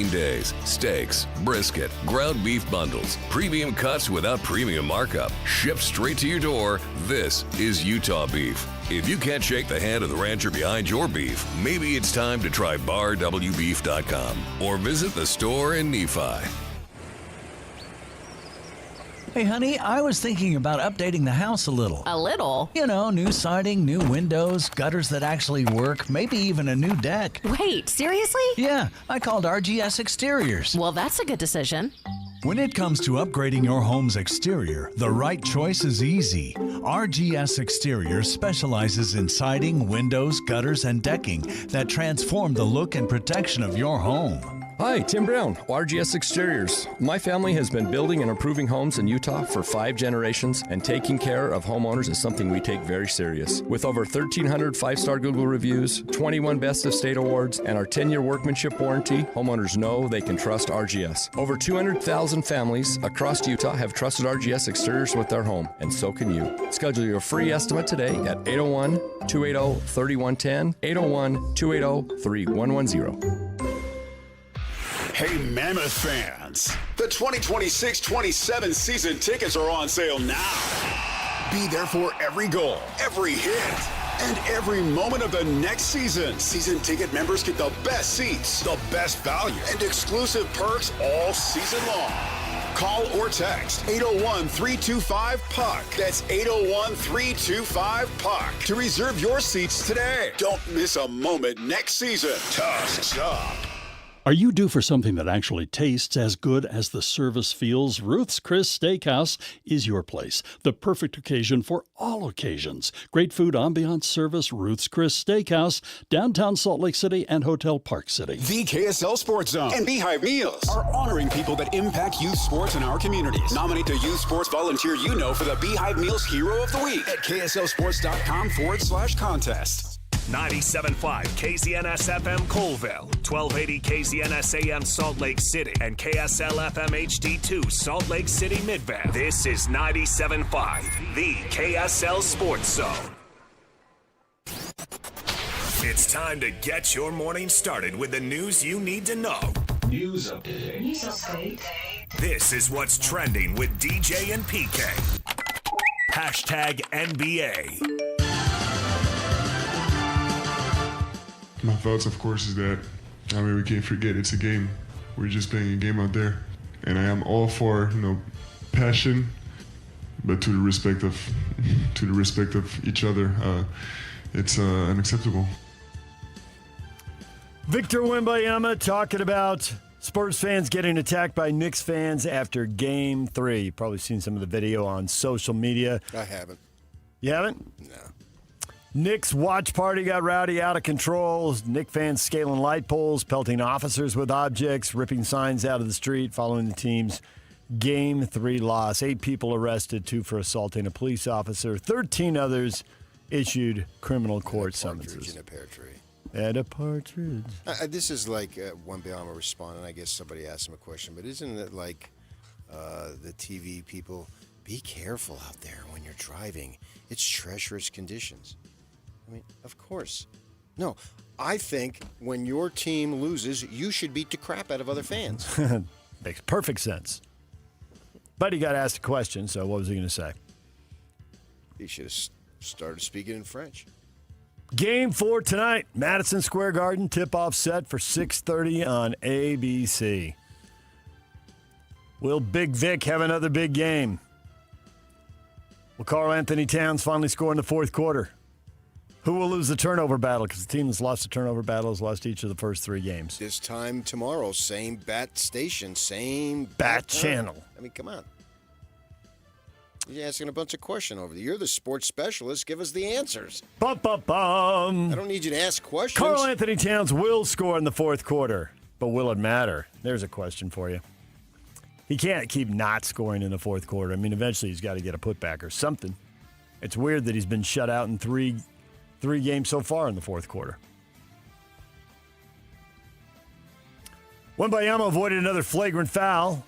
days, steaks, brisket, ground beef bundles, premium cuts without premium markup, shipped straight to your door. This is Utah beef. If you can't shake the hand of the rancher behind your beef, maybe it's time to try barwbeef.com or visit the store in Nephi. Hey, honey, I was thinking about updating the house a little. A little? You know, new siding, new windows, gutters that actually work, maybe even a new deck. Wait, seriously? Yeah, I called RGS Exteriors. Well, that's a good decision. When it comes to upgrading your home's exterior, the right choice is easy. RGS Exteriors specializes in siding, windows, gutters, and decking that transform the look and protection of your home. Hi, Tim Brown, RGS Exteriors. My family has been building and improving homes in Utah for 5 generations, and taking care of homeowners is something we take very serious. With over 1,300 5-star Google reviews, 21 Best of State awards, and our 10-year workmanship warranty, homeowners know they can trust RGS. Over 200,000 families across Utah have trusted RGS Exteriors with their home, and so can you. Schedule your free estimate today at 801-280-3110, 801-280-3110. Hey, Mammoth fans, the 2026-27 season tickets are on sale now. Be there for every goal, every hit, and every moment of the next season. Season ticket members get the best seats, the best value, and exclusive perks all season long. Call or text 801-325-PUCK. That's 801-325-PUCK to reserve your seats today. Don't miss a moment next season. Tusks up. Are you due for something that actually tastes as good as the service feels? Ruth's Chris Steakhouse is your place. The perfect occasion for all occasions. Great food, ambiance, service. Ruth's Chris Steakhouse, downtown Salt Lake City and Hotel Park City. The KSL Sports Zone and Beehive Meals are honoring people that impact youth sports in our communities. Nominate the youth sports volunteer you know for the Beehive Meals Hero of the Week at kslsports.com/contest. 97.5 KZNS FM Colville, 1280 KZNS AM Salt Lake City, and KSL FM HD2 Salt Lake City Midvale. This is 97.5, the KSL Sports Zone. It's time to get your morning started with the news you need to know. News update. News update. This is what's trending with DJ and PK. Hashtag NBA. My thoughts, of course, is that, we can't forget it's a game. We're just playing a game out there. And I am all for, passion, but to the respect of each other, it's unacceptable. Victor Wembanyama talking about Spurs fans getting attacked by Knicks fans after Game 3. You've probably seen some of the video on social media. I haven't. You haven't? No. Knicks watch party got rowdy, out of control. Knicks fans scaling light poles, pelting officers with objects, ripping signs out of the street following the team's Game 3 loss. 8 people arrested, 2 for assaulting a police officer. 13 others issued criminal court summonses. And a pear tree. And a partridge. This is like Wembanyama responding. I guess somebody asked him a question, but isn't it like the TV people, be careful out there when you're driving. It's treacherous conditions. Of course. No, I think when your team loses, you should beat the crap out of other fans. Makes perfect sense. But he got asked a question, so what was he going to say? He should have started speaking in French. Game 4 tonight, Madison Square Garden, tip-off set for 6:30 on ABC. Will Big Vic have another big game? Will Karl Anthony Towns finally score in the fourth quarter? Who will lose the turnover battle? Because the team that's lost the turnover battle has lost each of the first 3 games. This time tomorrow, same bat station, same bat channel. Come on. You're asking a bunch of questions over there. You're the sports specialist. Give us the answers. Bum, bum, bum. I don't need you to ask questions. Karl Anthony Towns will score in the fourth quarter, but will it matter? There's a question for you. He can't keep not scoring in the fourth quarter. Eventually he's got to get a putback or something. It's weird that he's been shut out in three games so far in the fourth quarter. Wembanyama avoided another flagrant foul.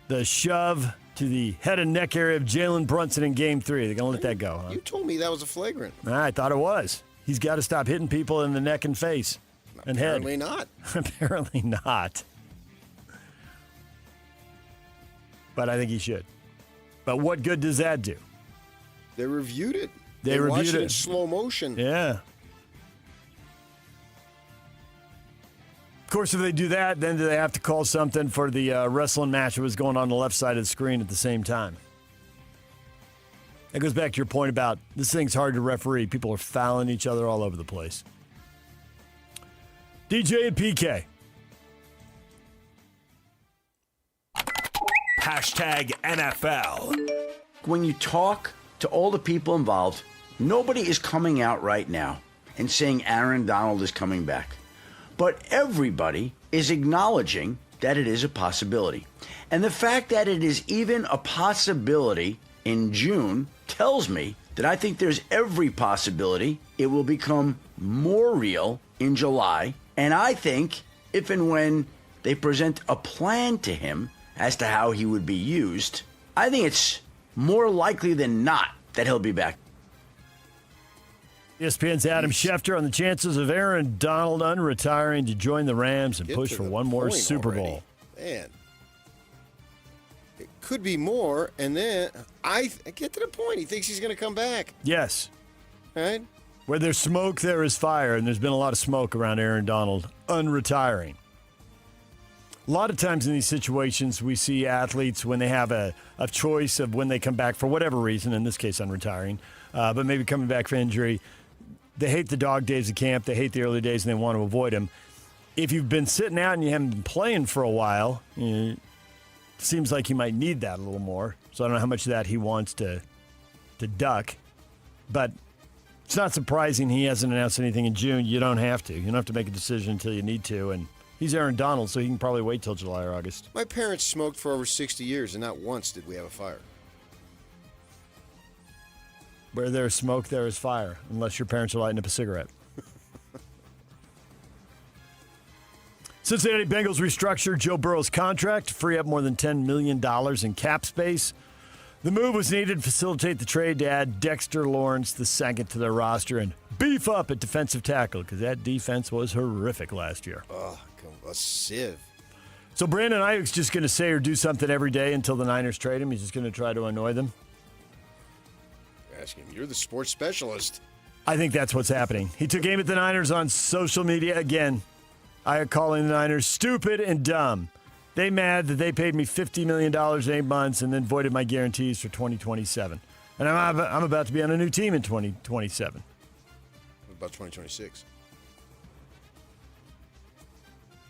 The shove to the head and neck area of Jalen Brunson in Game 3. They're going to let that go, huh? You told me that was a flagrant. I thought it was. He's got to stop hitting people in the neck and face. and head. Apparently not. Apparently not. But I think he should. But what good does that do? They reviewed it. They reviewed watched it it in slow motion. Yeah. Of course, if they do that, then do they have to call something for the wrestling match that was going on the left side of the screen at the same time? That goes back to your point about this thing's hard to referee. People are fouling each other all over the place. DJ and PK. Hashtag NFL. When you talk to all the people involved, nobody is coming out right now and saying Aaron Donald is coming back. But everybody is acknowledging that it is a possibility. And the fact that it is even a possibility in June tells me that I think there's every possibility it will become more real in July. And I think if and when they present a plan to him as to how he would be used, I think it's more likely than not that he'll be back. ESPN's Adam Schefter on the chances of Aaron Donald unretiring to join the Rams and push for one more Super Bowl. Man, it could be more, and then I get to the point. He thinks he's going to come back. Yes. Right? Where there's smoke, there is fire, and there's been a lot of smoke around Aaron Donald unretiring. A lot of times in these situations, we see athletes when they have a choice of when they come back for whatever reason, in this case unretiring, but maybe coming back for injury. They hate the dog days of camp. They hate the early days, and they want to avoid them. If you've been sitting out and you haven't been playing for a while, it seems like you might need that a little more. So I don't know how much of that he wants to duck. But it's not surprising he hasn't announced anything in June. You don't have to. You don't have to make a decision until you need to. And he's Aaron Donald, so he can probably wait till July or August. My parents smoked for over 60 years, and not once did we have a fire. Where there's smoke, there is fire, unless your parents are lighting up a cigarette. Cincinnati Bengals restructured Joe Burrow's contract to free up more than $10 million in cap space. The move was needed to facilitate the trade to add Dexter Lawrence II to their roster and beef up at defensive tackle, because that defense was horrific last year. Oh, a sieve. So Brandon Ayuk's just going to say or do something every day until the Niners trade him? He's just going to try to annoy them? Ask him. You're the sports specialist. I think that's what's happening. He took aim at the Niners on social media again. Ayuk calling the Niners stupid and dumb. They mad that they paid me $50 million in 8 months and then voided my guarantees for 2027. And I'm about to be on a new team in 2027. What about 2026?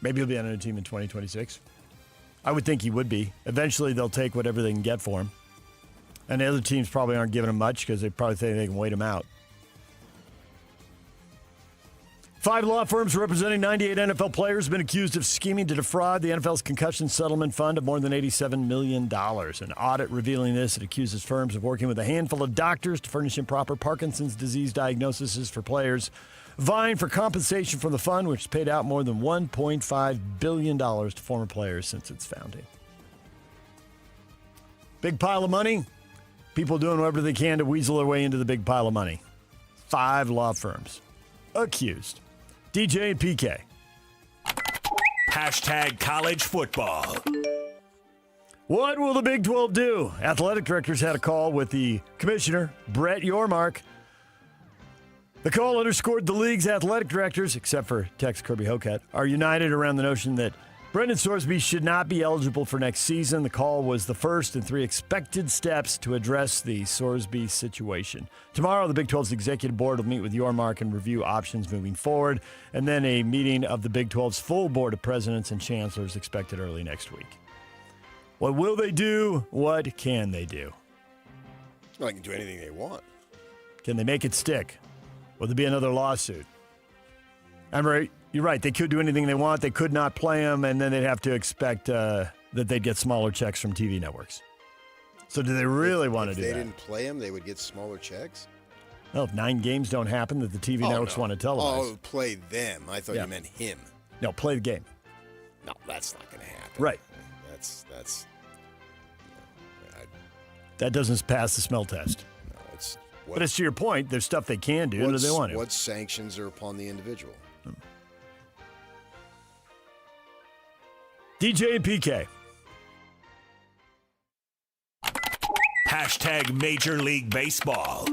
Maybe he'll be on a new team in 2026. I would think he would be. Eventually, they'll take whatever they can get for him. And the other teams probably aren't giving him much because they probably think they can wait him out. 5 law firms representing 98 NFL players have been accused of scheming to defraud the NFL's concussion settlement fund of more than $87 million. An audit revealing this, it accuses firms of working with a handful of doctors to furnish improper Parkinson's disease diagnoses for players, vying for compensation from the fund, which has paid out more than $1.5 billion to former players since its founding. Big pile of money. People doing whatever they can to weasel their way into the big pile of money. 5 law firms accused. DJ and PK. Hashtag college football. What will the Big 12 do? Athletic directors had a call with the commissioner, Brett Yormark. The call underscored the league's athletic directors, except for Tex Kirby Hocutt, are united around the notion that Brendan Sorsby should not be eligible for next season. The call was the first in 3 expected steps to address the Sorsby situation. Tomorrow, the Big 12's executive board will meet with Yormark and review options moving forward, and then a meeting of the Big 12's full board of presidents and chancellors expected early next week. What will they do? What can they do? Well, they can do anything they want. Can they make it stick? Will there be another lawsuit? You're right. They could do anything they want. They could not play them, and then they'd have to expect that they'd get smaller checks from TV networks. So do they really want to do that? If they didn't play them, they would get smaller checks? Well, if 9 games don't happen that the TV networks want to televise. Oh, play them. I thought you meant him. No, play the game. No, that's not going to happen. Right. That doesn't pass the smell test. No, it's... But it's to your point, there's stuff they can do. What do they want to? What sanctions are upon the individual? DJ and PK. Hashtag Major League Baseball.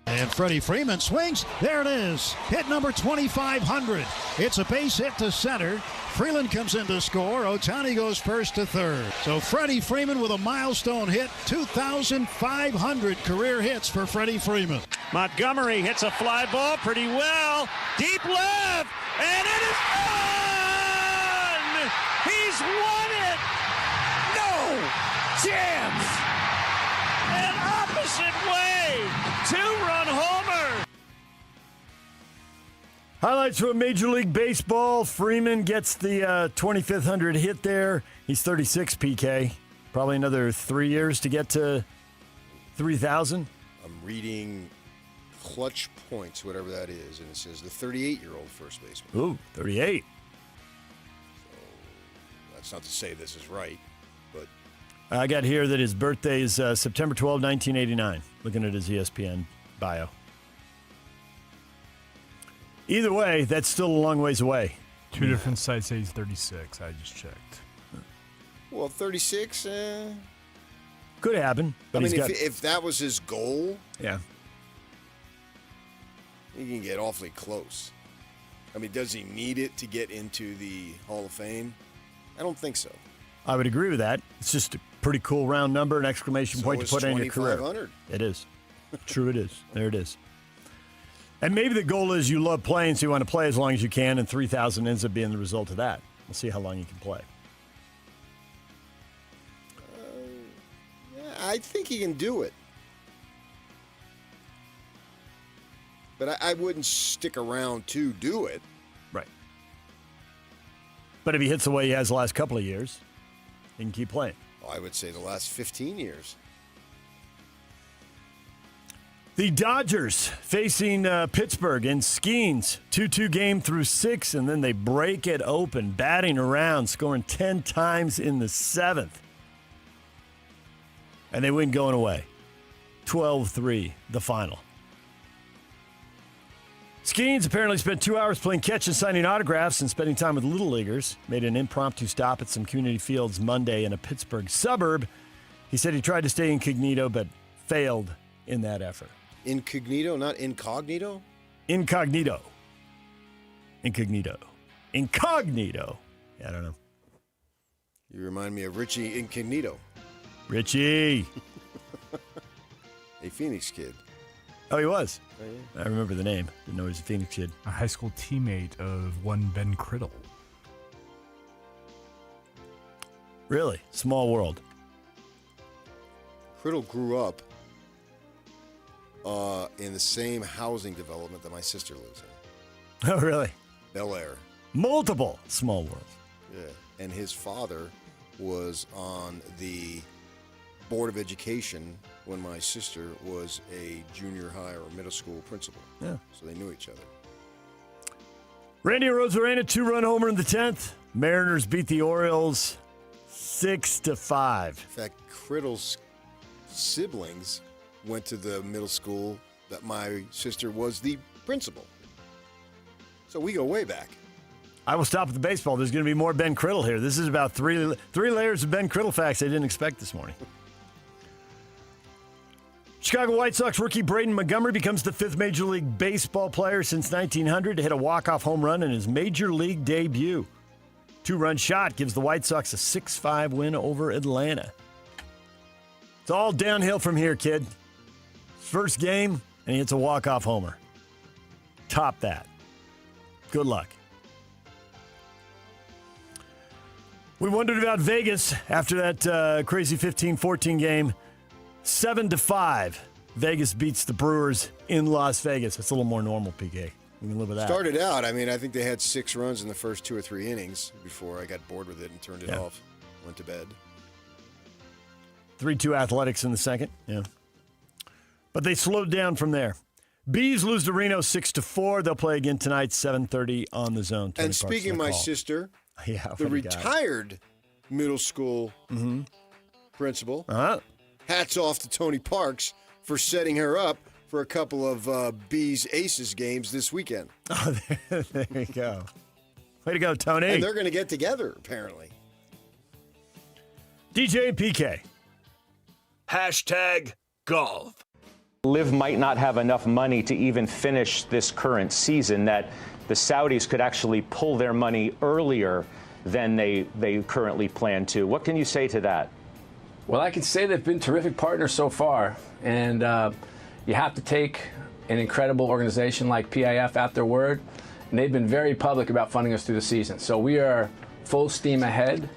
And Freddie Freeman swings. There it is. Hit number 2,500. It's a base hit to center. Freeland comes in to score. Ohtani goes first to third. So Freddie Freeman with a milestone hit. 2,500 career hits for Freddie Freeman. Montgomery hits a fly ball pretty well. Deep left. And it is gone! He's won it! No chance! An opposite way! Two-run homer! Highlights from Major League Baseball. Freeman gets the 2,500 hit there. He's 36, PK. Probably another 3 years to get to 3,000. I'm reading clutch points, whatever that is, and it says the 38-year-old first baseman. Ooh, 38. So that's not to say this is right, but I got here that his birthday is September 12, 1989. Looking at his ESPN bio. Either way, that's still a long ways away. Two different sites say he's 36. I just checked. well, 36. Could happen. But I mean, if that was his goal, yeah, he can get awfully close. I mean, does he need it to get into the Hall of Fame? I don't think so. I would agree with that. It's just a pretty cool round number, an exclamation point to put in your career. 2,500. It is. True it is. There it is. And maybe the goal is you love playing, so you want to play as long as you can, and 3,000 ends up being the result of that. We'll see how long you can play. Yeah, I think he can do it. But I wouldn't stick around to do it. Right. But if he hits the way he has the last couple of years, he can keep playing. Well, I would say the last 15 years. The Dodgers facing Pittsburgh in Skeens. 2-2 game through 6, and then they break it open, batting around, scoring 10 times in the 7th. And they win going away. 12-3, the final. Skeens apparently spent 2 hours playing catch and signing autographs and spending time with Little Leaguers. Made an impromptu stop at some community fields Monday in a Pittsburgh suburb. He said he tried to stay incognito, but failed in that effort. Incognito, not incognito? Incognito. Incognito. Incognito. Yeah, I don't know. You remind me of Richie Incognito. Richie. A Phoenix kid. Oh, he was? Oh, yeah. I remember the name. Didn't know he was a Phoenix kid. A high school teammate of one Ben Criddle. Really? Small world. Criddle grew up in the same housing development that my sister lives in. Oh, really? Bel Air. Multiple small worlds. Yeah. And his father was on the Board of Education when my sister was a junior high or middle school principal. Yeah. So they knew each other. Randy Arozarena, 2-run homer in the 10th. Mariners beat the Orioles 6-5. In fact, Criddle's siblings went to the middle school that my sister was the principal. So we go way back. I will stop at the baseball. There's going to be more Ben Criddle here. This is about three layers of Ben Criddle facts I didn't expect this morning. Chicago White Sox rookie Braden Montgomery becomes the 5th Major League Baseball player since 1900 to hit a walk-off home run in his Major League debut. 2-run shot gives the White Sox a 6-5 win over Atlanta. It's all downhill from here, kid. First game, and he hits a walk-off homer. Top that. Good luck. We wondered about Vegas after that crazy 15-14 game. 7-5. Vegas beats the Brewers in Las Vegas. That's a little more normal, PK. We can live with that. Started out, I mean, I think they had 6 runs in the first 2 or 3 innings before I got bored with it and turned it off. Went to bed. 3-2 Athletics in the second. Yeah. But they slowed down from there. Bees lose to Reno 6-4. They'll play again tonight, 7:30 on the Zone. And speaking of my sister, the retired middle school principal, hats off to Tony Parks for setting her up for a couple of Bees Aces games this weekend. Oh, there you go. Way to go, Tony. And they're going to get together, apparently. DJ and PK. #golf. Liv might not have enough money to even finish this current season, that the Saudis could actually pull their money earlier than they currently plan to. What can you say to that? Well, I can say they've been terrific partners so far, and you have to take an incredible organization like PIF at their word, and they've been very public about funding us through the season. So we are full steam ahead.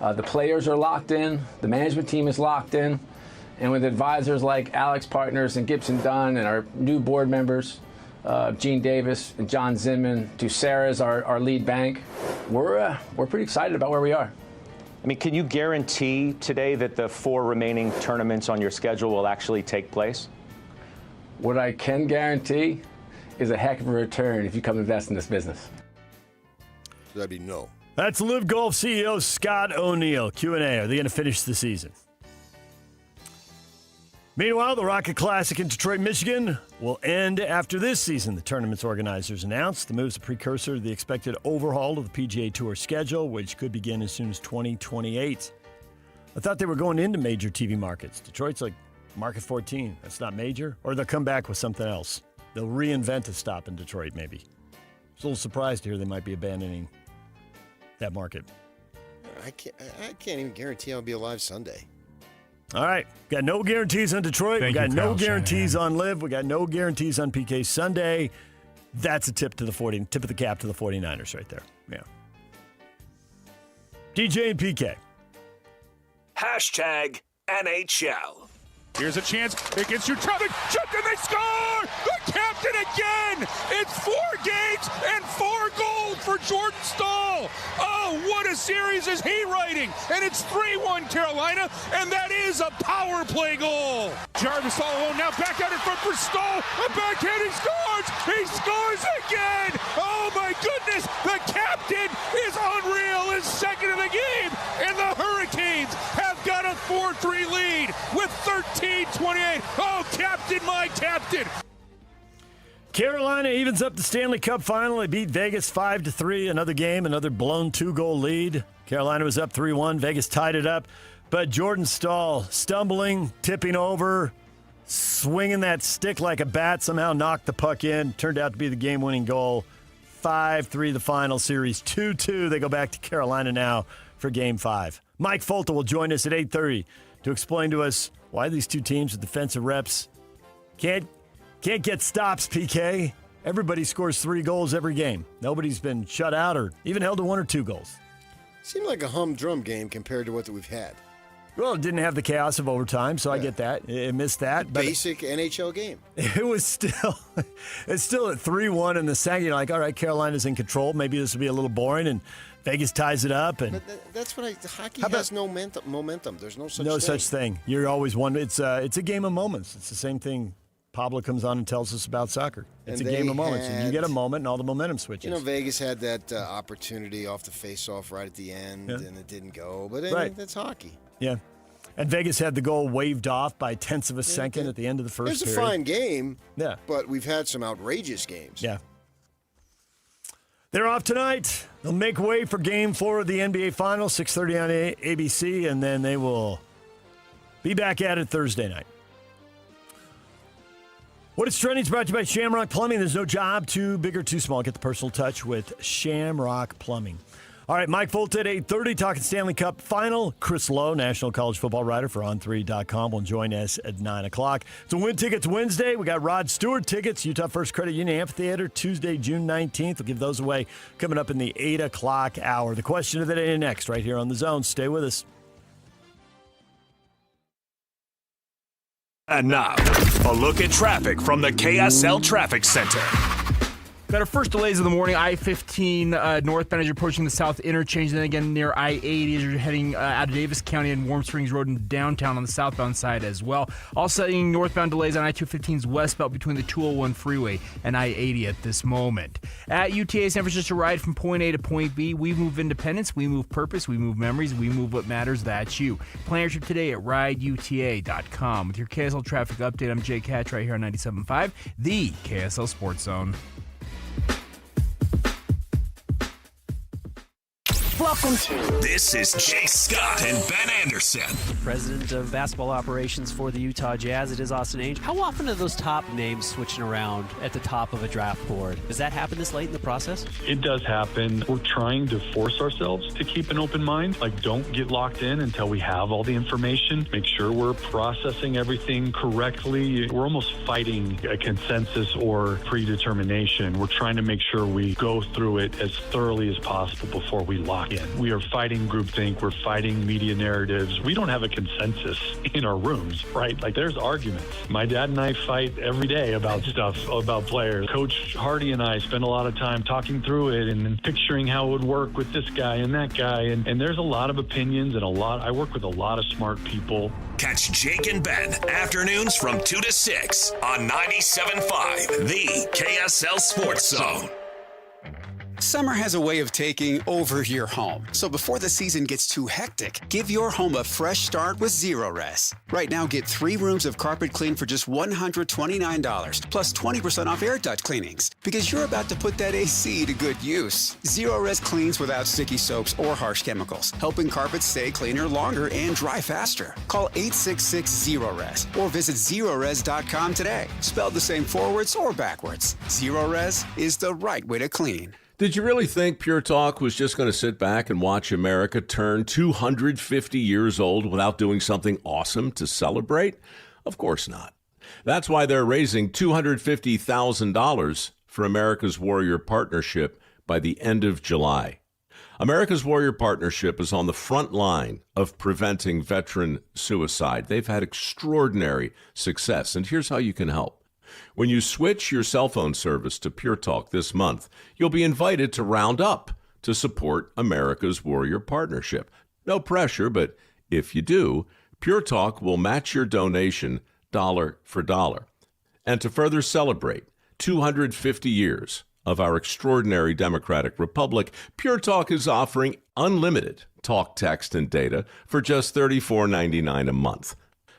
The players are locked in, the management team is locked in, and with advisors like Alex Partners and Gibson Dunn and our new board members, Gene Davis and John Zinman, Ducera's our lead bank, we're pretty excited about where we are. I mean, can you guarantee today that the 4 remaining tournaments on your schedule will actually take place? What I can guarantee is a heck of a return if you come invest in this business. That'd be no. That's Live Golf CEO Scott O'Neill. Q&A. Are they going to finish the season? Meanwhile, the Rocket Classic in Detroit, Michigan will end after this season. The tournament's organizers announced the move's a precursor to the expected overhaul of the PGA Tour schedule, which could begin as soon as 2028. I thought they were going into major TV markets. Detroit's like market 14. That's not major. Or they'll come back with something else. They'll reinvent a stop in Detroit, maybe. I was a little surprised to hear they might be abandoning that market. I can't even guarantee I'll be alive Sunday. All right. Got no guarantees on Detroit. We got no guarantees on Liv. We got no guarantees on PK Sunday. That's a tip of the cap to the 49ers right there. Yeah. DJ and PK. #NHL. Here's a chance against your traffic. Shot, and they score! The captain again! It's 4 games and 4 goals for Jordan Staal. Oh, what a series is he writing! And it's 3-1 Carolina, and that is a power play goal. Jarvis all alone now, back out in front for Staal. A backhand, he scores! He scores again! Oh my goodness! The captain is unreal, is second of the game, and the Hurricanes have got a 4-3 lead with 13:28. Oh, captain, my captain. Carolina evens up the Stanley Cup final. They beat Vegas 5-3. Another game, another blown 2-goal lead. Carolina was up 3-1. Vegas tied it up. But Jordan Staal stumbling, tipping over, swinging that stick like a bat, somehow knocked the puck in. Turned out to be the game-winning goal. 5-3 the final series. 2-2. They go back to Carolina now for Game 5. Mike Folta will join us at 8:30 to explain to us why these two teams with defensive reps can't get stops, PK. Everybody scores 3 goals every game. Nobody's been shut out or even held to 1 or 2 goals. Seemed like a humdrum game compared to what we've had. Well, it didn't have the chaos of overtime, so I get that. It missed that. But basic NHL game. It was still at 3-1 in the second. You're like, all right, Carolina's in control. Maybe this will be a little boring, and Vegas ties it up. And that's what hockey has no momentum. There's no such thing. No such thing. You're always one. It's a game of moments. It's the same thing Pablo comes on and tells us about soccer. It's a game of moments. And you get a moment, and all the momentum switches. You know, Vegas had that opportunity off the face-off right at the end, and it didn't go. But I mean, that's hockey. Yeah. And Vegas had the goal waved off by tenths of a second at the end of the first period. It's a fine game, yeah, but we've had some outrageous games. Yeah. They're off tonight. They'll make way for Game 4 of the NBA Finals, 6:30 on ABC, and then they will be back at it Thursday night. What is trending is brought to you by Shamrock Plumbing. There's no job too big or too small. Get the personal touch with Shamrock Plumbing. All right, Mike Folta at 8:30, talking Stanley Cup Final. Chris Lowe, national college football writer for On3.com, will join us at 9 o'clock. It's a Win Tickets Wednesday. We got Rod Stewart tickets, Utah First Credit Union Amphitheater, Tuesday, June 19th. We'll give those away coming up in the 8 o'clock hour. The question of the day next, right here on The Zone. Stay with us. And now, a look at traffic from the KSL Traffic Center. Got our first delays of the morning. I-15 northbound as you're approaching the south interchange. Then again near I-80 as you're heading out of Davis County and Warm Springs Road in downtown on the southbound side as well. Also seeing northbound delays on I-215's westbound between the 201 freeway and I-80 at this moment. At UTA San Francisco Ride from point A to point B, we move independence, we move purpose, we move memories, we move what matters. That's you. Plan your trip today at rideuta.com. With your KSL traffic update, I'm Jake Hatch right here on 97.5, the KSL Sports Zone. Welcome to This is Jake Scott and Ben Anderson. President of basketball operations for the Utah Jazz. It is Austin Ainge. How often are those top names switching around at the top of a draft board? Does that happen this late in the process? It does happen. We're trying to force ourselves to keep an open mind. Like, don't get locked in until we have all the information. Make sure we're processing everything correctly. We're almost fighting a consensus or predetermination. We're trying to make sure we go through it as thoroughly as possible before we lock in. We are fighting groupthink. We're fighting media narratives. We don't have a consensus in our rooms, right? Like, there's arguments. My dad and I fight every day about stuff, about players. Coach Hardy and I spend a lot of time talking through it and picturing how it would work with this guy and that guy. And there's a lot of opinions and I work with a lot of smart people. Catch Jake and Ben afternoons from 2 to 6 on 97.5, the KSL Sports Zone. Summer has a way of taking over your home. So before the season gets too hectic, give your home a fresh start with Zero-Res. Right now, get 3 rooms of carpet clean for just $129, plus 20% off air duct cleanings. Because you're about to put that AC to good use. Zero-Res cleans without sticky soaps or harsh chemicals, helping carpets stay cleaner longer and dry faster. Call 866-ZERO-RES or visit Zerores.com today. Spelled the same forwards or backwards. Zero-Res is the right way to clean. Did you really think Pure Talk was just going to sit back and watch America turn 250 years old without doing something awesome to celebrate? Of course not. That's why they're raising $250,000 for America's Warrior Partnership by the end of July. America's Warrior Partnership is on the front line of preventing veteran suicide. They've had extraordinary success, and here's how you can help. When you switch your cell phone service to Pure Talk this month, you'll be invited to round up to support America's Warrior Partnership. No pressure, but if you do, Pure Talk will match your donation dollar for dollar. And to further celebrate 250 years of our extraordinary democratic republic, Pure Talk is offering unlimited talk, text, and data for just $34.99 a month.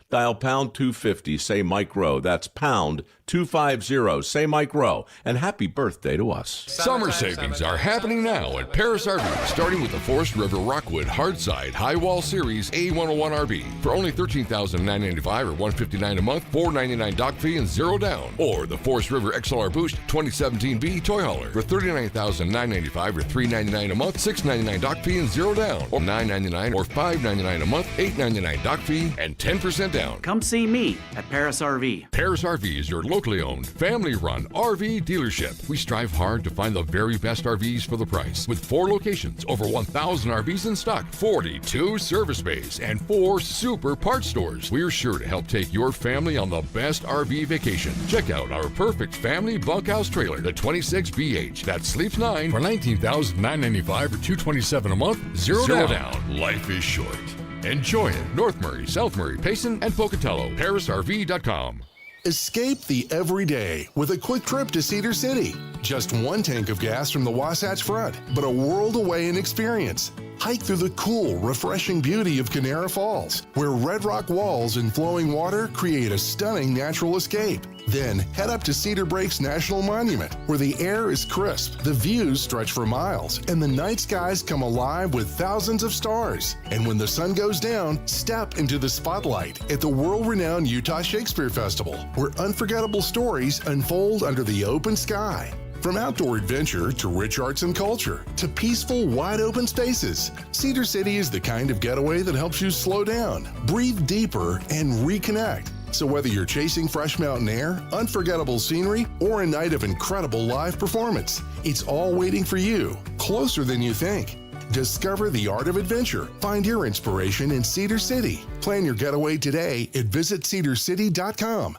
Dial pound 250, say Mike Rowe. That's pound 250, say Mike Rowe. And happy birthday to us. Summer savings are happening now at Paris RV, starting with the Forest River Rockwood Hardside High Wall Series A101 RV for only $13,995 or $159 a month, $499 dock fee and $0 down. Or the Forest River XLR Boost 2017B Toy Hauler for $39,995 or $399 a month, $699 dock fee and $0 down. Or $999 or $599 a month, $899 dock fee and 10% down. Come see me at Paris RV. Paris RV is your locally owned, family-run RV dealership. We strive hard to find the very best RVs for the price. With 4 locations, over 1,000 RVs in stock, 42 service bays, and 4 super parts stores. We're sure to help take your family on the best RV vacation. Check out our perfect family bunkhouse trailer, the 26BH, that sleeps 9 for $19,995 or $227 a month, $0 down. Life is short. Enjoy it. North Murray, South Murray, Payson, and Pocatello. ParisRV.com. Escape the everyday with a quick trip to Cedar City. Just 1 tank of gas from the Wasatch Front, but a world away in experience. Hike through the cool, refreshing beauty of Canara Falls, where red rock walls and flowing water create a stunning natural escape. Then head up to Cedar Breaks National Monument, where the air is crisp, the views stretch for miles, and the night skies come alive with thousands of stars. And when the sun goes down, step into the spotlight at the world-renowned Utah Shakespeare Festival, where unforgettable stories unfold under the open sky. From outdoor adventure to rich arts and culture to peaceful, wide-open spaces, Cedar City is the kind of getaway that helps you slow down, breathe deeper, and reconnect. So whether you're chasing fresh mountain air, unforgettable scenery, or a night of incredible live performance, it's all waiting for you, closer than you think. Discover the art of adventure. Find your inspiration in Cedar City. Plan your getaway today at visitcedarcity.com.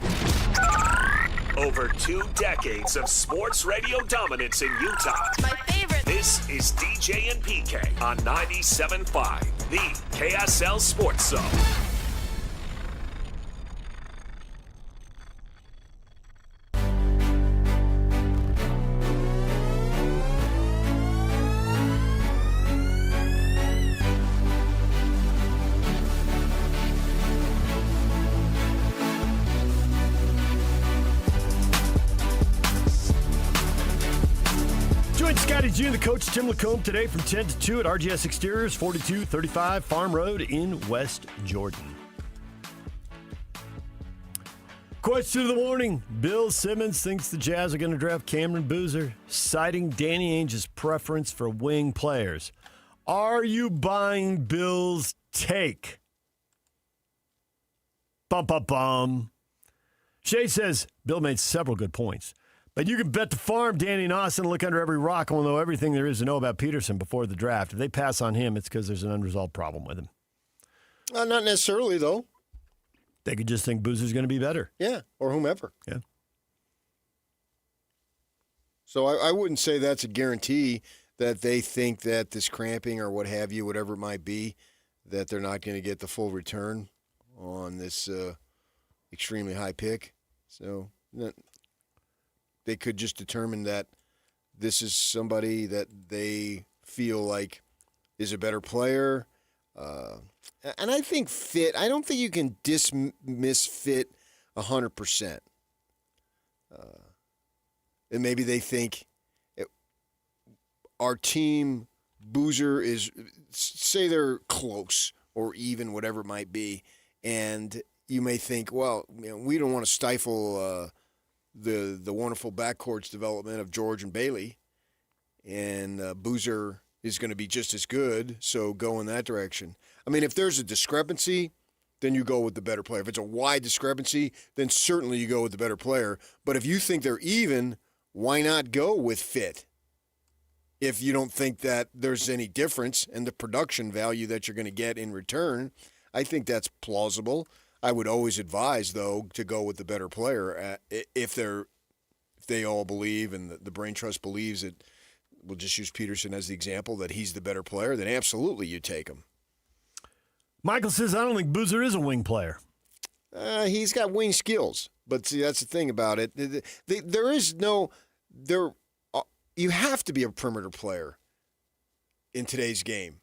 Over 2 decades of sports radio dominance in Utah. My favorite. This is DJ and PK on 97.5, the KSL Sports Zone. Scotty Scotty G and the coach, Tim Lacombe, today from 10 to 2 at RGS Exteriors, 4235 Farm Road in West Jordan. Question of the morning. Bill Simmons thinks the Jazz are going to draft Cameron Boozer, citing Danny Ainge's preference for wing players. Are you buying Bill's take? Bum, bum, bum. Shay says, Bill made several good points. But you can bet the farm Danny and Austin look under every rock and will know everything there is to know about Peterson before the draft. If they pass on him, it's because there's an unresolved problem with him. Not necessarily, though. They could just think Boozer's going to be better. Yeah, or whomever. Yeah. So I wouldn't say that's a guarantee that they think that this cramping or what have you, whatever it might be, that they're not going to get the full return on this extremely high pick. So they could just determine that this is somebody that they feel like is a better player. And I think fit, I don't think you can dismiss fit 100%. And maybe they think our team, Boozer is, say they're close or even, whatever it might be, and you may think, well, we don't want to stifle the wonderful backcourt's development of George and Bailey, and Boozer is going to be just as good, so go in that direction. I mean, if there's a discrepancy, then you go with the better player. If it's a wide discrepancy, then certainly you go with the better player. But if you think they're even, why not go with fit? If you don't think that there's any difference in the production value that you're going to get in return, I think that's plausible. I would always advise, though, to go with the better player if they all believe and the brain trust believes that, we'll just use Peterson as the example, that he's the better player, then absolutely you take him. Michael says, I don't think Boozer is a wing player. He's got wing skills. But see, that's the thing about it. You have to be a perimeter player in today's game.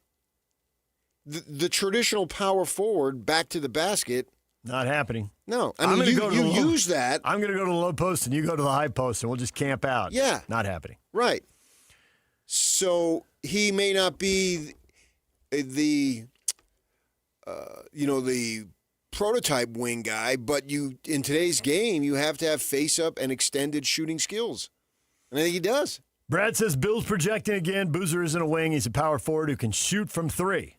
The traditional power forward back to the basket. Not happening. No. I mean, you use that. I'm going to go to the low post and you go to the high post and we'll just camp out. Yeah. Not happening. Right. So he may not be the prototype wing guy, but in today's game, you have to have face-up and extended shooting skills. And I think he does. Brad says, Bill's projecting again. Boozer isn't a wing. He's a power forward who can shoot from three.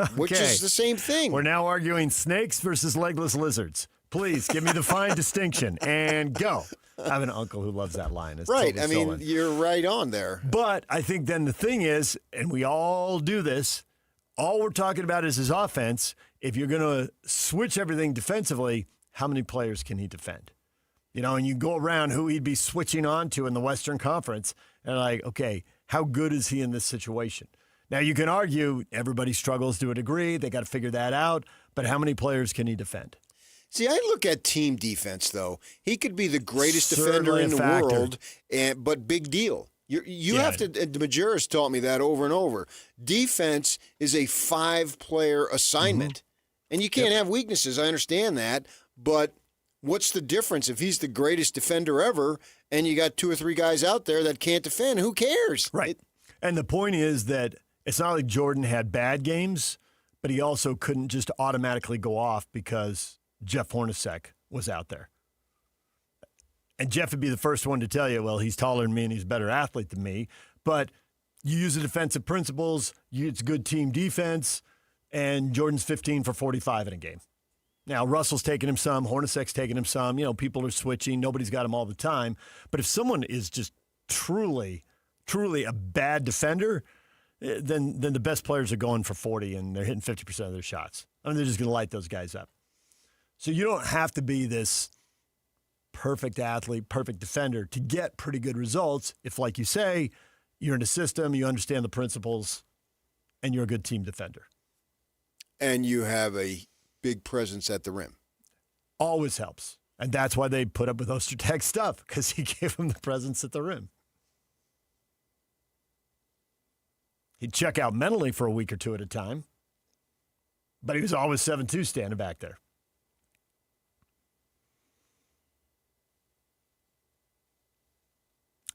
Okay. Which is the same thing. We're now arguing snakes versus legless lizards. Please give me the fine distinction and go. I have an uncle who loves that line. It's right. totally stolen. You're right on there. But I think then the thing is, and we all do this, all we're talking about is his offense. If you're going to switch everything defensively, how many players can he defend? And you go around who he'd be switching on to in the Western Conference, and okay, how good is he in this situation? Now, you can argue everybody struggles to a degree. They got to figure that out. But how many players can he defend? See, I look at team defense, though. He could be the greatest defender in the world, but big deal. You have to, Majerus taught me that over and over. Defense is a 5-player assignment. And you can't have weaknesses. I understand that. But what's the difference if he's the greatest defender ever and you got 2 or 3 guys out there that can't defend? Who cares? Right. And the point is that it's not like Jordan had bad games, but he also couldn't just automatically go off because Jeff Hornacek was out there. And Jeff would be the first one to tell you, well, he's taller than me and he's a better athlete than me. But you use the defensive principles, it's good team defense, and Jordan's 15 for 45 in a game. Now, Russell's taking him some, Hornacek's taking him some. People are switching. Nobody's got him all the time. But if someone is just truly a bad defender, then the best players are going for 40 and they're hitting 50% of their shots. They're just going to light those guys up. So you don't have to be this perfect athlete, perfect defender to get pretty good results if, like you say, you're in a system, you understand the principles, and you're a good team defender. And you have a big presence at the rim. Always helps. And that's why they put up with Ostertag stuff, because he gave him the presence at the rim. He'd check out mentally for a week or two at a time, but he was always 7'2", standing back there.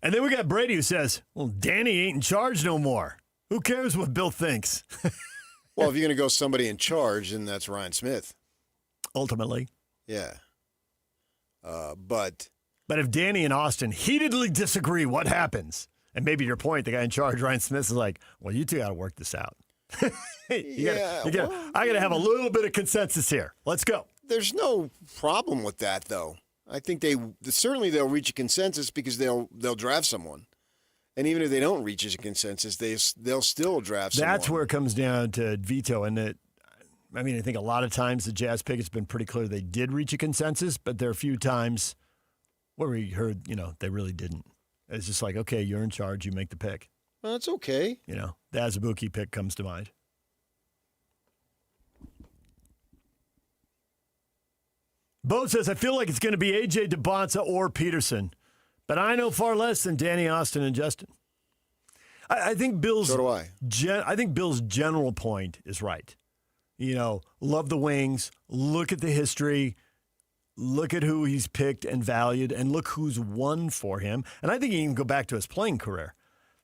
And then we got Brady who says, well, Danny ain't in charge no more. Who cares what Bill thinks? Well, if you're going to go somebody in charge, then that's Ryan Smith. Ultimately. Yeah. But if Danny and Austin heatedly disagree, what happens? And maybe your point, the guy in charge, Ryan Smith, is like, well, you two got to work this out. I got to have a little bit of consensus here. Let's go. There's no problem with that, though. I think they'll reach a consensus because they'll draft someone. And even if they don't reach a consensus, they'll still draft someone. That's where it comes down to veto. And I think a lot of times the Jazz pick, it's been pretty clear they did reach a consensus, but there are a few times where we heard, they really didn't. It's just like, okay, you're in charge, you make the pick. Well, that's okay. The Azubuike pick comes to mind. Bo says, I feel like it's going to be A.J. DeBonsa or Peterson, but I know far less than Danny, Austin, and Justin. I think Bill's. So do I. I think Bill's general point is right. Love the wings, look at the history, look at who he's picked and valued, and look who's won for him. And I think he can go back to his playing career.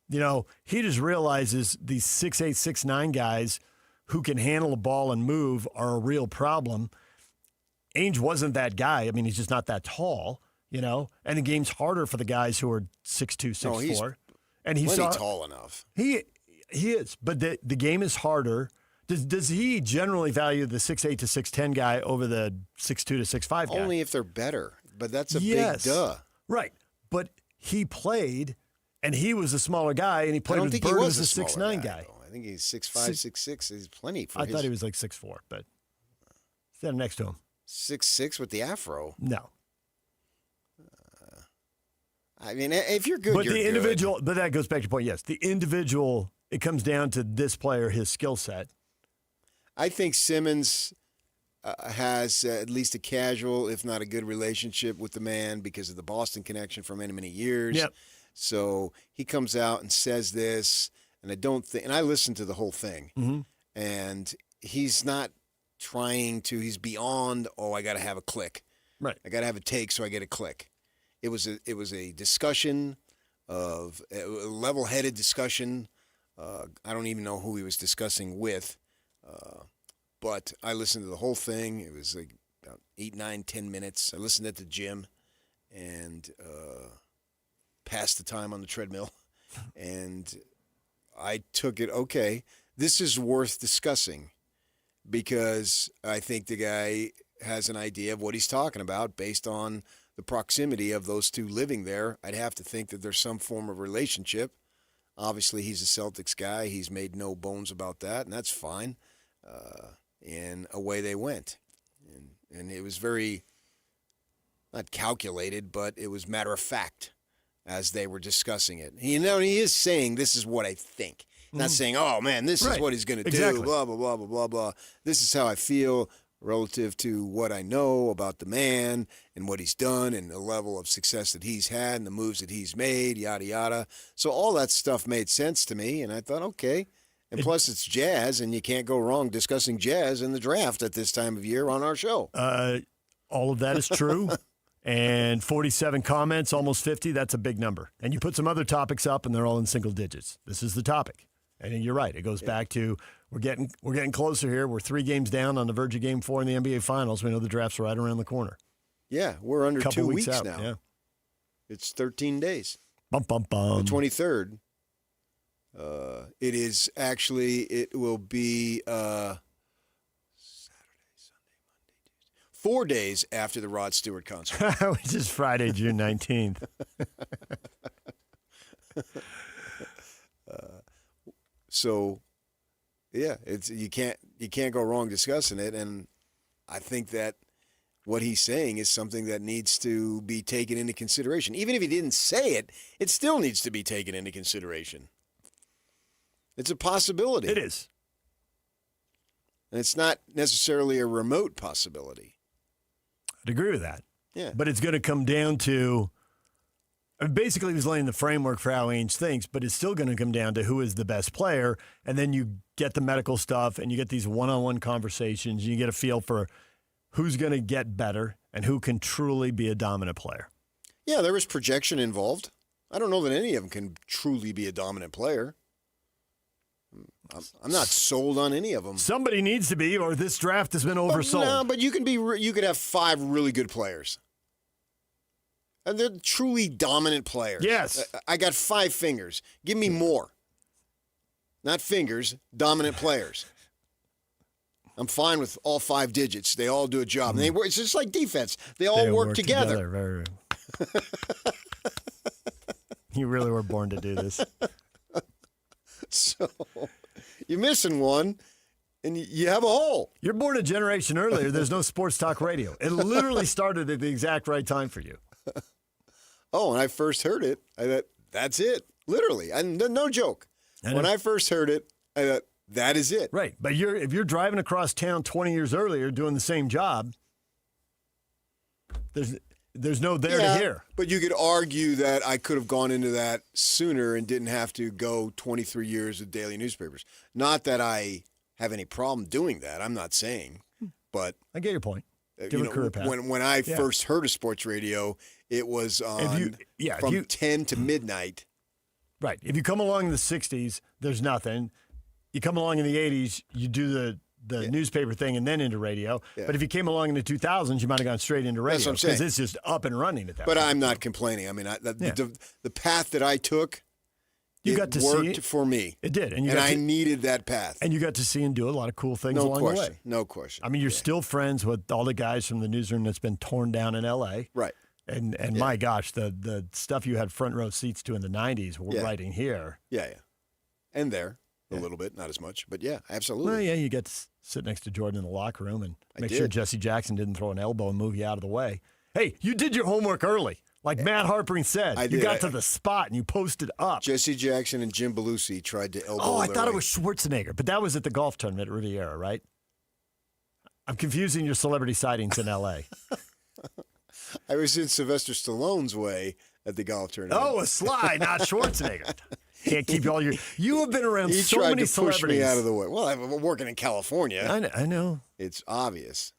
He just realizes these 6'8", 6'9" guys who can handle a ball and move are a real problem. Ainge wasn't that guy. He's just not that tall, and the game's harder for the guys who are 6'2", 6'4". And he's tall enough. He is, but the game is harder. Does he generally value the 6'8" to 6'10" guy over the 6'2" to 6'5" guy? Only if they're better, but that's a big duh. Right, but he played, and he was a smaller guy, and he played with Bird, who was a 6'9" guy. I think he's 6'5", 6'6". He's plenty for I thought he was like 6'4", but stand next to him. 6'6" with the afro. No. If you're good, but you're the good. individual. But that goes back to your point. Yes, the individual. It comes down to this player, his skill set. I think Simmons has at least a casual, if not a good relationship with the man because of the Boston connection for many, many years. Yep. So he comes out and says this, and I listened to the whole thing, and he's not trying to. He's beyond. Oh, I got to have a click. Right. I got to have a take, so I get a click. It was a discussion of a level-headed discussion. I don't even know who he was discussing with, but I listened to the whole thing. It was like about 8, 9, 10 minutes. I listened at the gym and passed the time on the treadmill, and I took it, okay, this is worth discussing because I think the guy has an idea of what he's talking about based on the proximity of those two living there. I'd have to think that there's some form of relationship. Obviously, he's a Celtics guy. He's made no bones about that, and that's fine. And away they went. And it was very, not calculated, but it was matter of fact as they were discussing it. He is saying, this is what I think. Not saying, oh, man, this is what he's going to do, blah, blah, blah, blah, blah, blah. This is how I feel relative to what I know about the man and what he's done and the level of success that he's had and the moves that he's made, yada, yada. So all that stuff made sense to me, and I thought, okay. And plus it's Jazz, and you can't go wrong discussing Jazz in the draft at this time of year on our show. All of that is true. And 47 comments, almost 50, that's a big number. And you put some other topics up, and they're all in single digits. This is the topic. And you're right. It goes back to we're getting closer here. We're 3 games down on the verge of Game 4 in the NBA Finals. We know the draft's right around the corner. Yeah, we're under 2 weeks out now. Yeah. It's 13 days. Bum, bum, bum. The 23rd. It is actually, it will be Saturday, Sunday, Monday, Tuesday. 4 days after the Rod Stewart concert. Which is Friday, June 19th. So, yeah, you can't go wrong discussing it, and I think that what he's saying is something that needs to be taken into consideration. Even if he didn't say it, it still needs to be taken into consideration. It's a possibility. It is. And it's not necessarily a remote possibility. I'd agree with that. Yeah. But it's going to come down to, basically he was laying the framework for how Ainge thinks, but it's still going to come down to who is the best player, and then you get the medical stuff, and you get these one-on-one conversations, and you get a feel for who's going to get better and who can truly be a dominant player. Yeah, there was projection involved. I don't know that any of them can truly be a dominant player. I'm not sold on any of them. Somebody needs to be, or this draft has been oversold. No, but you could have 5 really good players. And they're truly dominant players. Yes. I got 5 fingers. Give me more. Not fingers, dominant players. I'm fine with all 5 digits. They all do a job. And it's just like defense. They all work together. You really were born to do this. So you're missing one, and you have a hole. You're born a generation earlier. There's no sports talk radio. It literally started at the exact right time for you. Oh, when I first heard it, I thought, that's it. Literally. No joke. When I first heard it, I thought, that is it. Right. But if you're driving across town 20 years earlier doing the same job, there's no there to hear. But you could argue that I could have gone into that sooner and didn't have to go 23 years of daily newspapers. Not that I have any problem doing that. I'm not saying. But I get your point. Give it a career path. When I first heard of sports radio, it was on from 10 to midnight. Right. If you come along in the 60s, there's nothing. You come along in the 80s, you do the newspaper thing and then into radio. Yeah. But if you came along in the 2000s, you might have gone straight into radio. That's what I'm saying. Because it's just up and running at that point. But I'm not complaining. I mean, the path that I took, got to worked for me. It did. And I needed that path. And you got to see and do a lot of cool things along the way. No question. I mean, you're still friends with all the guys from the newsroom that's been torn down in L.A. Right. And my gosh, the stuff you had front row seats to in the 90s were writing here. Yeah. And there. A little bit, not as much, but yeah, absolutely. Well, yeah, you get to sit next to Jordan in the locker room and make sure Jesse Jackson didn't throw an elbow and move you out of the way. Hey, you did your homework early. Like Matt Harpering said, you got to the spot and you posted up. Jesse Jackson and Jim Belushi tried to elbow. Oh, I thought it was Schwarzenegger, but that was at the golf tournament at Riviera, right? I'm confusing your celebrity sightings in L.A. I was in Sylvester Stallone's way at the golf tournament. Oh, a slide, not Schwarzenegger. Can't keep all your. You have been around so many celebrities. He tried to push me out of the way. Well, I'm working in California. I know. It's obvious.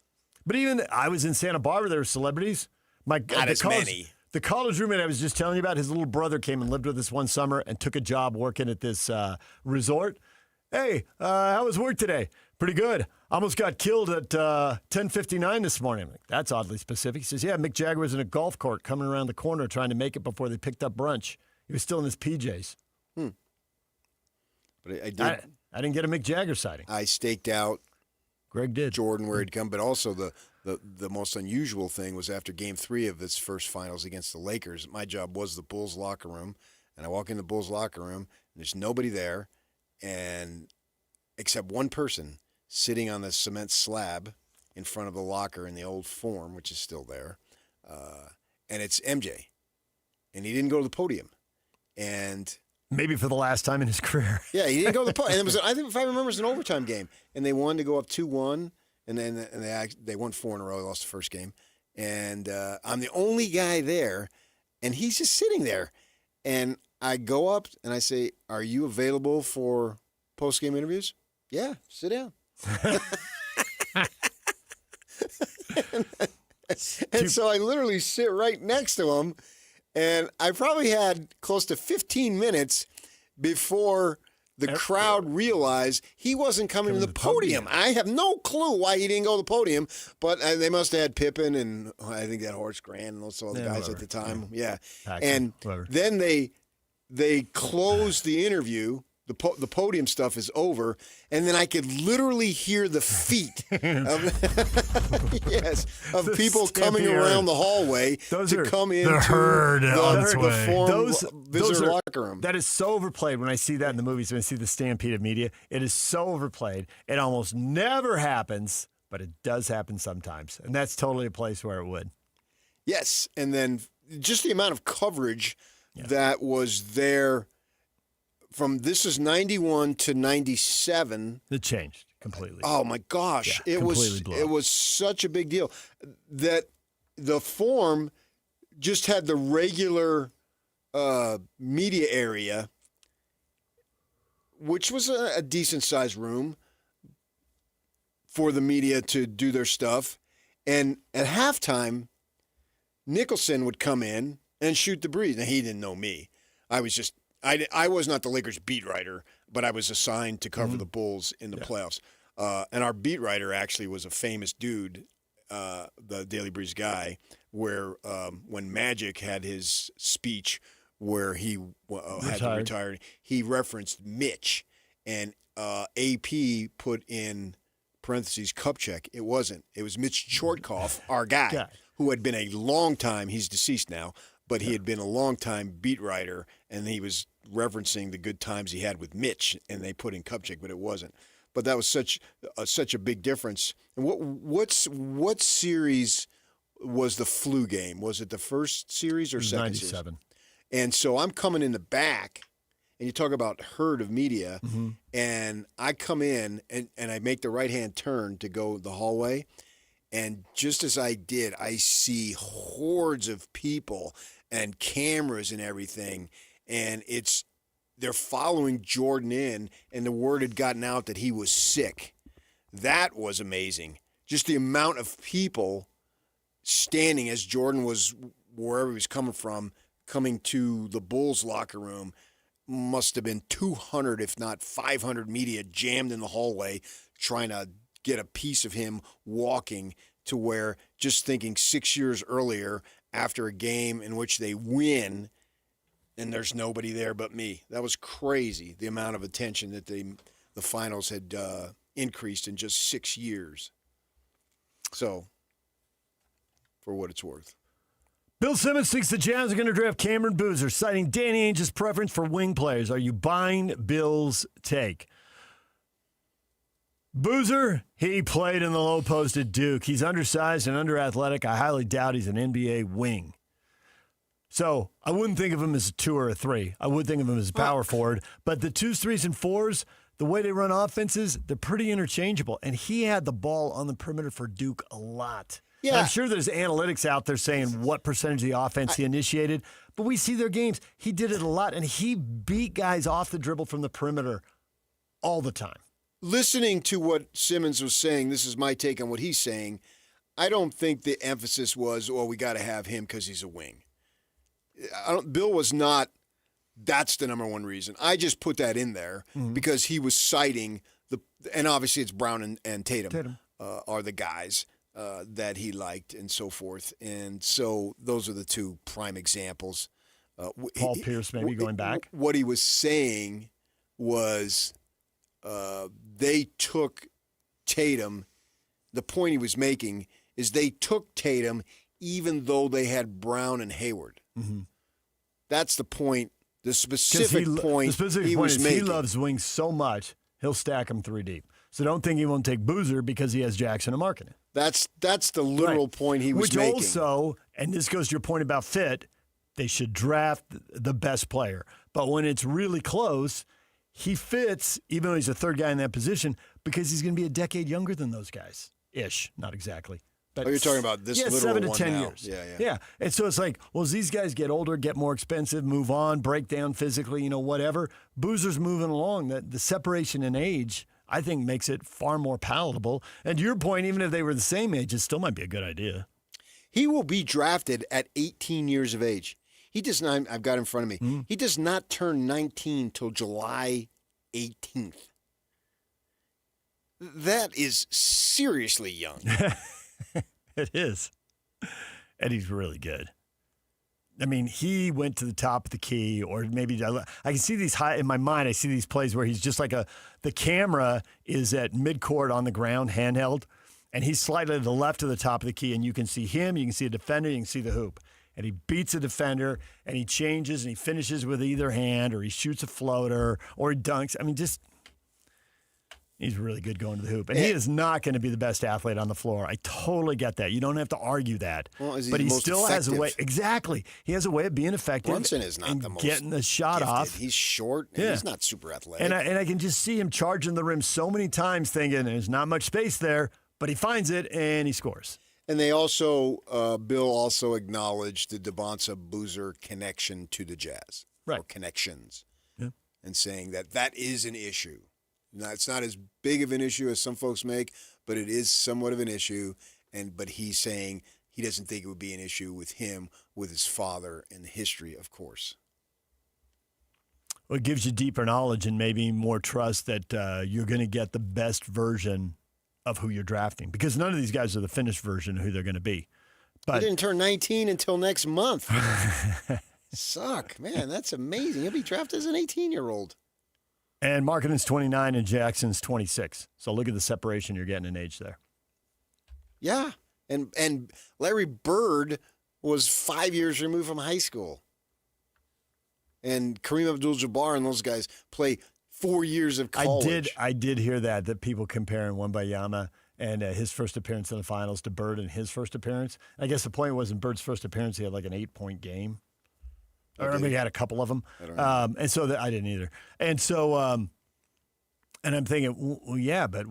But even I was in Santa Barbara. There were celebrities. Not as many. The college roommate I was just telling you about, his little brother came and lived with us one summer and took a job working at this resort. Hey, how was work today? Pretty good. Almost got killed at 10:59 this morning. I'm like, that's oddly specific. He says, yeah, Mick Jagger was in a golf cart coming around the corner trying to make it before they picked up brunch. He was still in his PJs. But I did. I didn't get a Mick Jagger sighting. I staked out. Greg did. Jordan where he'd come, but also the most unusual thing was after Game 3 of this first finals against the Lakers. My job was the Bulls locker room, and I walk in the Bulls locker room, and there's nobody there, and except one person sitting on the cement slab in front of the locker in the old Forum, which is still there, and it's MJ, and he didn't go to the podium, and. Maybe for the last time in his career. Yeah, he didn't go to the podium. And it was, I think, if I remember, it was an overtime game, and they won to go up 2-1, and then they won 4 in a row. They lost the first game, and I'm the only guy there, and he's just sitting there, and I go up and I say, "Are you available for post-game interviews?" Yeah, sit down. and so I literally sit right next to him. And I probably had close to 15 minutes before the crowd realized he wasn't coming to the podium. I have no clue why he didn't go to the podium, but they must have had Pippen and I think that Horace Grant and those other guys at the time. Yeah. And then they closed the interview. The podium stuff is over, and then I could literally hear the feet of people coming around the hallway to come into the herd the Forum visitor locker room. That is so overplayed when I see that in the movies, when I see the stampede of media. It is so overplayed. It almost never happens, but it does happen sometimes, and that's totally a place where it would. Yes, and then just the amount of coverage that was there. From this is 91 to 97. It changed completely. Oh my gosh. It was such a big deal that the Forum just had the regular media area, which was a decent sized room for the media to do their stuff. And at halftime, Nicholson would come in and shoot the breeze. Now he didn't know me. I was not the Lakers beat writer, but I was assigned to cover the Bulls in the playoffs. And our beat writer actually was a famous dude, the Daily Breeze guy, where when Magic had his speech where he had to retire, he referenced Mitch, and AP put in parentheses Kupchak. It wasn't. It was Mitch Chortkoff, our guy, who had been a long time, he's deceased now, but he had been a long time beat writer, and he was referencing the good times he had with Mitch, and they put in Kupchak, but it wasn't. But that was such a big difference. And what series was the flu game? Was it the first series or second 97. series? And so I'm coming in the back, and you talk about herd of media, and I come in, and I make the right-hand turn to go the hallway, and just as I did, I see hordes of people and cameras and everything, and they're following Jordan in, and the word had gotten out that he was sick. That was amazing. Just the amount of people standing as Jordan was wherever he was coming from, coming to the Bulls locker room, must have been 200, if not 500 media jammed in the hallway trying to get a piece of him walking to where, just thinking 6 years earlier after a game in which they win and there's nobody there but me. That was crazy, the amount of attention that the finals had increased in just 6 years. So, for what it's worth. Bill Simmons thinks the Jazz are going to draft Cameron Boozer, citing Danny Ainge's preference for wing players. Are you buying Bill's take? Boozer, he played in the low post at Duke. He's undersized and under-athletic. I highly doubt he's an NBA wing. So I wouldn't think of him as a 2 or a 3. I would think of him as a power forward. But the 2s, 3s, and 4s, the way they run offenses, they're pretty interchangeable. And he had the ball on the perimeter for Duke a lot. Yeah. And I'm sure there's analytics out there saying what percentage of the offense he initiated. But we see their games. He did it a lot. And he beat guys off the dribble from the perimeter all the time. Listening to what Simmons was saying, this is my take on what he's saying, I don't think the emphasis was, we got to have him because he's a wing. Bill was not, that's the number one reason. I just put that in there because he was citing, and obviously it's Brown and Tatum. Are the guys that he liked and so forth. And so those are the two prime examples. Paul Pierce maybe going back. What he was saying was they took Tatum. The point he was making is they took Tatum even though they had Brown and Hayward. Mm-hmm. That's the point, the specific point he was making. He loves wings so much, he'll stack them 3 deep. So don't think he won't take Boozer because he has Jackson and Markkanen. That's the literal point he was making. Which also, and this goes to your point about fit, they should draft the best player. But when it's really close, he fits, even though he's a third guy in that position, because he's going to be a decade younger than those guys. Ish, not exactly. But you're talking about this literal 7 to one 10 now. years. Yeah. And so it's like, well, as these guys get older, get more expensive, move on, break down physically, whatever, Boozer's moving along. The separation in age, I think, makes it far more palatable. And to your point, even if they were the same age, it still might be a good idea. He will be drafted at 18 years of age. He does not, I've got in front of me, he does not turn 19 till July 18th. That is seriously young. It is. And he's really good. I mean, he went to the top of the key, or maybe I can see these in my mind. I see these plays where he's just like the camera is at midcourt on the ground, handheld, and he's slightly to the left of the top of the key, and you can see him, you can see a defender, you can see the hoop. And he beats a defender, and he changes, and he finishes with either hand, or he shoots a floater, or he dunks. I mean, he's really good going to the hoop. And he is not going to be the best athlete on the floor. I totally get that. You don't have to argue that. Well, but he still effective? has a way. Exactly. He has a way of being effective. Brunson is not the most getting the shot gifted. off. He's short. And he's not super athletic. And I can just see him charging the rim so many times thinking there's not much space there, but he finds it and he scores. And they also, Bill also acknowledged the Devonta Boozer connection to the Jazz. Right. Or connections. Yeah. And saying that is an issue. Now, it's not as big of an issue as some folks make, but it is somewhat of an issue. But he's saying he doesn't think it would be an issue with him, with his father, and the history, of course. It gives you deeper knowledge and maybe more trust that you're going to get the best version of who you're drafting, because none of these guys are the finished version of who they're going to be. He didn't turn 19 until next month. Suck. Man, that's amazing. He'll be drafted as an 18-year-old. And Markkanen's 29 and Jackson's 26. So look at the separation you're getting in age there. Yeah. And Larry Bird was 5 years removed from high school. And Kareem Abdul-Jabbar and those guys play 4 years of college. I did hear that people comparing Wembanyama and his first appearance in the finals to Bird and his first appearance. I guess the point was in Bird's first appearance, he had like an 8-point game. Or maybe he had a couple of them. I don't know. And so I didn't either. And so, and I'm thinking, well, yeah, but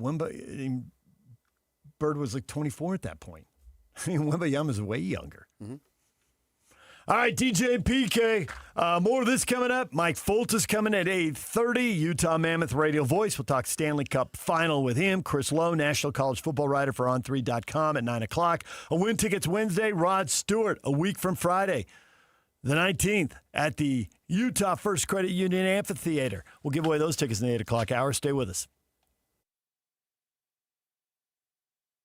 Bird was like 24 at that point. I mean, Wembanyama's way younger. Mm-hmm. All right, DJ and PK. More of this coming up. Mike Folt is coming at 8:30. Utah Mammoth radio voice. We'll talk Stanley Cup final with him. Chris Lowe, national college football writer for On3.com at 9 o'clock. A Win Tickets Wednesday. Rod Stewart, a week from Friday, the 19th, at the Utah First Credit Union Amphitheater. We'll give away those tickets in the 8 o'clock hour. Stay with us.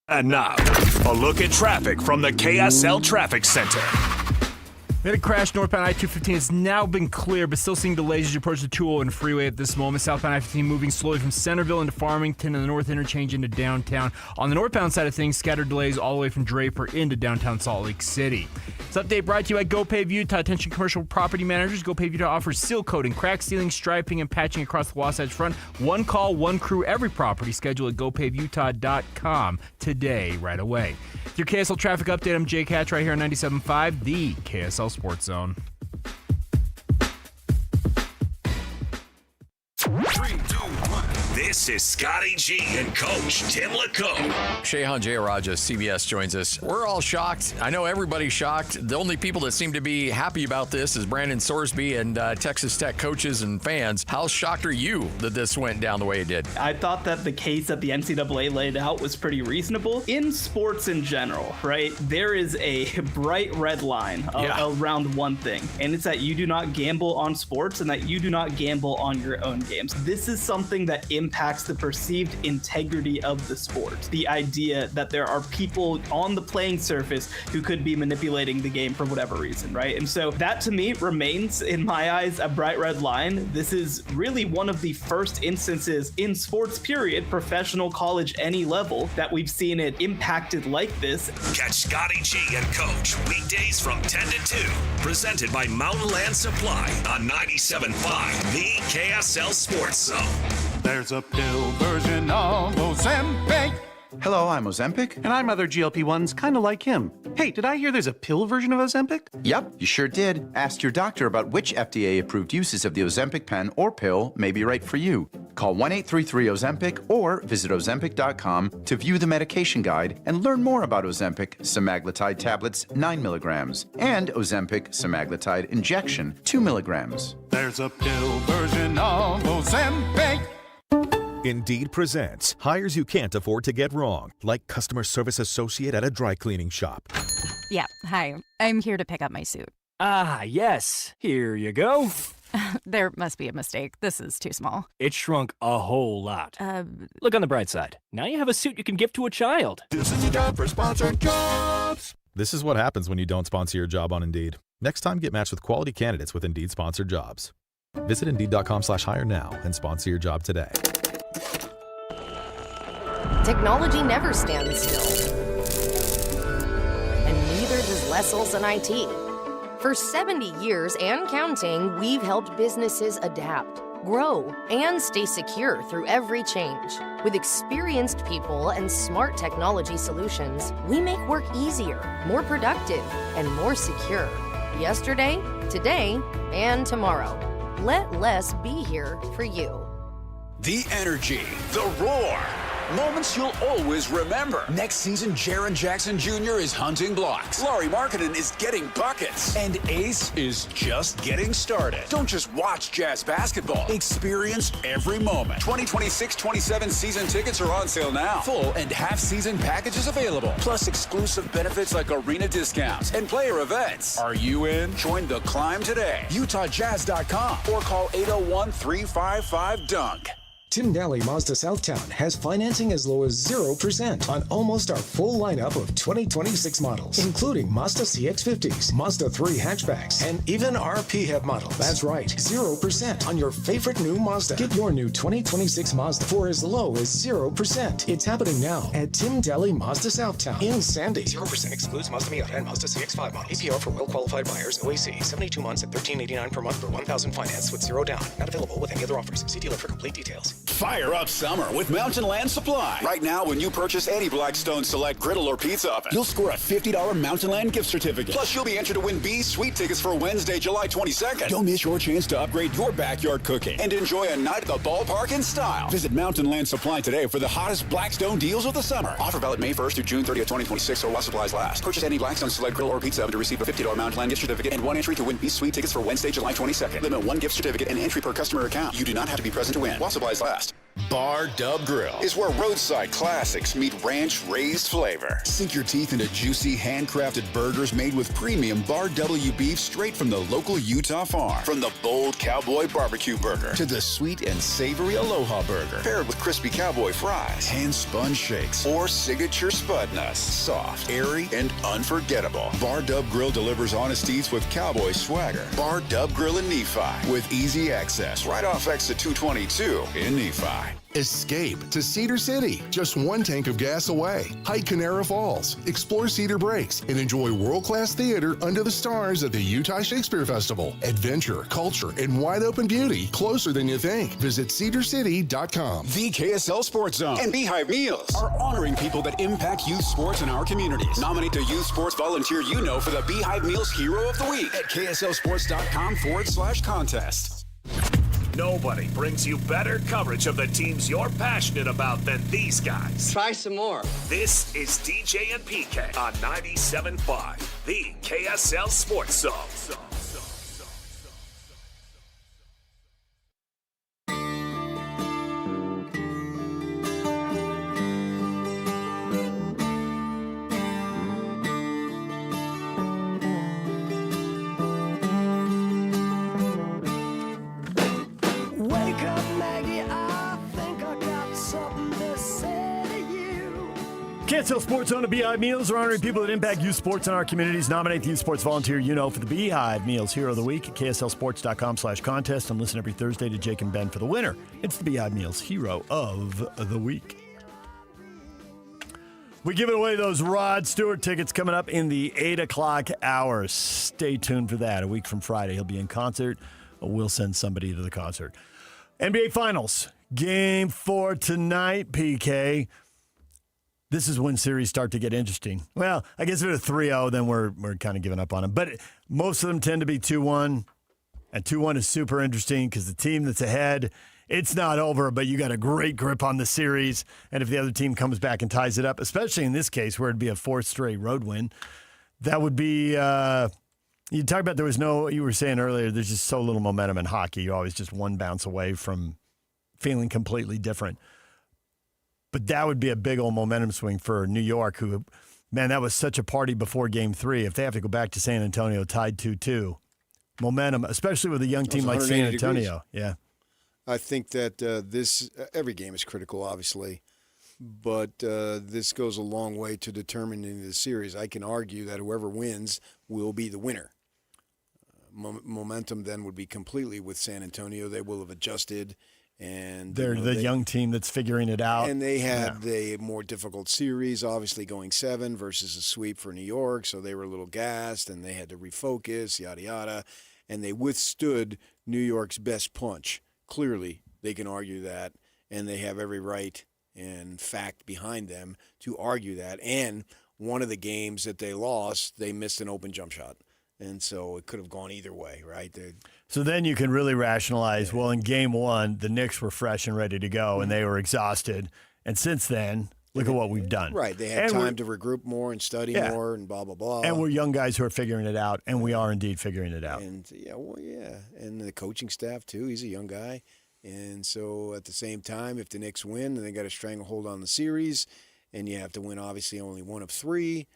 And now, a look at traffic from the KSL Traffic Center. We had a crash northbound I-215. It's now been clear, but still seeing delays as you approach the 201 freeway at this moment. Southbound I-15 moving slowly from Centerville into Farmington and the north interchange into downtown. On the northbound side of things, scattered delays all the way from Draper into downtown Salt Lake City. This update brought to you by GoPave Utah. Attention commercial property managers. GoPave Utah offers seal coating, crack sealing, striping, and patching across the Wasatch Front. One call, one crew, every property. Schedule at GoPaveUtah.com today, right away. With your KSL traffic update, I'm Jake Hatch right here on 97.5, the KSL Sports Zone. 3, 2, 1. This is Scotty G and Coach Tim LeComb. Shehan Jayaraja, CBS, joins us. We're all shocked. I know everybody's shocked. The only people that seem to be happy about this is Brandon Sorsby and Texas Tech coaches and fans. How shocked are you that this went down the way it did? I thought that the case that the NCAA laid out was pretty reasonable. In sports in general, right, there is a bright red line around one thing, and it's that you do not gamble on sports and that you do not gamble on your own games. This is something that impacts the perceived integrity of the sport. The idea that there are people on the playing surface who could be manipulating the game for whatever reason, right? And so that to me remains, in my eyes, a bright red line. This is really one of the first instances in sports, period, professional, college, any level, that we've seen it impacted like this. Catch Scotty G and Coach weekdays from 10 to 2. Presented by Mountain Land Supply on 97.5, the KSL Sports Zone. There's a pill version of Ozempic. Hello, I'm Ozempic. And I'm other GLP-1s kind of like him. Hey, did I hear there's a pill version of Ozempic? Yep, you sure did. Ask your doctor about which FDA-approved uses of the Ozempic pen or pill may be right for you. Call 1-833-OZEMPIC or visit Ozempic.com to view the medication guide and learn more about Ozempic semaglutide tablets 9 milligrams and Ozempic semaglutide injection 2 milligrams. There's a pill version of Ozempic. Indeed presents hires you can't afford to get wrong, like customer service associate at a dry cleaning shop. Yeah, hi. I'm here to pick up my suit. Ah, yes. Here you go. There must be a mistake. This is too small. It shrunk a whole lot. Look on the bright side. Now you have a suit you can give to a child. This is your job for sponsored jobs. This is what happens when you don't sponsor your job on Indeed. Next time, get matched with quality candidates with Indeed sponsored jobs. Visit Indeed.com/hire now and sponsor your job today. Technology never stands still. And neither does Les Olson IT. For 70 years and counting, we've helped businesses adapt, grow, and stay secure through every change. With experienced people and smart technology solutions, we make work easier, more productive, and more secure. Yesterday, today, and tomorrow. Let Les be here for you. The energy, the roar. Moments you'll always remember. Next season, Jaren Jackson Jr. is hunting blocks. Laurie Markkinen is getting buckets. And Ace is just getting started. Don't just watch Jazz basketball. Experience every moment. 2026-27 season tickets are on sale now. Full and half-season packages available. Plus exclusive benefits like arena discounts and player events. Are you in? Join the climb today. UtahJazz.com or call 801-355-DUNK. Tim Daly Mazda Southtown has financing as low as 0% on almost our full lineup of 2026 models, including Mazda CX-50s, Mazda 3 hatchbacks, and even our PHEV models. That's right, 0% on your favorite new Mazda. Get your new 2026 Mazda for as low as 0%. It's happening now at Tim Daly Mazda Southtown in Sandy. 0% excludes Mazda Miata and Mazda CX-5 models. APR for well-qualified buyers. OAC, 72 months at $13.89 per month for $1,000 finance with 0 down. Not available with any other offers. See dealer for complete details. Fire up summer with Mountain Land Supply. Right now, when you purchase any Blackstone Select griddle or pizza oven, you'll score a $50 Mountain Land gift certificate. Plus, you'll be entered to win B's Sweet tickets for Wednesday, July 22nd. Don't miss your chance to upgrade your backyard cooking and enjoy a night at the ballpark in style. Visit Mountain Land Supply today for the hottest Blackstone deals of the summer. Offer valid May 1st through June 30th, 2026 or while supplies last. Purchase any Blackstone Select griddle or pizza oven to receive a $50 Mountain Land gift certificate and 1 entry to win B's Sweet tickets for Wednesday, July 22nd. Limit 1 gift certificate and entry per customer account. You do not have to be present to win while supplies last. Bar Dub Grill is where roadside classics meet ranch-raised flavor. Sink your teeth into juicy, handcrafted burgers made with premium Bar W beef straight from the local Utah farm. From the bold cowboy barbecue burger to the sweet and savory Aloha burger, paired with crispy cowboy fries, hand-spun shakes, or signature spud nuts. Soft, airy, and unforgettable. Bar Dub Grill delivers honest eats with cowboy swagger. Bar Dub Grill in Nephi with easy access right off exit 222 in Nephi. Escape to Cedar City, just 1 tank of gas away. Hike Canara Falls, explore Cedar Breaks, and enjoy world-class theater under the stars at the Utah Shakespeare Festival. Adventure, culture, and wide-open beauty closer than you think. Visit cedarcity.com. The KSL Sports Zone and Beehive Meals are honoring people that impact youth sports in our communities. Nominate the youth sports volunteer you know for the Beehive Meals Hero of the Week at KSLSports.com/contest. Nobody brings you better coverage of the teams you're passionate about than these guys. Try some more. This is DJ and PK on 97.5, the KSL Sports Zone. KSL Sports Zone and Beehive Meals are honoring people that impact youth sports in our communities. Nominate the youth sports volunteer you know for the Beehive Meals Hero of the Week at KSLSports.com/contest and listen every Thursday to Jake and Ben for the winner. It's the Beehive Meals Hero of the Week. We're giving away those Rod Stewart tickets coming up in the 8 o'clock hour. Stay tuned for that. A week from Friday, he'll be in concert. We'll send somebody to the concert. NBA Finals. Game 4 tonight, PK. This is when series start to get interesting. Well, I guess if it's a 3-0, then we're kind of giving up on them. But most of them tend to be 2-1. And 2-1 is super interesting because the team that's ahead, it's not over, but you got a great grip on the series. And if the other team comes back and ties it up, especially in this case where it'd be a 4th straight road win, that would be you talk about you were saying earlier, there's just so little momentum in hockey. You're always just one bounce away from feeling completely different. But that would be a big old momentum swing for New York, who, man, that was such a party before Game 3. If they have to go back to San Antonio tied 2-2, momentum, especially with a young team like San Antonio. Degrees. Yeah. I think that every game is critical, obviously, but this goes a long way to determining the series. I can argue that whoever wins will be the winner. Momentum then would be completely with San Antonio. They will have adjusted. And they're the young team that's figuring it out. And they had a more difficult series, obviously going 7 versus a sweep for New York. So they were a little gassed and they had to refocus, yada, yada. And they withstood New York's best punch. Clearly, they can argue that. And they have every right and fact behind them to argue that. And one of the games that they lost, they missed an open jump shot. And so it could have gone either way, right? So then you can really rationalize, well, in Game 1, the Knicks were fresh and ready to go, and they were exhausted. And since then, look at what we've done. Right. They had time to regroup more and study more and blah, blah, blah. And we're young guys who are figuring it out, and we are indeed figuring it out. And, and the coaching staff, too. He's a young guy. And so at the same time, if the Knicks win, then they got a stranglehold on the series, and you have to win, obviously, only one of three.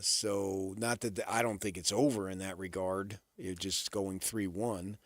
So not that I don't think it's over in that regard. You're just going 3-1.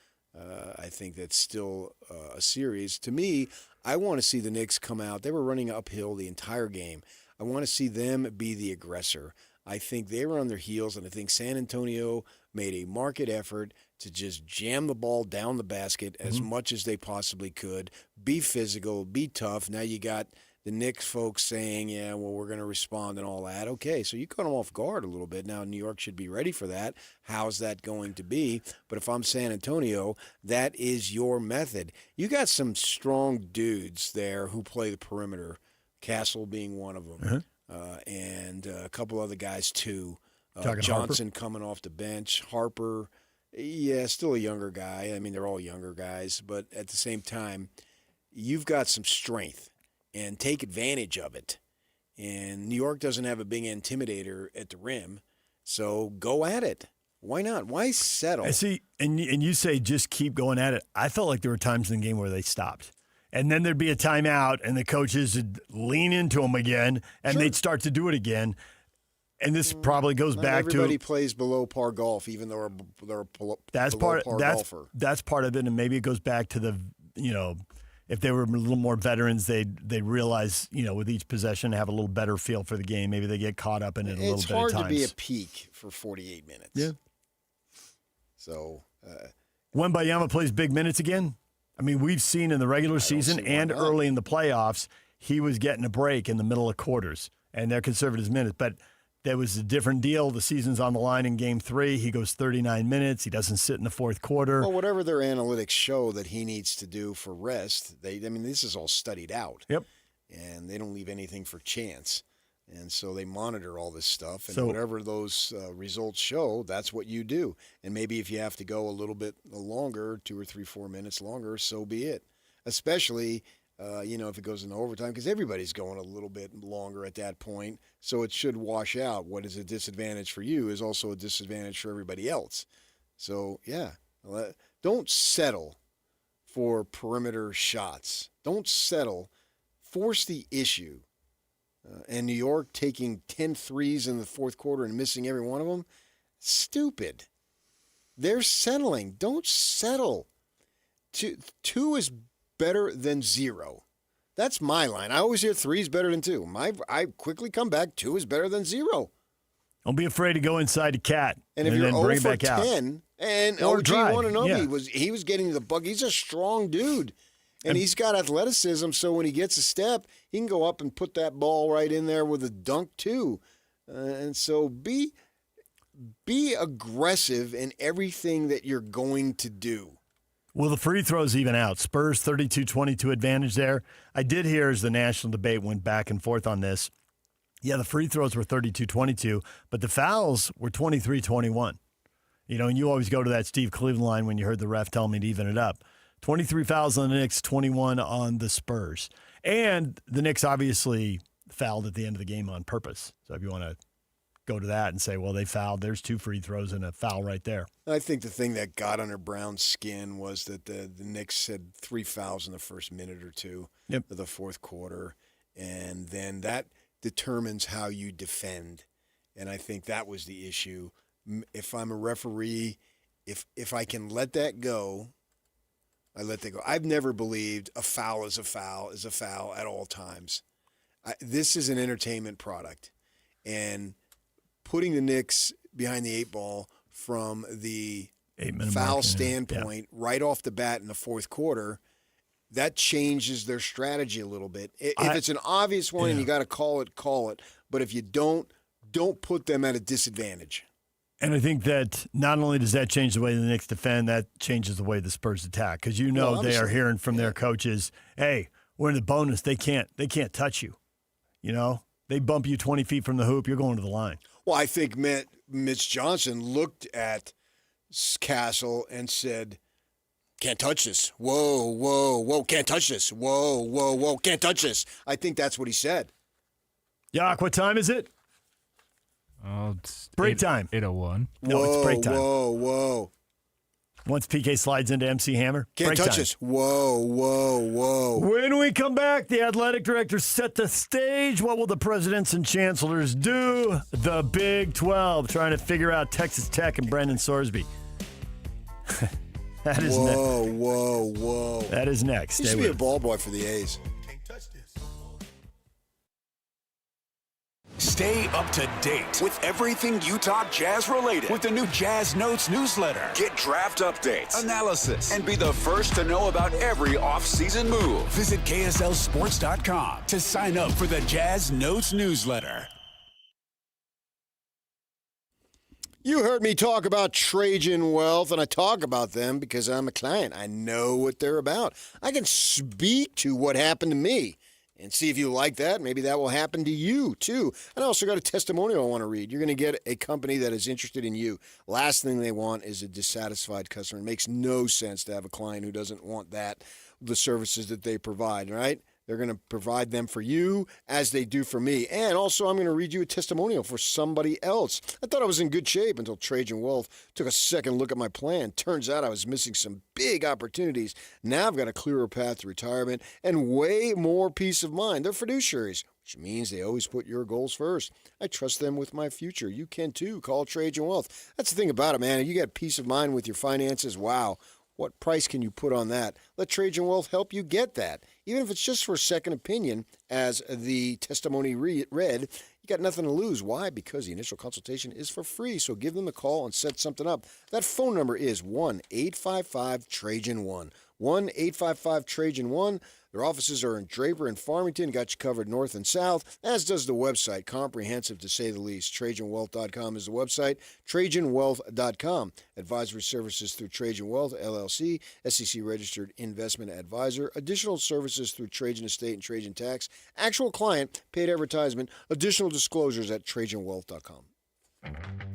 I think that's still a series. To me, I want to see the Knicks come out. They were running uphill the entire game. I want to see them be the aggressor. I think they were on their heels, and I think San Antonio made a marked effort to just jam the ball down the basket as much as they possibly could, be physical, be tough. Now you got the Knicks folks saying, yeah, well, we're going to respond and all that. Okay, so you caught them off guard a little bit. Now New York should be ready for that. How's that going to be? But if I'm San Antonio, that is your method. You got some strong dudes there who play the perimeter, Castle being one of them, and a couple other guys too. Johnson Harper? Coming off the bench, Harper, still a younger guy. I mean, they're all younger guys, but at the same time, you've got some strength. And take advantage of it. And New York doesn't have a big intimidator at the rim, so go at it. Why not? Why settle? I see, and you say just keep going at it. I felt like there were times in the game where they stopped. And then there'd be a timeout, and the coaches would lean into them again, and they'd start to do it again. And this probably goes back to everybody plays below par golf, even though they're a below par golfer. That's part of it, and maybe it goes back to the, if they were a little more veterans, they'd realize, with each possession, have a little better feel for the game. Maybe they get caught up in it a little bit at times. It's hard to be a peak for 48 minutes. Yeah. So. Wembanyama plays big minutes again. I mean, we've seen in the regular season and early in the playoffs, he was getting a break in the middle of quarters, and they're conserving his minutes. But there was a different deal. The season's on the line in Game 3. He goes 39 minutes. He doesn't sit in the fourth quarter. Well, whatever their analytics show that he needs to do for rest, this is all studied out. Yep. And they don't leave anything for chance. And so they monitor all this stuff. And whatever those results show, that's what you do. And maybe if you have to go a little bit longer, 2 or 3, 4 minutes longer, so be it. Especially, if it goes into overtime, because everybody's going a little bit longer at that point. So it should wash out. What is a disadvantage for you is also a disadvantage for everybody else. So, don't settle for perimeter shots. Don't settle. Force the issue. And New York taking 10 threes in the fourth quarter and missing every one of them, stupid. They're settling. Don't settle. Two is better than 0. That's my line. I always hear 3 is better than 2. I quickly come back, 2 is better than 0. Don't be afraid to go inside the cat. And if you're then 0 bring it for back 10, out. and OG Anunoby he was getting the buck. He's a strong dude. And he's got athleticism, so when he gets a step, he can go up and put that ball right in there with a dunk too. And so be aggressive in everything that you're going to do. Well, the free throws even out. Spurs 32-22 advantage there. I did hear as the national debate went back and forth on this. Yeah, the free throws were 32-22, but the fouls were 23-21. And you always go to that Steve Cleveland line when you heard the ref tell me to even it up. 23 fouls on the Knicks, 21 on the Spurs. And the Knicks obviously fouled at the end of the game on purpose. So if you want to go to that and say, well, they fouled, there's 2 free throws and a foul right there. I think the thing that got under Brown's skin was that the Knicks had 3 fouls in the first minute or 2 of the fourth quarter. And then that determines how you defend. And I think that was the issue. If I'm a referee, if I can let that go, I let that go. I've never believed a foul is a foul at all times. This is an entertainment product. And putting the Knicks behind the 8 ball from the foul standpoint right off the bat in the fourth quarter, that changes their strategy a little bit. If it's an obvious one and you got to call it. But if you don't put them at a disadvantage. And I think that not only does that change the way the Knicks defend, that changes the way the Spurs attack. Because they are hearing from their coaches, hey, we're in the bonus. They can't touch you. They bump you 20 feet from the hoop, you're going to the line. Well, I think Mitch Johnson looked at Castle and said, can't touch this. Whoa, whoa, whoa, can't touch this. Whoa, whoa, whoa, can't touch this. I think that's what he said. Yak, what time is it? Oh, it's break time. 8:01. No, it's break time. Whoa, whoa. Once PK slides into MC Hammer, Can't break touch time. this. Whoa, whoa, whoa. When we come back, the athletic directors set the stage. What will the presidents and chancellors do? The Big 12, trying to figure out Texas Tech and Brendan Sorsby. That is whoa, whoa, whoa. That is next. He Stay should be with a us. ball boy for the A's. Stay up to date with everything Utah Jazz related with the new Jazz Notes newsletter. Get draft updates, analysis, and be the first to know about every offseason move. Visit KSLSports.com to sign up for the Jazz Notes newsletter. You heard me talk about Trajan Wealth, and I talk about them because I'm a client. I know what they're about. I can speak to what happened to me and see if you like that. Maybe that will happen to you, too. And I also got a testimonial I want to read. You're going to get a company that is interested in you. Last thing they want is a dissatisfied customer. It makes no sense to have a client who doesn't want that, the services that they provide, right? They're going to provide them for you as they do for me. And also, I'm going to read you a testimonial for somebody else. I thought I was in good shape until Trajan Wealth took a second look at my plan. Turns out I was missing some big opportunities. Now I've got a clearer path to retirement and way more peace of mind. They're fiduciaries, which means they always put your goals first. I trust them with my future. You can too. Call Trajan Wealth. That's the thing about it, man. You got peace of mind with your finances. Wow. What price can you put on that? Let Trajan Wealth help you get that. Even if it's just for a second opinion, as the testimony read, you got nothing to lose. Why? Because the initial consultation is for free. So give them a call and set something up. That phone number is 1-855-TRAJAN-1. 1-855-TRAJAN-1. Their offices are in Draper and Farmington. Got you covered north and south, as does the website. Comprehensive, to say the least. TrajanWealth.com is the website. TrajanWealth.com. Advisory services through Trajan Wealth, LLC, SEC-registered investment advisor. Additional services through Trajan Estate and Trajan Tax. Actual client, paid advertisement. Additional disclosures at TrajanWealth.com.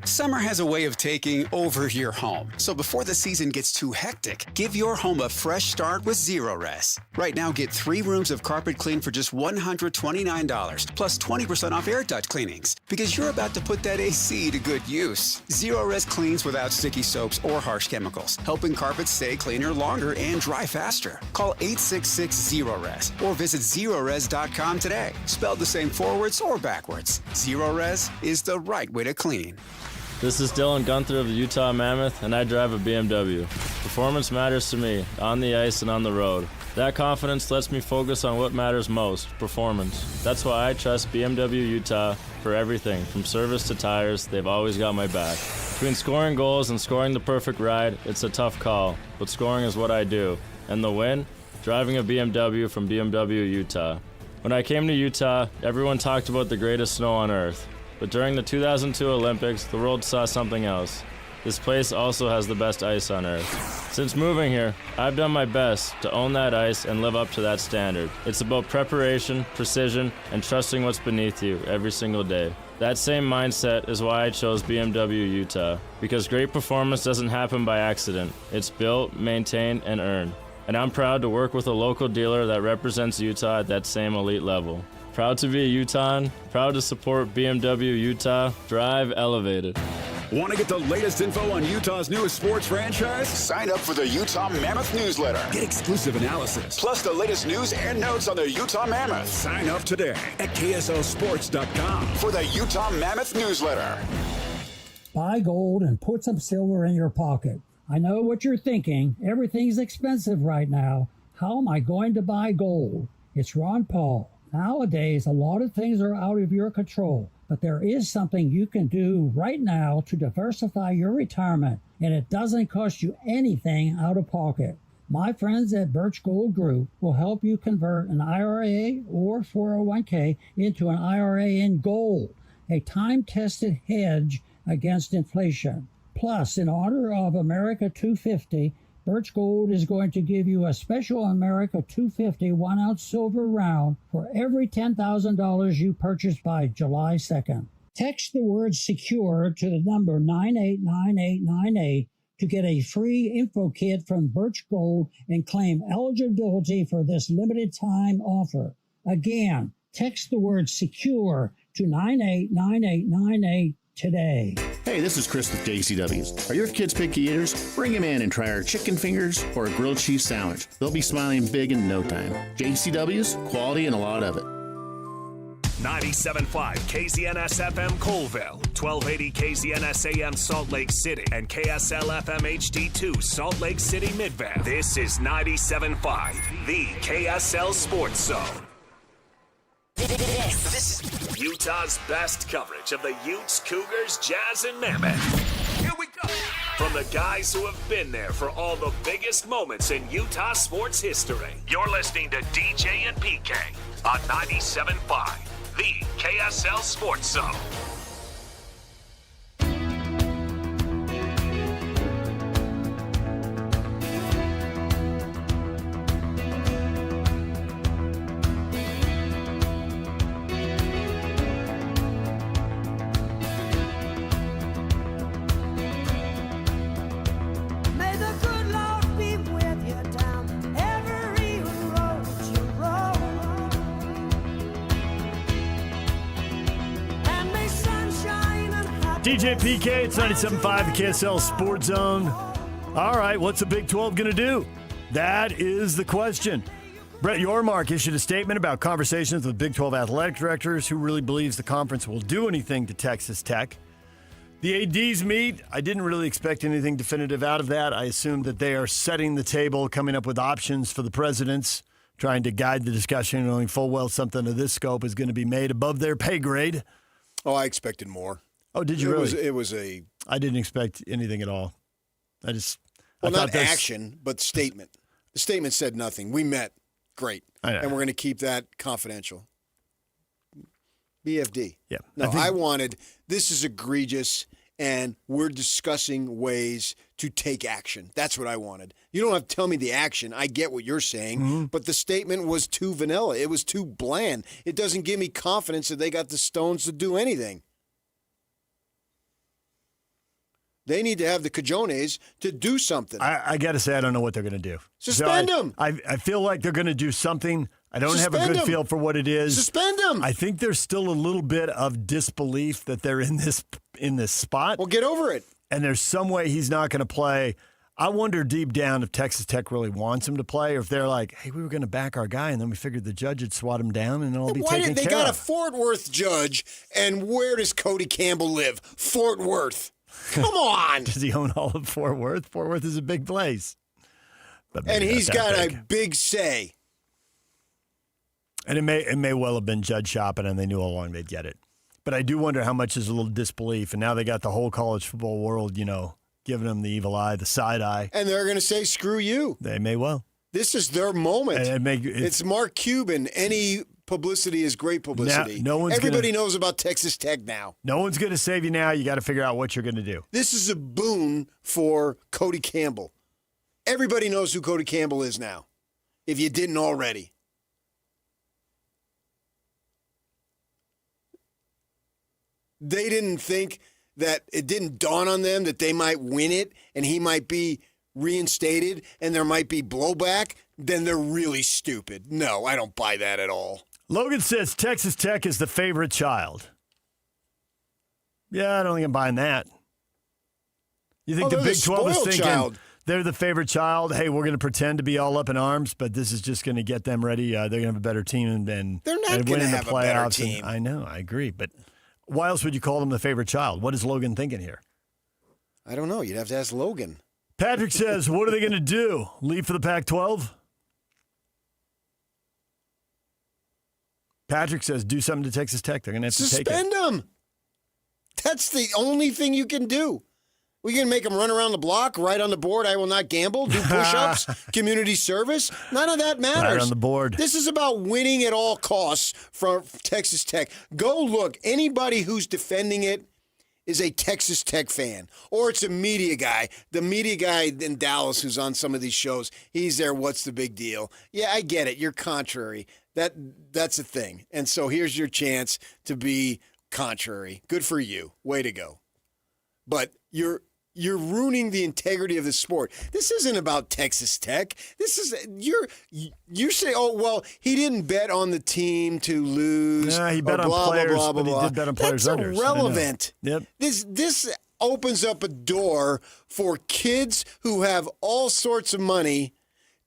Summer has a way of taking over your home. So before the season gets too hectic, give your home a fresh start with Zero-Res. Right now, get 3 rooms of carpet clean for just $129, plus 20% off air duct cleanings. Because you're about to put that AC to good use. Zero-Res cleans without sticky soaps or harsh chemicals, helping carpets stay cleaner longer and dry faster. Call 866-ZERO-RES or visit ZeroRes.com today. Spelled the same forwards or backwards. Zero-Res is the right way to clean. This is Dylan Gunther of the Utah Mammoth, and I drive a BMW. Performance matters to me, on the ice and on the road. That confidence lets me focus on what matters most, performance. That's why I trust BMW Utah for everything, from service to tires. They've always got my back. Between scoring goals and scoring the perfect ride, it's a tough call, but scoring is what I do. And the win? Driving a BMW from BMW Utah. When I came to Utah, everyone talked about the greatest snow on earth. But during the 2002 Olympics, the world saw something else. This place also has the best ice on earth. Since moving here, I've done my best to own that ice and live up to that standard. It's about preparation, precision, and trusting what's beneath you every single day. That same mindset is why I chose BMW Utah, because great performance doesn't happen by accident. It's built, maintained, and earned. And I'm proud to work with a local dealer that represents Utah at that same elite level. Proud to be a Utahn, proud to support BMW Utah. Drive elevated. Want to get the latest info on Utah's newest sports franchise? Sign up for the Utah Mammoth newsletter. Get exclusive analysis, plus the latest news and notes on the Utah Mammoth. Sign up today at KSLSports.com for the Utah Mammoth newsletter. Buy gold and put some silver in your pocket. I know what you're thinking. Everything's expensive right now. How am I going to buy gold? It's Ron Paul. Nowadays, a lot of things are out of your control, but there is something you can do right now to diversify your retirement, and it doesn't cost you anything out of pocket. My friends at Birch Gold Group will help you convert an IRA or 401k into an IRA in gold, a time-tested hedge against inflation. Plus, in honor of America 250, Birch Gold is going to give you a special America 250 1-ounce silver round for every $10,000 you purchase by July 2nd. Text the word SECURE to the number 989898 to get a free info kit from Birch Gold and claim eligibility for this limited time offer. Again, text the word SECURE to 989898 today. Hey, this is Chris with JCW's. Are your kids picky eaters? Bring them in and try our chicken fingers or a grilled cheese sandwich. They'll be smiling big in no time. JCW's, quality and a lot of it. 97.5 KZNS FM Colville, 1280 KZNS AM Salt Lake City, and KSL FM HD2 Salt Lake City Midvale. This is 97.5, the KSL Sports Zone. This is Utah's best coverage of the Utes, Cougars, Jazz, and Mammoth. Here we go. From the guys who have been there for all the biggest moments in Utah sports history. You're listening to DJ and PK on 97.5, the KSL Sports Zone. DJ PK, it's 97.5, the KSL Sports Zone. All right, what's the Big 12 going to do? That is the question. Brett Yormark issued a statement about conversations with Big 12 athletic directors who really believes the conference will do anything to Texas Tech. The ADs meet. I didn't really expect anything definitive out of that. I assumed that they are setting the table, coming up with options for the presidents, trying to guide the discussion, knowing full well something of this scope is going to be made above their pay grade. Oh, I expected more. Oh, did you really? It was a... I didn't expect anything at all. Well, not action, but statement. The statement said nothing. We met. Great. And we're going to keep that confidential. BFD. Yeah. No, I wanted, this is egregious, and we're discussing ways to take action. That's what I wanted. You don't have to tell me the action. I get what you're saying, but the statement was too vanilla. It was too bland. It doesn't give me confidence that they got the stones to do anything. They need to have the cojones to do something. I got to say, I don't know what they're going to do. Suspend them. I feel like they're going to do something. I don't have a good feel for what it is. Suspend them. I think there's still a little bit of disbelief that they're in this spot. Well, get over it. And there's some way he's not going to play. I wonder deep down if Texas Tech really wants him to play, or if they're like, hey, we were going to back our guy, and then we figured the judge would swat him down, and it'll be taken care of. They got a Fort Worth judge, and where does Cody Campbell live? Fort Worth. Come on. Does he own all of Fort Worth? Fort Worth is a big place. And he's got a big say. And it may well have been judge shopping, and they knew all along they'd get it. But I do wonder how much is a little disbelief, and now they got the whole college football world, giving them the evil eye, the side eye. And they're going to say, screw you. They may well. This is their moment. It's Mark Cuban. Any publicity is great publicity. Everybody knows about Texas Tech now. No one's going to save you now. You got to figure out what you're going to do. This is a boon for Cody Campbell. Everybody knows who Cody Campbell is now, if you didn't already. They didn't think that it didn't dawn on them that they might win it and he might be reinstated and there might be blowback. Then they're really stupid. No, I don't buy that at all. Logan says Texas Tech is the favorite child. Yeah, I don't think I'm buying that. You think the Big 12 is thinking they're the favorite child? Hey, we're going to pretend to be all up in arms, but this is just going to get them ready. They're going to have a better team and they're not going to have a better team. I know, I agree, but why else would you call them the favorite child? What is Logan thinking here? I don't know. You'd have to ask Logan. Patrick says, what are they going to do? Leave for the Pac-12? Patrick says, do something to Texas Tech. They're going to have to take it. Suspend them. That's the only thing you can do. We can make them run around the block, write on the board, I will not gamble, do push-ups, community service. None of that matters. Right on the board. This is about winning at all costs for Texas Tech. Go look. Anybody who's defending it is a Texas Tech fan, or it's a media guy. The media guy in Dallas who's on some of these shows, he's there, what's the big deal? Yeah, I get it. You're contrary. That's a thing. And so here's your chance to be contrary. Good for you. Way to go. But you you're ruining the integrity of the sport. This isn't about Texas Tech. This is you say, oh well, he didn't bet on the team to lose. He bet on players, but he did bet on players. That's irrelevant. Yep. This opens up a door for kids who have all sorts of money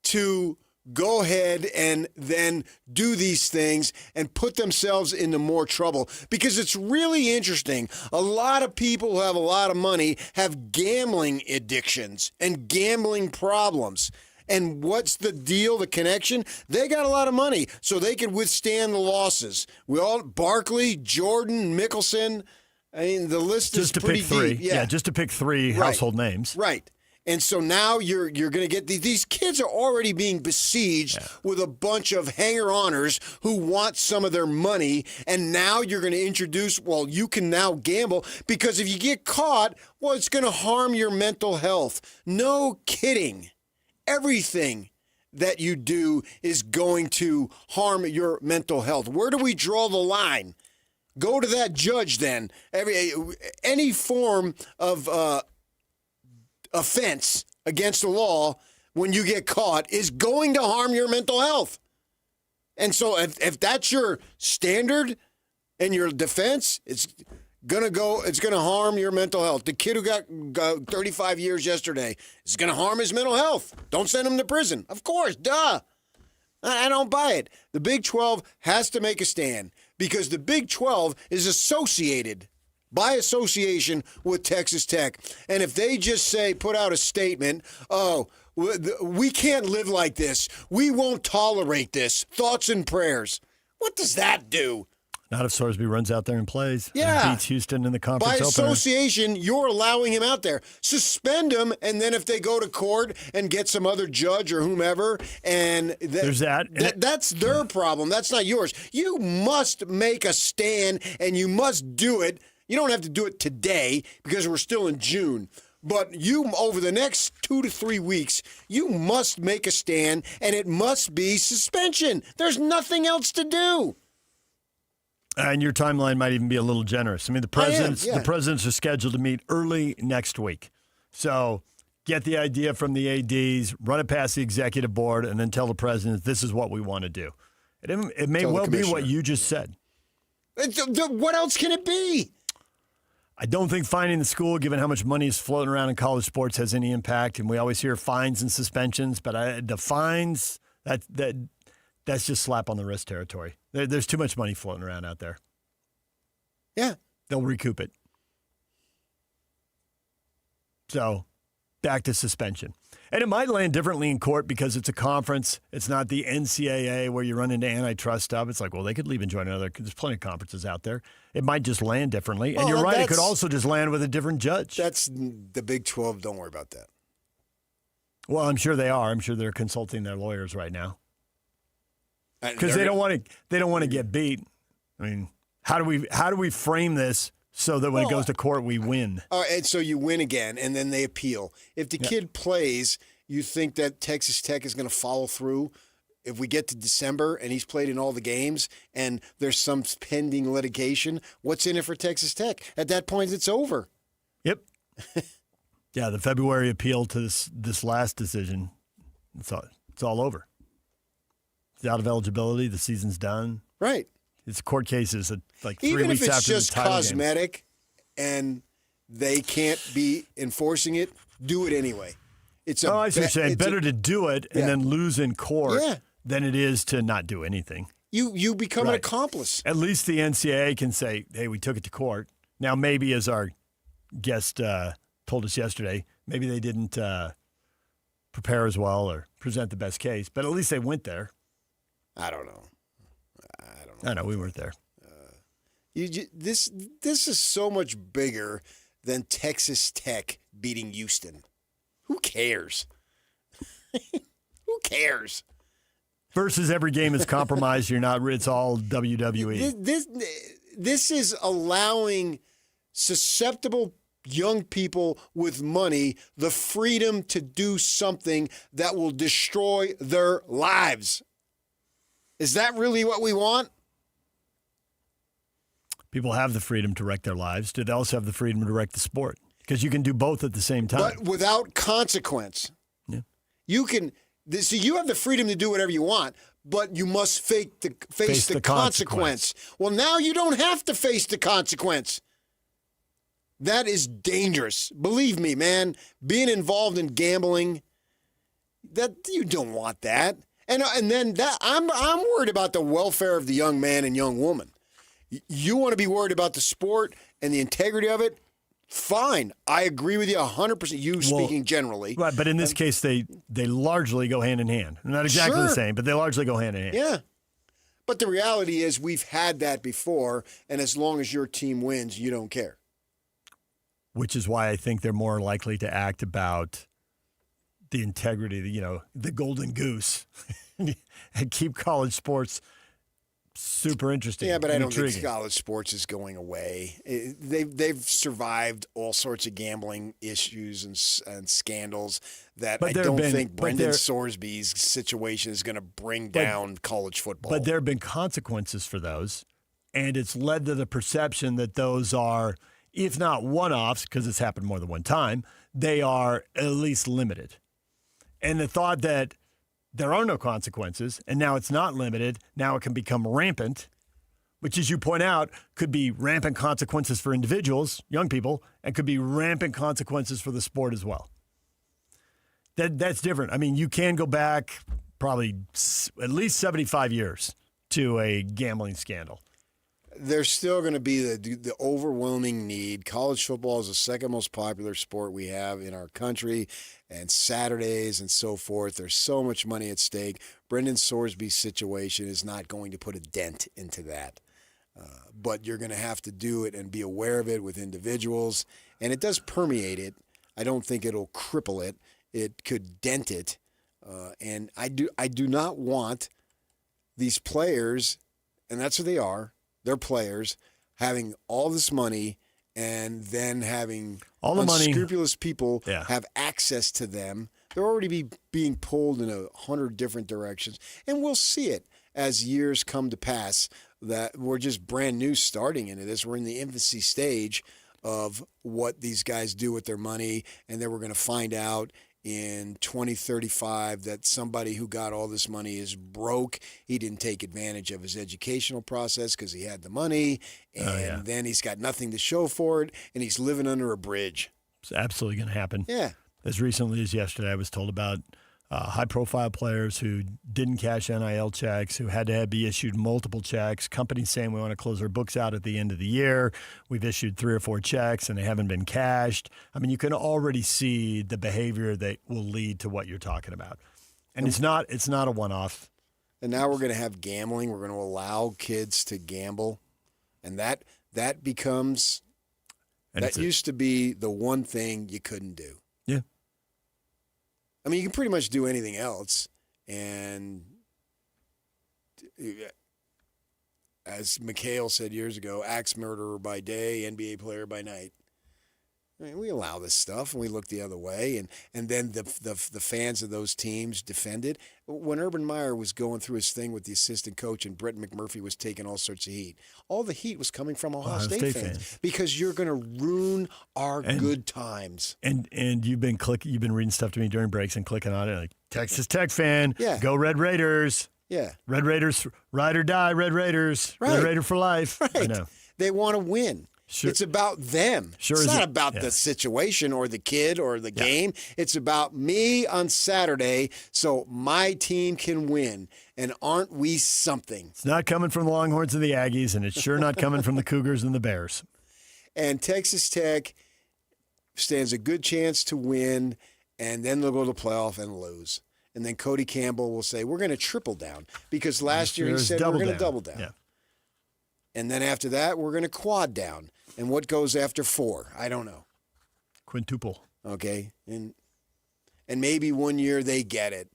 to go ahead and then do these things and put themselves into more trouble. Because it's really interesting. A lot of people who have a lot of money have gambling addictions and gambling problems. And what's the deal, the connection? They got a lot of money, so they can withstand the losses. Barkley, Jordan, Mickelson. I mean, the list is pretty deep. Yeah, just to pick three household names. Right. And so now you're going to get these kids are already being besieged with a bunch of hanger-oners who want some of their money, and now you're going to introduce, well, you can now gamble, because if you get caught, well, it's going to harm your mental health. No kidding. Everything that you do is going to harm your mental health. Where do we draw the line? Go to that judge then. Any form of offense against the law when you get caught is going to harm your mental health. And so if that's your standard and your defense, it's going to harm your mental health. The kid who got 35 years yesterday is going to harm his mental health. Don't send him to prison. Of course, duh. I don't buy it. The Big 12 has to make a stand because the Big 12 is associated by association with Texas Tech. And if they just put out a statement, oh, we can't live like this. We won't tolerate this. Thoughts and prayers. What does that do? Not if Sorsby runs out there and plays. Yeah. And beats Houston in the conference opener. By association, opener. You're allowing him out there. Suspend him, and then if they go to court and get some other judge or whomever, and there's that. That's their problem. That's not yours. You must make a stand, and you must do it. You don't have to do it today because we're still in June. But you, over the next 2 to 3 weeks, you must make a stand, and it must be suspension. There's nothing else to do. And your timeline might even be a little generous. I mean, the presidents are scheduled to meet early next week. So get the idea from the ADs, run it past the executive board, and then tell the president this is what we want to do. It may well be what you just said. What else can it be? I don't think finding the school, given how much money is floating around in college sports, has any impact. And we always hear fines and suspensions, but the fines, that's just slap on the wrist territory. There's too much money floating around out there. Yeah. They'll recoup it. So back to suspension. And it might land differently in court because it's a conference. It's not the NCAA where you run into antitrust stuff. It's like, well, they could leave and join another. There's plenty of conferences out there. It might just land differently. And you're right, it could also just land with a different judge. That's the Big 12. Don't worry about that. Well, I'm sure they are. I'm sure they're consulting their lawyers right now. Because they don't want to get beat. I mean, how do we frame this so that when it goes to court we win? And so you win again, and then they appeal. If the kid plays, you think that Texas Tech is going to follow through? If we get to December and he's played in all the games and there's some pending litigation, what's in it for Texas Tech? At that point, it's over. Yep. Yeah, the February appeal to this last decision, it's all over. It's out of eligibility. The season's done. Right. It's court cases like 3 Even weeks if it's after the just title cosmetic and they can't be enforcing it, do it anyway. I see what you're saying. Better to do it and then lose in court than it is to not do anything. You become an accomplice. At least the NCAA can say, hey, we took it to court. Now, maybe as our guest told us yesterday, maybe they didn't prepare as well or present the best case, but at least they went there. I don't know. I know we weren't there. This is so much bigger than Texas Tech beating Houston. Who cares? Who cares? Versus every game is compromised. It's all WWE. This is allowing susceptible young people with money the freedom to do something that will destroy their lives. Is that really what we want? People have the freedom to wreck their lives. Do they also have the freedom to wreck the sport? because you can do both at the same time. But without consequence. Yeah. You can. So you have the freedom to do whatever you want, but you must face the consequence. Well, now you don't have to face the consequence. That is dangerous. Believe me, man. Being involved in gambling, that you don't want that. And then that I'm worried about the welfare of the young man and young woman. You want to be worried about the sport and the integrity of it? Fine. I agree with you 100%. You speaking generally. Right, but in this case, they largely go hand in hand. Not exactly the same, but they largely go hand in hand. Yeah. But the reality is we've had that before, and as long as your team wins, you don't care. Which is why I think they're more likely to act about the integrity, the golden goose, and keep college sports super interesting. Yeah, but I don't intriguing. think college sports is going away. They've survived all sorts of gambling issues and scandals that I don't think Brendan Sorsby's situation is going to bring down college football. But there have been consequences for those, and it's led to the perception that those are, if not one-offs, because it's happened more than one time, they are at least limited. And the thought that there are no consequences, and now it's not limited, now it can become rampant, which, as you point out, could be rampant consequences for individuals, young people, and could be rampant consequences for the sport as well. That's different. I mean, you can go back probably at least 75 years to a gambling scandal. There's still going to be the overwhelming need. College football is the second most popular sport we have in our country, and Saturdays and so forth. There's so much money at stake. Brendan Sorsby's situation is not going to put a dent into that. But you're going to have to do it and be aware of it with individuals. And it does permeate it. I don't think it'll cripple it. It could dent it. And I do not want these players, and that's what they are, they're players, having all this money and then having all the unscrupulous people Yeah. have access to them. They're already being pulled in 100 different directions. And we'll see it as years come to pass that we're just brand new starting into this. We're in the infancy stage of what these guys do with their money. And then we're going to find out in 2035 that somebody who got all this money is broke. He didn't take advantage of his educational process because he had the money, and then he's got nothing to show for it, and he's living under a bridge. It's absolutely going to happen. Yeah. As recently as yesterday, I was told about high-profile players who didn't cash NIL checks, who had to be issued multiple checks, companies saying we want to close our books out at the end of the year. We've issued 3 or 4 checks, and they haven't been cashed. I mean, you can already see the behavior that will lead to what you're talking about. And it's not a one-off. And now we're going to have gambling. We're going to allow kids to gamble. And that becomes – that used to be the one thing you couldn't do. Yeah. I mean, you can pretty much do anything else. And as McHale said years ago, axe murderer by day, NBA player by night. I mean, we allow this stuff, and we look the other way, and then the fans of those teams defend it. When Urban Meyer was going through his thing with the assistant coach and Brett McMurphy was taking all sorts of heat, all the heat was coming from Ohio State fans because you're going to ruin our good times. And you've been reading stuff to me during breaks and clicking on it, like Texas Tech fan, go Red Raiders. Yeah. Red Raiders, ride or die, Red Raiders. Right. Red Raider for life. Right. I know. They want to win. Sure. It's about them. It's not about the situation or the kid or the game. It's about me on Saturday so my team can win. And aren't we something? It's not coming from the Longhorns and the Aggies, and it's sure not coming from the Cougars and the Bears. And Texas Tech stands a good chance to win, and then they'll go to the playoff and lose. And then Cody Campbell will say, we're going to triple down. Because last year he said we're going to double down. Yeah. And then after that, we're going to quad down. And what goes after 4? I don't know. Quintuple. Okay. And maybe one year they get it.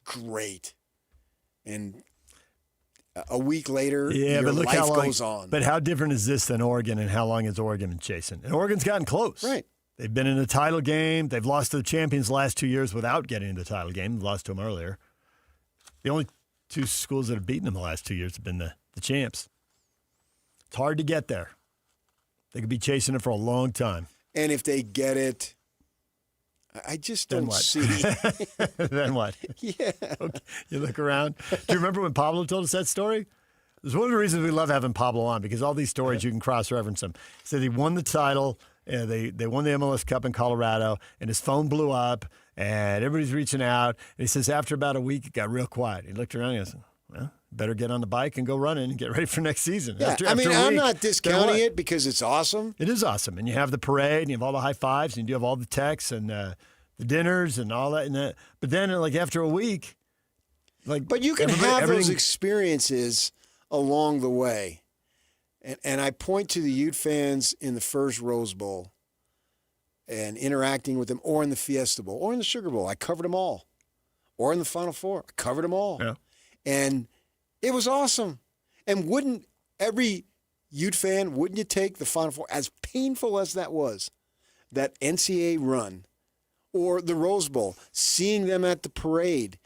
Great. And a week later, your but look life how long, goes on. But how different is this than Oregon, and how long has Oregon been chasing? And Oregon's gotten close. Right. They've been in the title game. They've lost to the champions the last 2 years without getting in the title game. They lost to them earlier. The only 2 schools that have beaten them the last 2 years have been the champs. It's hard to get there. They could be chasing it for a long time. And if they get it, I just don't see. Then what? Yeah. Okay. You look around. Do you remember when Pablo told us that story? It's one of the reasons we love having Pablo on, because all these stories, you can cross-reference them. He said he won the title. They won the MLS Cup in Colorado, and his phone blew up, and everybody's reaching out. And he says after about a week, it got real quiet. He looked around and he goes, well, better get on the bike and go running and get ready for next season. Yeah, after I'm a not week, discounting it because it's awesome. It is awesome. And you have the parade, and you have all the high fives, and you do have all the texts and the dinners and all that. But then, like, after a week, But you can have those experiences along the way. And I point to the Ute fans in the first Rose Bowl and interacting with them, or in the Fiesta Bowl, or in the Sugar Bowl. I covered them all. Or in the Final Four. I covered them all. Yeah. And it was awesome. And wouldn't every Ute fan, wouldn't you take the Final Four, as painful as that was, that NCAA run, or the Rose Bowl, seeing them at the parade,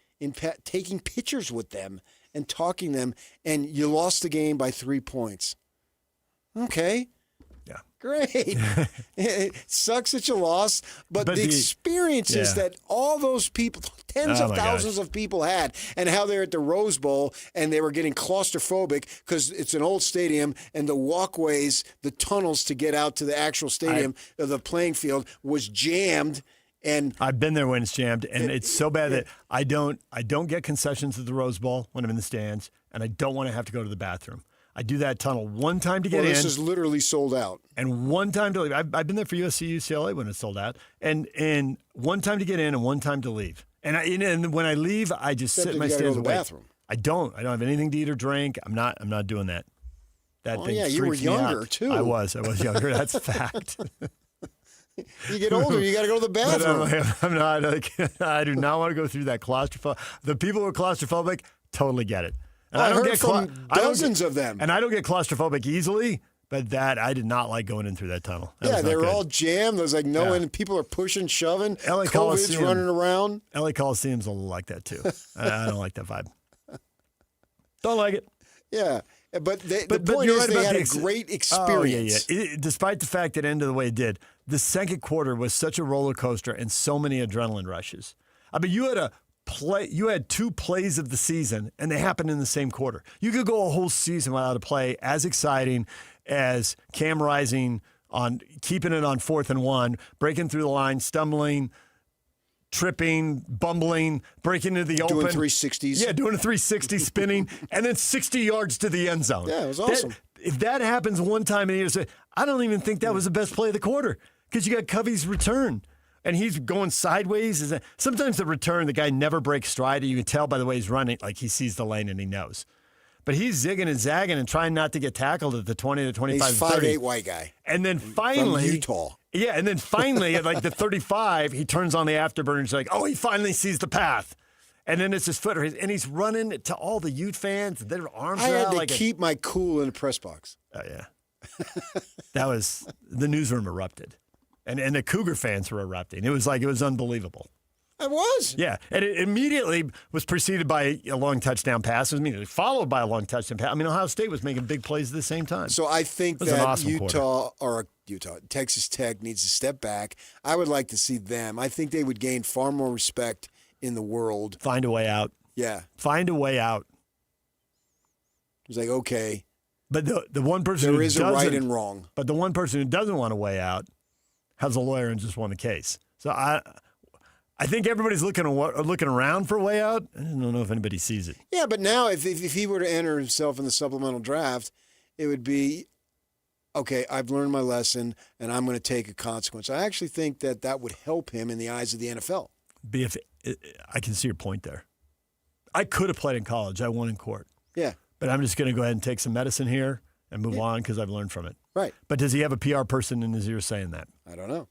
taking pictures with them and talking to them, and you lost the game by 3 points. Okay. Yeah. Great. It sucks that you lost, but the experiences that all those people, tens of thousands of people had, and how they're at the Rose Bowl and they were getting claustrophobic because it's an old stadium and the walkways, the tunnels to get out to the actual stadium, the playing field, was jammed. And I've been there when it's jammed, and it's so bad that I don't get concessions at the Rose Bowl when I'm in the stands, and I don't want to have to go to the bathroom. I do that tunnel one time to get in. This is literally sold out. And one time to leave. I've been there for USC, UCLA when it's sold out. And one time to get in and one time to leave. And when I leave, I just sit in my stands and wait. Bathroom. I don't have anything to eat or drink. I'm not doing that. That thing you were freaks me younger out. too. I was younger. That's a fact. You get older, you got to go to the bathroom. I'm not. I do not want to go through that claustrophobic. The people who are claustrophobic totally get it. And I heard from dozens of them. And I don't get claustrophobic easily, but I did not like going in through that tunnel. They were all jammed. There's like no end. People are pushing, shoving. LA COVID's Coliseum, running around. LA Coliseum's a little like that too. I don't like that vibe. Don't like it. Yeah. But the point is they had a great experience. Oh, yeah. Despite the fact it ended the way it did, the second quarter was such a roller coaster and so many adrenaline rushes. I mean, you had 2 plays of the season, and they happened in the same quarter. You could go a whole season without a play as exciting as Cam Rising on keeping it on 4th and 1, breaking through the line, stumbling, tripping, bumbling, breaking into the open. Doing 360s. Yeah, doing a 360, spinning, and then 60 yards to the end zone. Yeah, it was awesome. If that happens one time in a year, I don't even think that was the best play of the quarter because you got Covey's return. And he's going sideways. Sometimes the return, the guy never breaks stride. You can tell by the way he's running, like he sees the lane and he knows. But he's zigging and zagging and trying not to get tackled at the 20 to 25 He's 30. 5'8" white guy. And then finally, from Utah. Yeah, and then finally at like the 35, he turns on the afterburner and he's like, he finally sees the path. And then it's his foot, and he's running to all the Ute fans. And their arms I are had out to like keep my cool in the press box. Oh, yeah. The newsroom erupted. And the Cougar fans were erupting. It was unbelievable. It was. Yeah. And it immediately was preceded by a long touchdown pass. It was immediately followed by a long touchdown pass. I mean, Ohio State was making big plays at the same time. So I think that awesome Texas Tech needs to step back. I would like to see them. I think they would gain far more respect in the world. Find a way out. Yeah. Find a way out. It's like, okay. But the one person there is a right and wrong. But the one person who doesn't want a way out has a lawyer and just won the case. So I think everybody's looking around for a way out. I don't know if anybody sees it. Yeah, but now if he were to enter himself in the supplemental draft, it would be, okay, I've learned my lesson, and I'm going to take a consequence. I actually think that would help him in the eyes of the NFL. I can see your point there. I could have played in college. I won in court. Yeah. But I'm just going to go ahead and take some medicine here and move on because I've learned from it. Right. But does he have a PR person in his ear saying that? I don't know.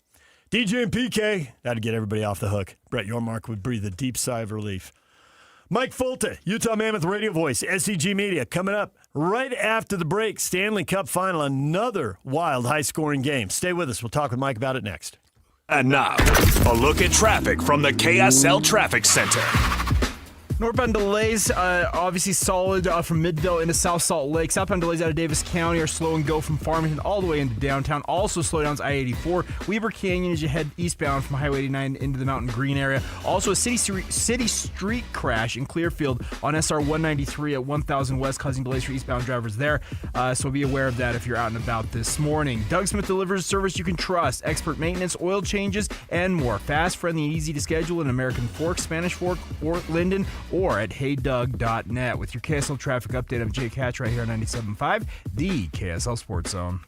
DJ and PK, that'd get everybody off the hook. Brett Yormark would breathe a deep sigh of relief. Mike Folta, Utah Mammoth radio voice, SCG Media, coming up right after the break. Stanley Cup final, another wild, high-scoring game. Stay with us. We'll talk with Mike about it next. And now, a look at traffic from the KSL Traffic Center. Northbound delays, obviously solid from Midvale into South Salt Lake. Southbound delays out of Davis County are slow and go from Farmington all the way into downtown. Also slowdowns I-84. Weaver Canyon as you head eastbound from Highway 89 into the Mountain Green area. Also a city street crash in Clearfield on SR 193 at 1000 West, causing delays for eastbound drivers there. So be aware of that if you're out and about this morning. Doug Smith delivers service you can trust. Expert maintenance, oil changes, and more. Fast, friendly, and easy to schedule in American Fork, Spanish Fork, or Linden, or at heydoug.net. With your KSL traffic update, I'm Jake Hatch right here on 97.5, the KSL Sports Zone.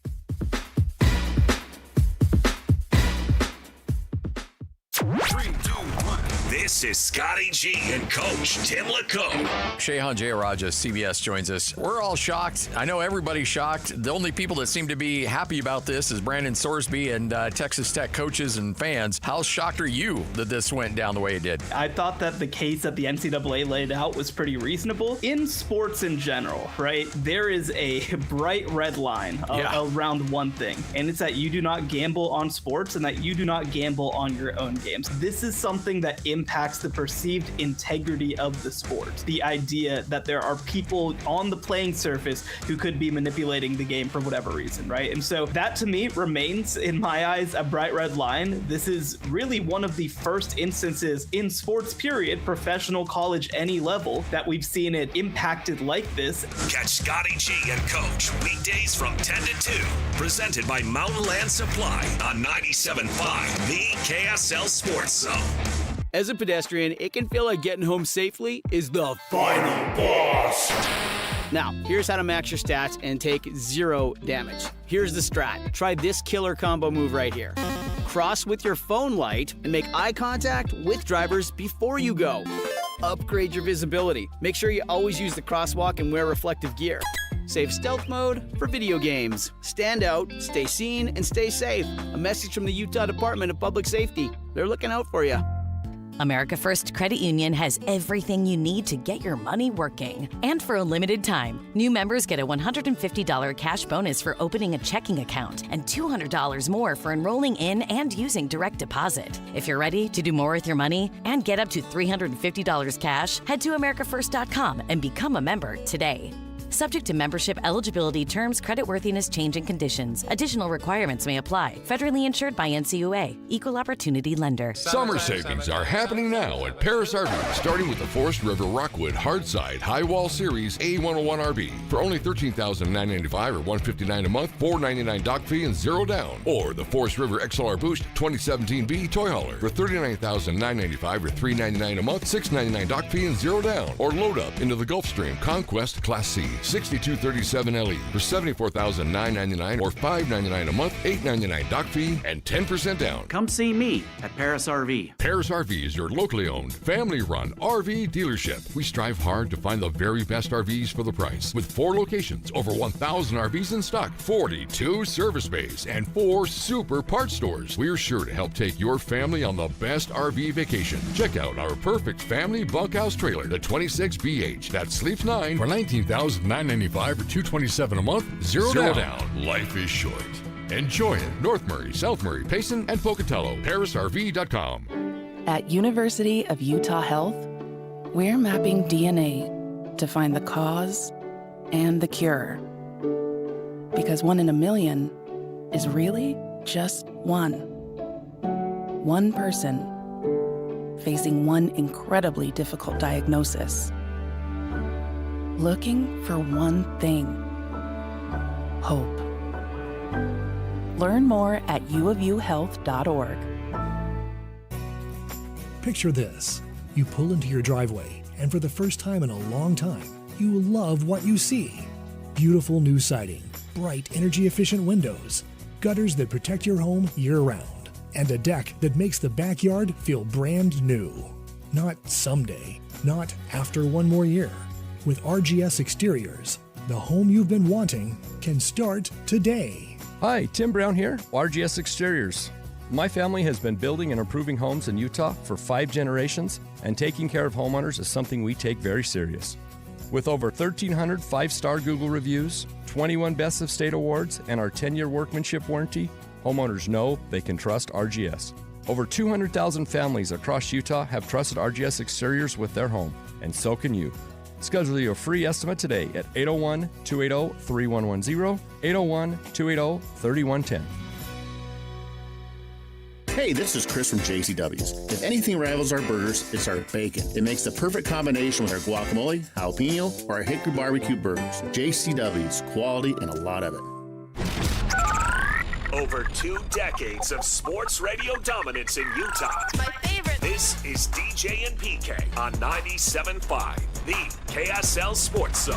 This is Scotty G and Coach Tim LeCoe. Shehan Jayaraja, CBS, joins us. We're all shocked. I know everybody's shocked. The only people that seem to be happy about this is Brandon Sorsby and Texas Tech coaches and fans. How shocked are you that this went down the way it did? I thought that the case that the NCAA laid out was pretty reasonable. In sports in general, right, there is a bright red line around one thing, and it's that you do not gamble on sports and that you do not gamble on your own games. This is something that impacts the perceived integrity of the sport. The idea that there are people on the playing surface who could be manipulating the game for whatever reason, right? And so that to me remains, in my eyes, a bright red line. This is really one of the first instances in sports, period, professional, college, any level, that we've seen it impacted like this. Catch Scotty G and Coach weekdays from 10 to 2. Presented by Mountain Land Supply on 97.5, the KSL Sports Zone. As a pedestrian, it can feel like getting home safely is the final boss. Now, here's how to max your stats and take 0 damage. Here's the strat. Try this killer combo move right here. Cross with your phone light and make eye contact with drivers before you go. Upgrade your visibility. Make sure you always use the crosswalk and wear reflective gear. Save stealth mode for video games. Stand out, stay seen, and stay safe. A message from the Utah Department of Public Safety. They're looking out for you. America First Credit Union has everything you need to get your money working. And for a limited time, new members get a $150 cash bonus for opening a checking account and $200 more for enrolling in and using direct deposit. If you're ready to do more with your money and get up to $350 cash, head to americafirst.com and become a member today. Subject to membership, eligibility, terms, creditworthiness, change, and conditions. Additional requirements may apply. Federally insured by NCUA. Equal Opportunity Lender. Summer savings are happening now at Paris RV, starting with the Forest River Rockwood Hardside High Wall Series A101 RV for only $13,995 or $159 a month, $499 dock fee and 0 down. Or the Forest River XLR Boost 2017B Toy Hauler for $39,995 or $399 a month, $699 dock fee and 0 down. Or load up into the Gulfstream Conquest Class C 6237 LE for $74,999 or $599 a month, $899 dock fee, and 10% down. Come see me at Paris RV. Paris RV is your locally owned, family-run RV dealership. We strive hard to find the very best RVs for the price. With 4 locations, over 1,000 RVs in stock, 42 service bays, and 4 super parts stores. We're sure to help take your family on the best RV vacation. Check out our perfect family bunkhouse trailer, the 26BH that sleeps 9 for $19,995 or $227 a month, 0 down. Life is short. Enjoy it. North Murray, South Murray, Payson, and Pocatello. ParisRV.com. At University of Utah Health, we're mapping DNA to find the cause and the cure. Because 1 in a million is really just one. One person facing one incredibly difficult diagnosis. Looking for one thing: hope. Learn more at uofuhealth.org. Picture this. You pull into your driveway, and for the first time in a long time, you will love what you see. Beautiful new siding, bright, energy-efficient windows, gutters that protect your home year-round, and a deck that makes the backyard feel brand new. Not someday, not after one more year. With RGS Exteriors, the home you've been wanting can start today. Hi, Tim Brown here, RGS Exteriors. My family has been building and improving homes in Utah for 5 generations, and taking care of homeowners is something we take very serious. With over 1,300 5-star Google reviews, 21 Best of State awards, and our 10-year workmanship warranty, homeowners know they can trust RGS. Over 200,000 families across Utah have trusted RGS Exteriors with their home, and so can you. Schedule your free estimate today at 801-280-3110, 801-280-3110. Hey, this is Chris from JCW's. If anything rivals our burgers, it's our bacon. It makes the perfect combination with our guacamole, jalapeno, or our hickory barbecue burgers. JCW's, quality and a lot of it. Over 2 decades of sports radio dominance in Utah. My favorite. This is DJ and PK on 97.5, the KSL Sports Zone.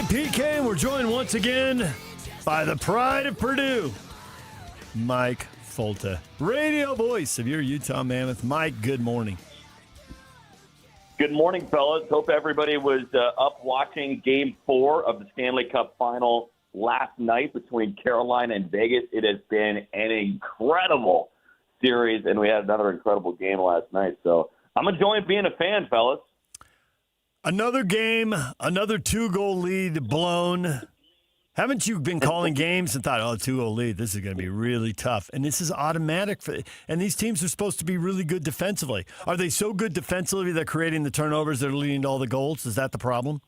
PK, we're joined once again by the pride of Purdue, Mike Folta, radio voice of your Utah Mammoth. Mike, good morning. Good morning, fellas. Hope everybody was up watching Game 4 of the Stanley Cup Final last night between Carolina and Vegas. It has been an incredible series, and we had another incredible game last night. So I'm enjoying being a fan, fellas. Another game, another 2-goal lead blown. Haven't you been calling games and thought, 2-goal lead, this is going to be really tough? And this is automatic. And these teams are supposed to be really good defensively. Are they so good defensively they're creating the turnovers that are leading to all the goals? Is that the problem?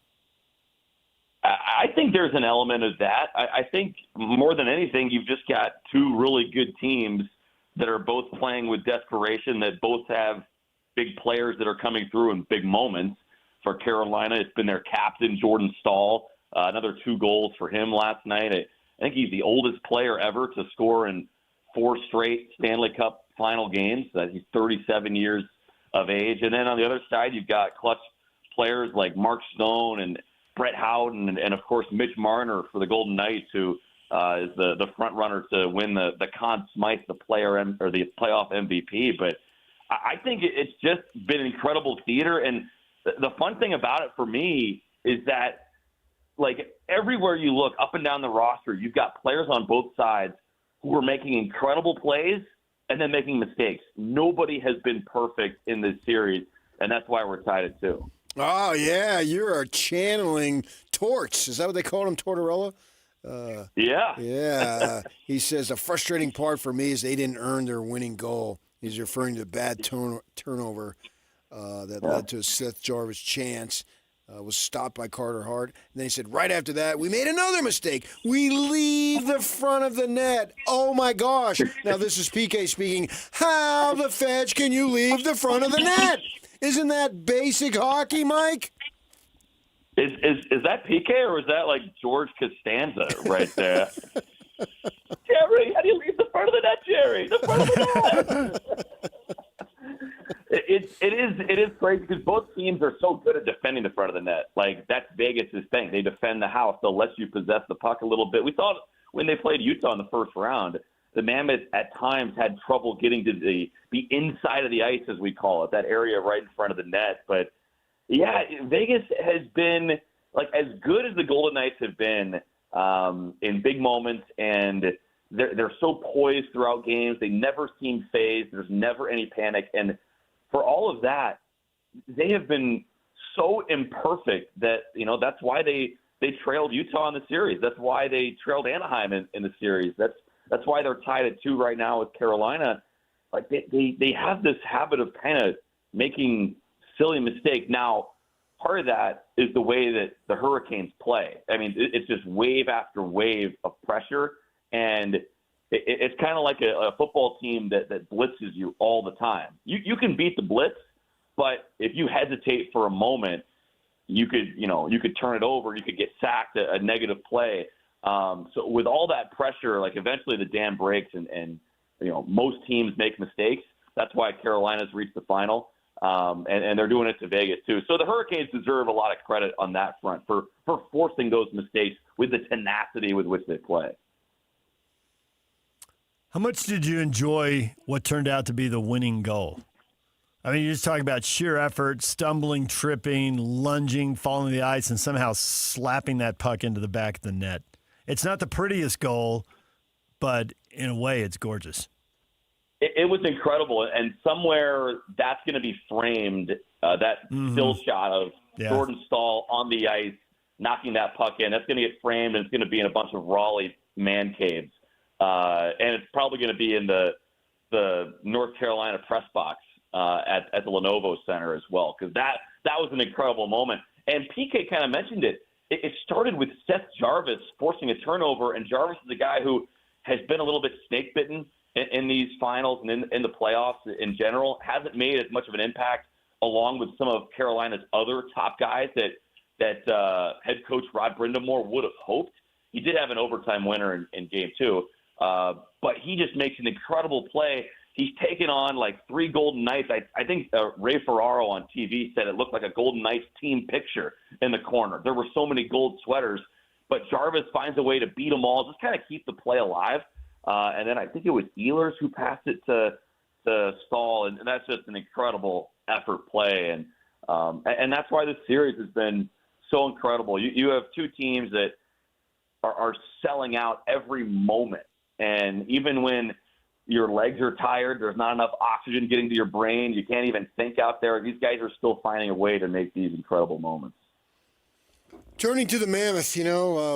I think there's an element of that. I think more than anything, you've just got two really good teams that are both playing with desperation, that both have big players that are coming through in big moments. For Carolina, it's been their captain, Jordan Stahl. Another 2 goals for him last night. I think he's the oldest player ever to score in 4 straight Stanley Cup final games. He's 37 years of age. And then on the other side, you've got clutch players like Mark Stone and Brett Howden and of course, Mitch Marner for the Golden Knights, who is the front runner to win the Conn Smythe, the playoff MVP. But I think it's just been incredible theater. And the fun thing about it for me is that, like, everywhere you look up and down the roster, you've got players on both sides who are making incredible plays and then making mistakes. Nobody has been perfect in this series, and that's why we're tied at 2. Oh, yeah, you're channeling Torts. Is that what they call him, Tortorella? Yeah. Yeah. He says the frustrating part for me is they didn't earn their winning goal. He's referring to the bad turnover that led to a Seth Jarvis chance. Was stopped by Carter Hart. And then he said, right after that, we made another mistake. We leave the front of the net. Oh, my gosh. Now, this is PK speaking. How the fetch can you leave the front of the net? Isn't that basic hockey, Mike? Is that PK or is that like George Costanza right there? Jerry, how do you leave the front of the net, Jerry? The front of the net. It is crazy because both teams are so good at defending the front of the net. Like, that's Vegas' thing. They defend the house. They'll let you possess the puck a little bit. We saw it when they played Utah in the first round. The Mammoth at times had trouble getting to the inside of the ice, as we call it, that area right in front of the net. But, yeah, Vegas has been, like, as good as the Golden Knights have been in big moments, and they're so poised throughout games. They never seem phased. There's never any panic. And for all of that, they have been so imperfect that, that's why they trailed Utah in the series. That's why they trailed Anaheim in the series. That's why they're tied at 2 right now with Carolina. Like, they have this habit of kind of making silly mistakes. Now, part of that is the way that the Hurricanes play. I mean, it's just wave after wave of pressure, and it's kind of like a football team that blitzes you all the time. You can beat the blitz, but if you hesitate for a moment, you could turn it over. You could get sacked, a negative play. So with all that pressure, like, eventually the dam breaks, and most teams make mistakes. That's why Carolina's reached the final. And they're doing it to Vegas too. So the Hurricanes deserve a lot of credit on that front for forcing those mistakes with the tenacity with which they play. How much did you enjoy what turned out to be the winning goal? I mean, you're just talking about sheer effort, stumbling, tripping, lunging, falling to the ice, and somehow slapping that puck into the back of the net. It's not the prettiest goal, but in a way, it's gorgeous. It was incredible, and somewhere that's going to be framed, that still shot of Jordan Staal on the ice, knocking that puck in. That's going to get framed, and it's going to be in a bunch of Raleigh man caves. And it's probably going to be in the North Carolina press box at the Lenovo Center as well, because that was an incredible moment. And PK kind of mentioned it. It started with Seth Jarvis forcing a turnover, and Jarvis is a guy who has been a little bit snake-bitten in these finals and in the playoffs in general, hasn't made as much of an impact along with some of Carolina's other top guys that head coach Rod Brindamore would have hoped. He did have an overtime winner in game 2, but he just makes an incredible play. He's taken on like 3 Golden Knights. I think Ray Ferraro on TV said it looked like a Golden Knights team picture in the corner. There were so many gold sweaters, but Jarvis finds a way to beat them all, just kind of keep the play alive. And then I think it was Ehlers who passed it to Staal, and that's just an incredible effort play. And that's why this series has been so incredible. You have two teams that are selling out every moment. And even when your legs are tired, there's not enough oxygen getting to your brain, you can't even think out there, these guys are still finding a way to make these incredible moments. Turning to the Mammoth,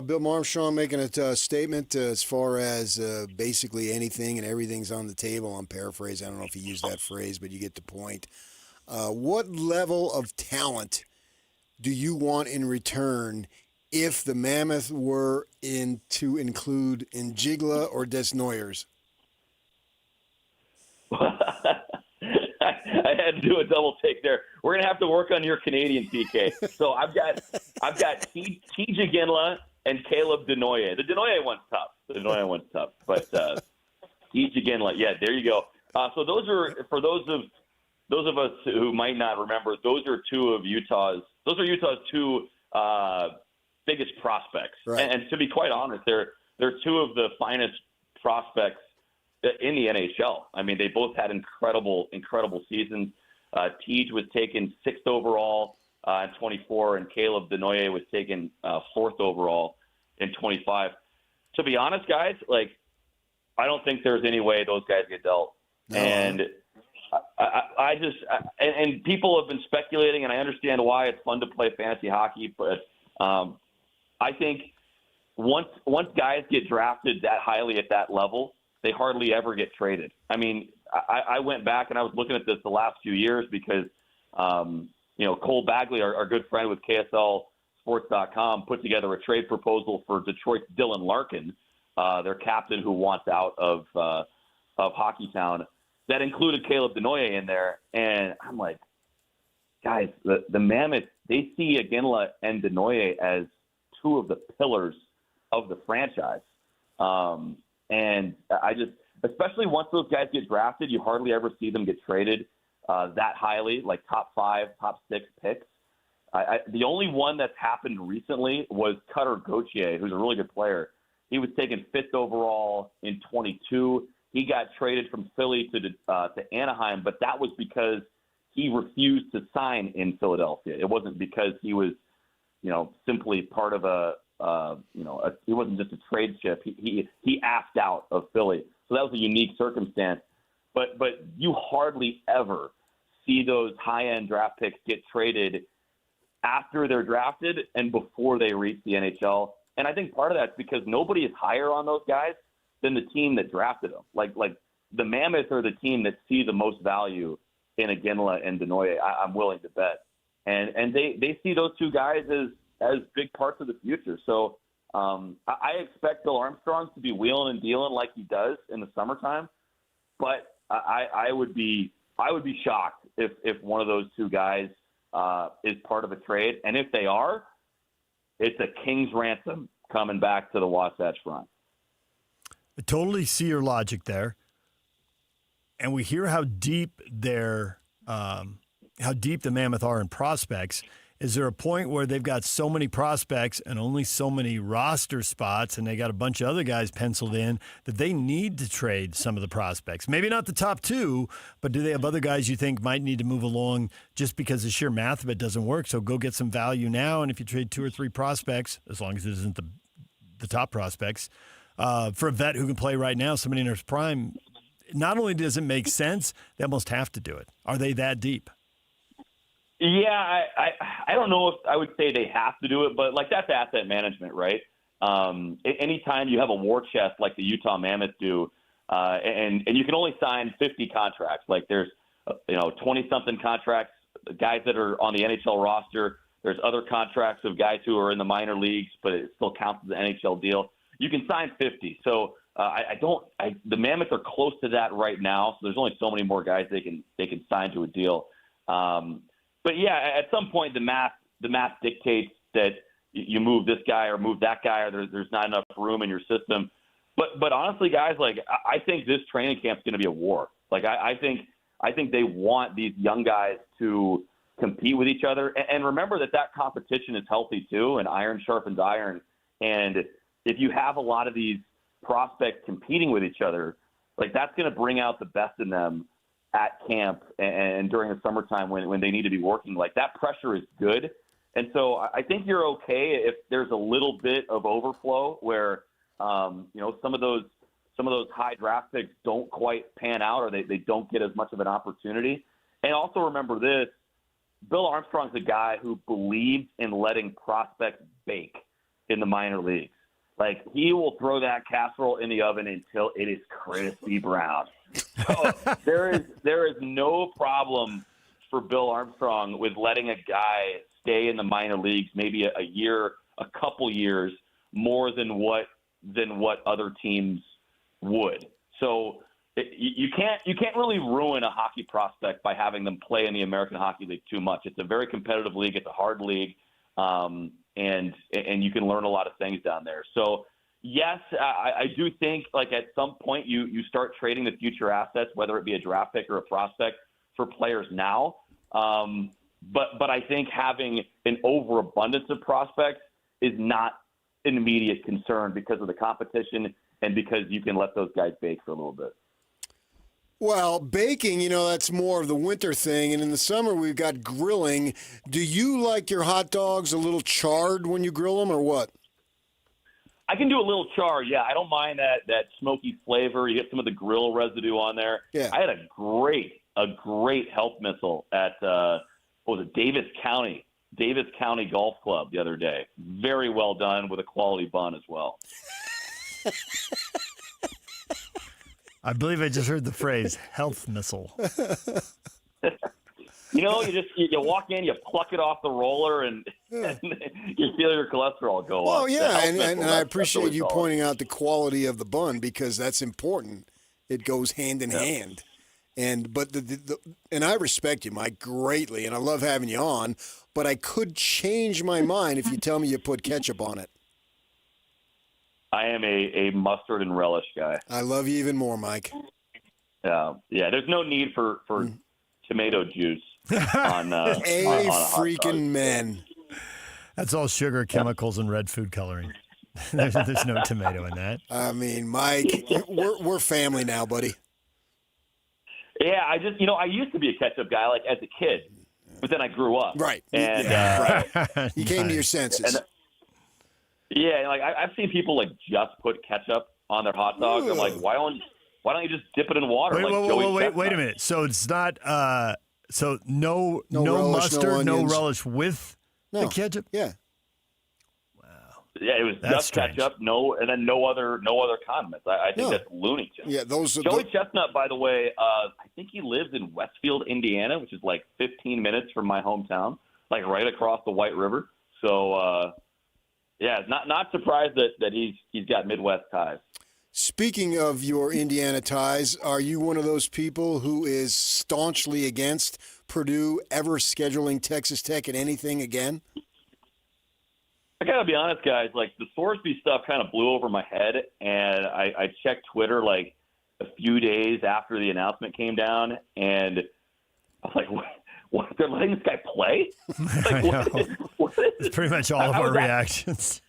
Bill Armstrong making a statement as far as basically anything and everything's on the table. I'm paraphrasing. I don't know if he used that phrase, but you get the point. What level of talent do you want in return if the Mammoth were to include Njigla or Desnoyers? I had to do a double take there. We're gonna have to work on your Canadian PK. So I've got TJ Ginla and Caleb Denoye. The Denoye one's tough. But TJ Ginla, yeah, there you go. So those are, for those of us who might not remember, those are Utah's two biggest prospects. Right. And to be quite honest, they're two of the finest prospects in the NHL. I mean, they both had incredible seasons. Tej was taken 6th overall in 24, and Caleb Denoye was taken 4th overall in 25. To be honest, guys, I don't think there's any way those guys get dealt. No. And and people have been speculating, and I understand why. It's fun to play fantasy hockey, but I think once guys get drafted that highly at that level, they hardly ever get traded. I mean, I went back and I was looking at this the last few years because, Cole Bagley, our good friend with KSL Sports.com, put together a trade proposal for Detroit's Dylan Larkin, their captain who wants out of Hockeytown. That included Caleb Denoye in there. And I'm like, guys, the Mammoth, they see Iginla and Denoye as two of the pillars of the franchise. And I just, especially once those guys get drafted, you hardly ever see them get traded that highly, like top 5, top 6 picks. The only one that's happened recently was Cutter Gauthier, who's a really good player. He was taken 5th overall in 22. He got traded from Philly to Anaheim, but that was because he refused to sign in Philadelphia. It wasn't because he was, simply part of he wasn't just a trade chip. He asked out of Philly. So that was a unique circumstance. But you hardly ever see those high-end draft picks get traded after they're drafted and before they reach the NHL. And I think part of that's because nobody is higher on those guys than the team that drafted them. Like the Mammoth are the team that see the most value in Iginla and Denoye, I'm willing to bet. And they see those two guys as big parts of the future. So I expect Bill Armstrong to be wheeling and dealing like he does in the summertime. But I would be shocked if one of those two guys is part of a trade. And if they are, it's a king's ransom coming back to the Wasatch Front. I totally see your logic there. And we hear how deep their how deep the Mammoth are in prospects. Is there a point where they've got so many prospects and only so many roster spots, and they got a bunch of other guys penciled in, that they need to trade some of the prospects? Maybe not the top two, but do they have other guys you think might need to move along just because the sheer math of it doesn't work? So go get some value now, and if you trade 2 or 3 prospects, as long as it isn't the top prospects, for a vet who can play right now, somebody in their prime, not only does it make sense, they almost have to do it. Are they that deep? Yeah, I don't know if I would say they have to do it, but like that's asset management, right? Anytime you have a war chest like the Utah Mammoth do, and you can only sign 50 contracts. Like there's 20-something contracts, guys that are on the NHL roster. There's other contracts of guys who are in the minor leagues, but it still counts as an NHL deal. You can sign 50. So the Mammoths are close to that right now. So there's only so many more guys they can sign to a deal. But yeah, at some point the math dictates that you move this guy or move that guy, or there's not enough room in your system. But honestly, guys, like I think this training camp's going to be a war. Like I think they want these young guys to compete with each other, and remember that competition is healthy too, and iron sharpens iron. And if you have a lot of these prospects competing with each other, like that's going to bring out the best in them at camp and during the summertime when they need to be working. Like that pressure is good. And so I think you're okay if there's a little bit of overflow where, some of those high draft picks don't quite pan out, or they don't get as much of an opportunity. And also remember this, Bill Armstrong's a guy who believes in letting prospects bake in the minor leagues. Like he will throw that casserole in the oven until it is crispy brown. So there is no problem for Bill Armstrong with letting a guy stay in the minor leagues maybe a year, a couple years more than what other teams would. So you can't really ruin a hockey prospect by having them play in the American Hockey League too much. It's a very competitive league. It's a hard league, and you can learn a lot of things down there. So. Yes, I do think like at some point you start trading the future assets, whether it be a draft pick or a prospect, for players now. But I think having an overabundance of prospects is not an immediate concern because of the competition and because you can let those guys bake for a little bit. Well, baking, that's more of the winter thing. And in the summer, we've got grilling. Do you like your hot dogs a little charred when you grill them or what? I can do a little char, yeah. I don't mind that smoky flavor. You get some of the grill residue on there. Yeah. I had a great health missile at Davis County Golf Club the other day. Very well done with a quality bun as well. I believe I just heard the phrase health missile. You walk in, you pluck it off the roller, and you feel your cholesterol go up. Well, yeah, and I appreciate you pointing out the quality of the bun because that's important. It goes hand in hand. But and I respect you, Mike, greatly, and I love having you on. But I could change my mind if you tell me you put ketchup on it. I am a mustard and relish guy. I love you even more, Mike. Yeah. There's no need for tomato juice. on freaking men. That's all sugar, chemicals, and red food coloring. there's no tomato in that. I mean, Mike, we're family now, buddy. Yeah, I used to be a ketchup guy, like as a kid, but then I grew up. Right. And right. You came to your senses. Like I've seen people like just put ketchup on their hot dogs. I'm like, why don't you just dip it in water? Wait a minute. So it's not. So no relish, mustard, no relish with the ketchup? Yeah. Wow. Yeah, it was just ketchup, and then no other condiments. I think that's Looney Tunes. Yeah, those are Joey Chestnut, by the way, I think he lives in Westfield, Indiana, which is like 15 minutes from my hometown, like right across the White River. So not surprised that he's got Midwest ties. Speaking of your Indiana ties, are you one of those people who is staunchly against Purdue ever scheduling Texas Tech at anything again? I got to be honest, guys. Like, the Sorsby stuff kind of blew over my head, and I checked Twitter, like, a few days after the announcement came down, and I was like, what, they're letting this guy play? I know. It's pretty much all of our reactions.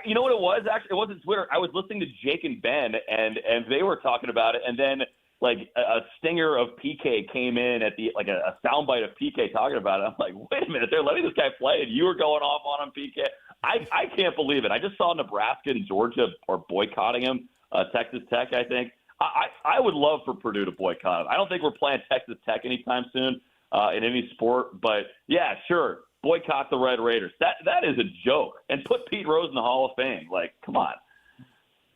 You know what it was? Actually, it wasn't Twitter. I was listening to Jake and Ben, and they were talking about it, and then like a stinger of PK came in at the a soundbite of PK talking about it. I'm like, wait a minute, they're letting this guy play, and you were going off on him, PK. I can't believe it. I just saw Nebraska and Georgia are boycotting him. Texas Tech, I think. I would love for Purdue to boycott him. I don't think we're playing Texas Tech anytime soon in any sport, but yeah, sure. Boycott the Red Raiders. That is a joke. And put Pete Rose in the Hall of Fame. Like, come on.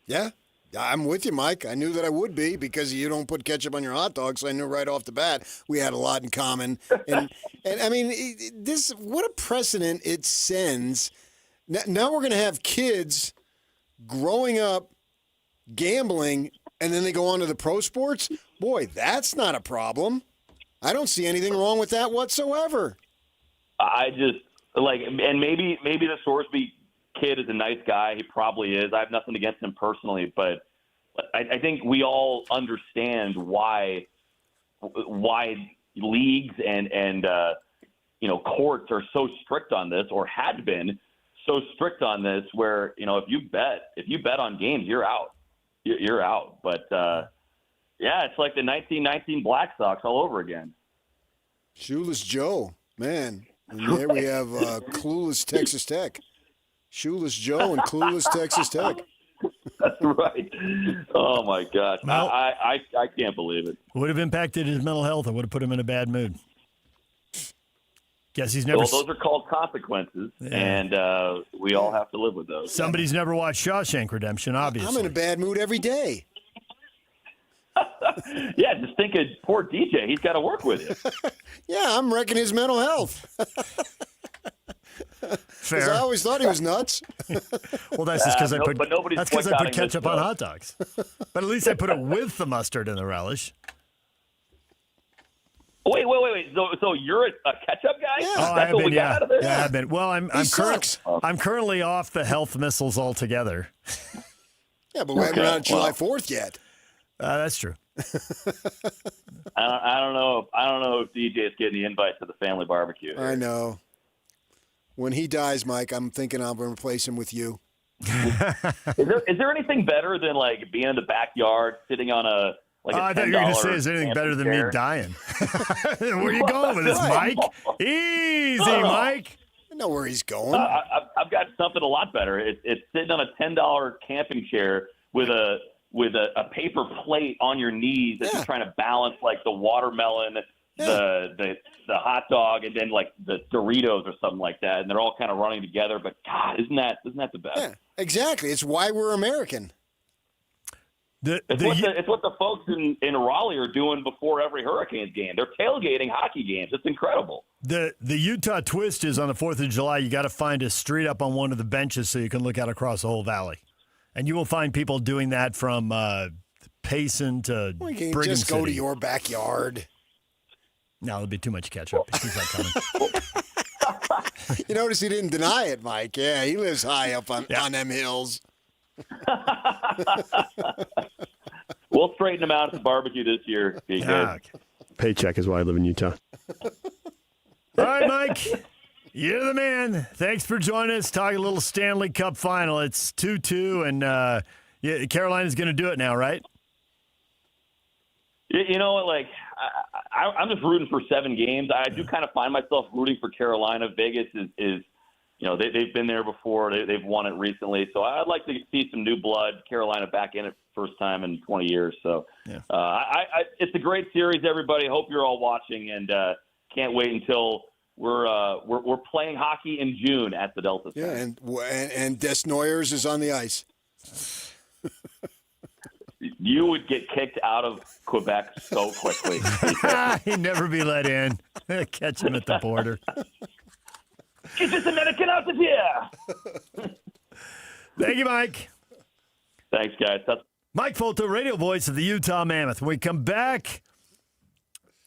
Yeah, I'm with you, Mike. I knew that I would be because you don't put ketchup on your hot dogs, so I knew right off the bat we had a lot in common. And I mean, what a precedent it sends. Now we're going to have kids growing up gambling, and then they go on to the pro sports. Boy, that's not a problem. I don't see anything wrong with that whatsoever. I just and maybe the Sorsby kid is a nice guy. He probably is. I have nothing against him personally, but I think we all understand why leagues and courts are so strict on this, or had been so strict on this, where if you bet on games, you're out. You're out. But yeah, it's like the 1919 Black Sox all over again. Shoeless Joe, man. And there we have clueless Texas Tech. Shoeless Joe and clueless Texas Tech. That's right. Oh, my gosh. Well, I can't believe it. Would have impacted his mental health. It would have put him in a bad mood. Guess he's never. Well, those are called consequences, and we all have to live with those. Somebody's never watched Shawshank Redemption, obviously. I'm in a bad mood every day. Yeah, just think of poor DJ. He's got to work with you. Yeah, I'm wrecking his mental health. Fair. I always thought he was nuts. Well, that's just because I put boycotting ketchup on hot dogs. But at least I put it with the mustard and the relish. Wait. So you're a ketchup guy? Yeah. That's I have what been, we got out of this? Yeah, I've been. Well, I'm currently off the health missiles altogether. Yeah, but we haven't been on July 4th yet. That's true. I don't know if DJ is getting the invite to the family barbecue. I know. When he dies, Mike, I'm thinking I'm going to replace him with you. Is there anything better than being in the backyard, sitting on a I thought you were going to say, is there anything better than me dying? Where are you going with this, Mike? Easy, Mike. I know where he's going. I've got something a lot better. It's sitting on a $10 camping chair with a paper plate on your knees as you're trying to balance the watermelon, the hot dog, and then the Doritos or something like that, and they're all kind of running together. But God, isn't that the best? Yeah, exactly. It's why we're American. It's what the folks in Raleigh are doing before every Hurricanes game. They're tailgating hockey games. It's incredible. The Utah twist is on the 4th of July. You got to find a street up on one of the benches so you can look out across the whole valley. And you will find people doing that from Payson to you can Brigham just go City. to your backyard. No, there'll be too much ketchup. He's not coming. You notice he didn't deny it, Mike. Yeah, he lives high up on them hills. We'll straighten him out at the barbecue this year. Be good. Okay. Paycheck is why I live in Utah. All right, Mike. You're the man. Thanks for joining us. Talking a little Stanley Cup final. It's 2-2, and Carolina's going to do it now, right? You know what? I'm just rooting for 7 games. I do kind of find myself rooting for Carolina. Vegas is they've been there before. They've won it recently. So I'd like to see some new blood. Carolina back in it first time in 20 years. So it's a great series, everybody. Hope you're all watching, and can't wait until we're playing hockey in June at the Delta Center. Yeah, and Des Noyers is on the ice. You would get kicked out of Quebec so quickly. He'd never be let in. Catch him at the border. Get this American out of here! Thank you, Mike. Thanks, guys. Mike Folto, radio voice of the Utah Mammoth. When we come back,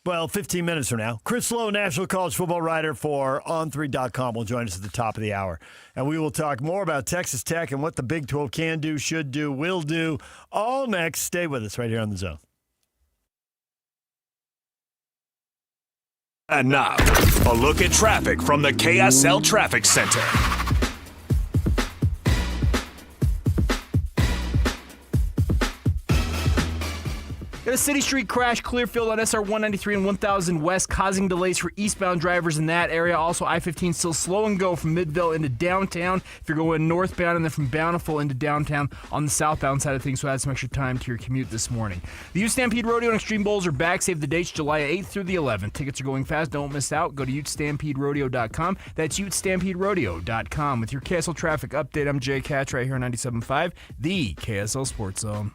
15 minutes from now, Chris Lowe, national college football writer for On3.com, will join us at the top of the hour. And we will talk more about Texas Tech and what the Big 12 can do, should do, will do. All next. Stay with us right here on The Zone. Enough. A look at traffic from the KSL Traffic Center. Got a City Street crash, Clearfield on SR 193 and 1000 West, causing delays for eastbound drivers in that area. Also, I-15 still slow and go from Midville into downtown if you're going northbound, and then from Bountiful into downtown on the southbound side of things, so add some extra time to your commute this morning. The Utes Stampede Rodeo and Extreme Bowls are back. Save the dates July 8th through the 11th. Tickets are going fast. Don't miss out. Go to UtesStampedeRodeo.com. That's UtesStampedeRodeo.com. With your KSL traffic update, I'm Jay Catch right here on 97.5, the KSL Sports Zone.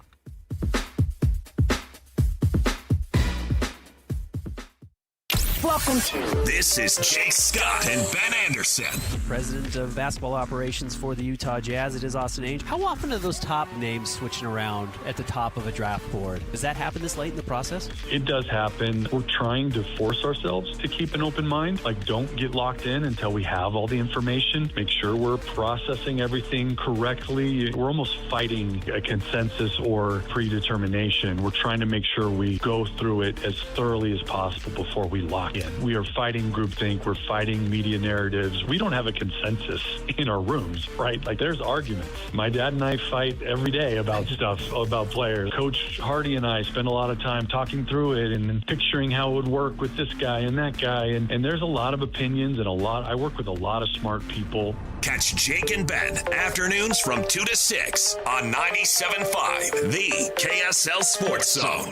Welcome to This is Jake Scott and Ben Anderson. President of basketball operations for the Utah Jazz. It is Austin Ainge. How often are those top names switching around at the top of a draft board? Does that happen this late in the process? It does happen. We're trying to force ourselves to keep an open mind. Like, don't get locked in until we have all the information. Make sure we're processing everything correctly. We're almost fighting a consensus or predetermination. We're trying to make sure we go through it as thoroughly as possible before we lock in. We are fighting groupthink. We're fighting media narratives. We don't have a consensus in our rooms, right? Like, there's arguments. My dad and I fight every day about stuff, about players. Coach Hardy and I spend a lot of time talking through it and picturing how it would work with this guy and that guy. And there's a lot of opinions and I work with a lot of smart people. Catch Jake and Ben afternoons from 2 to 6 on 97.5, the KSL Sports Zone.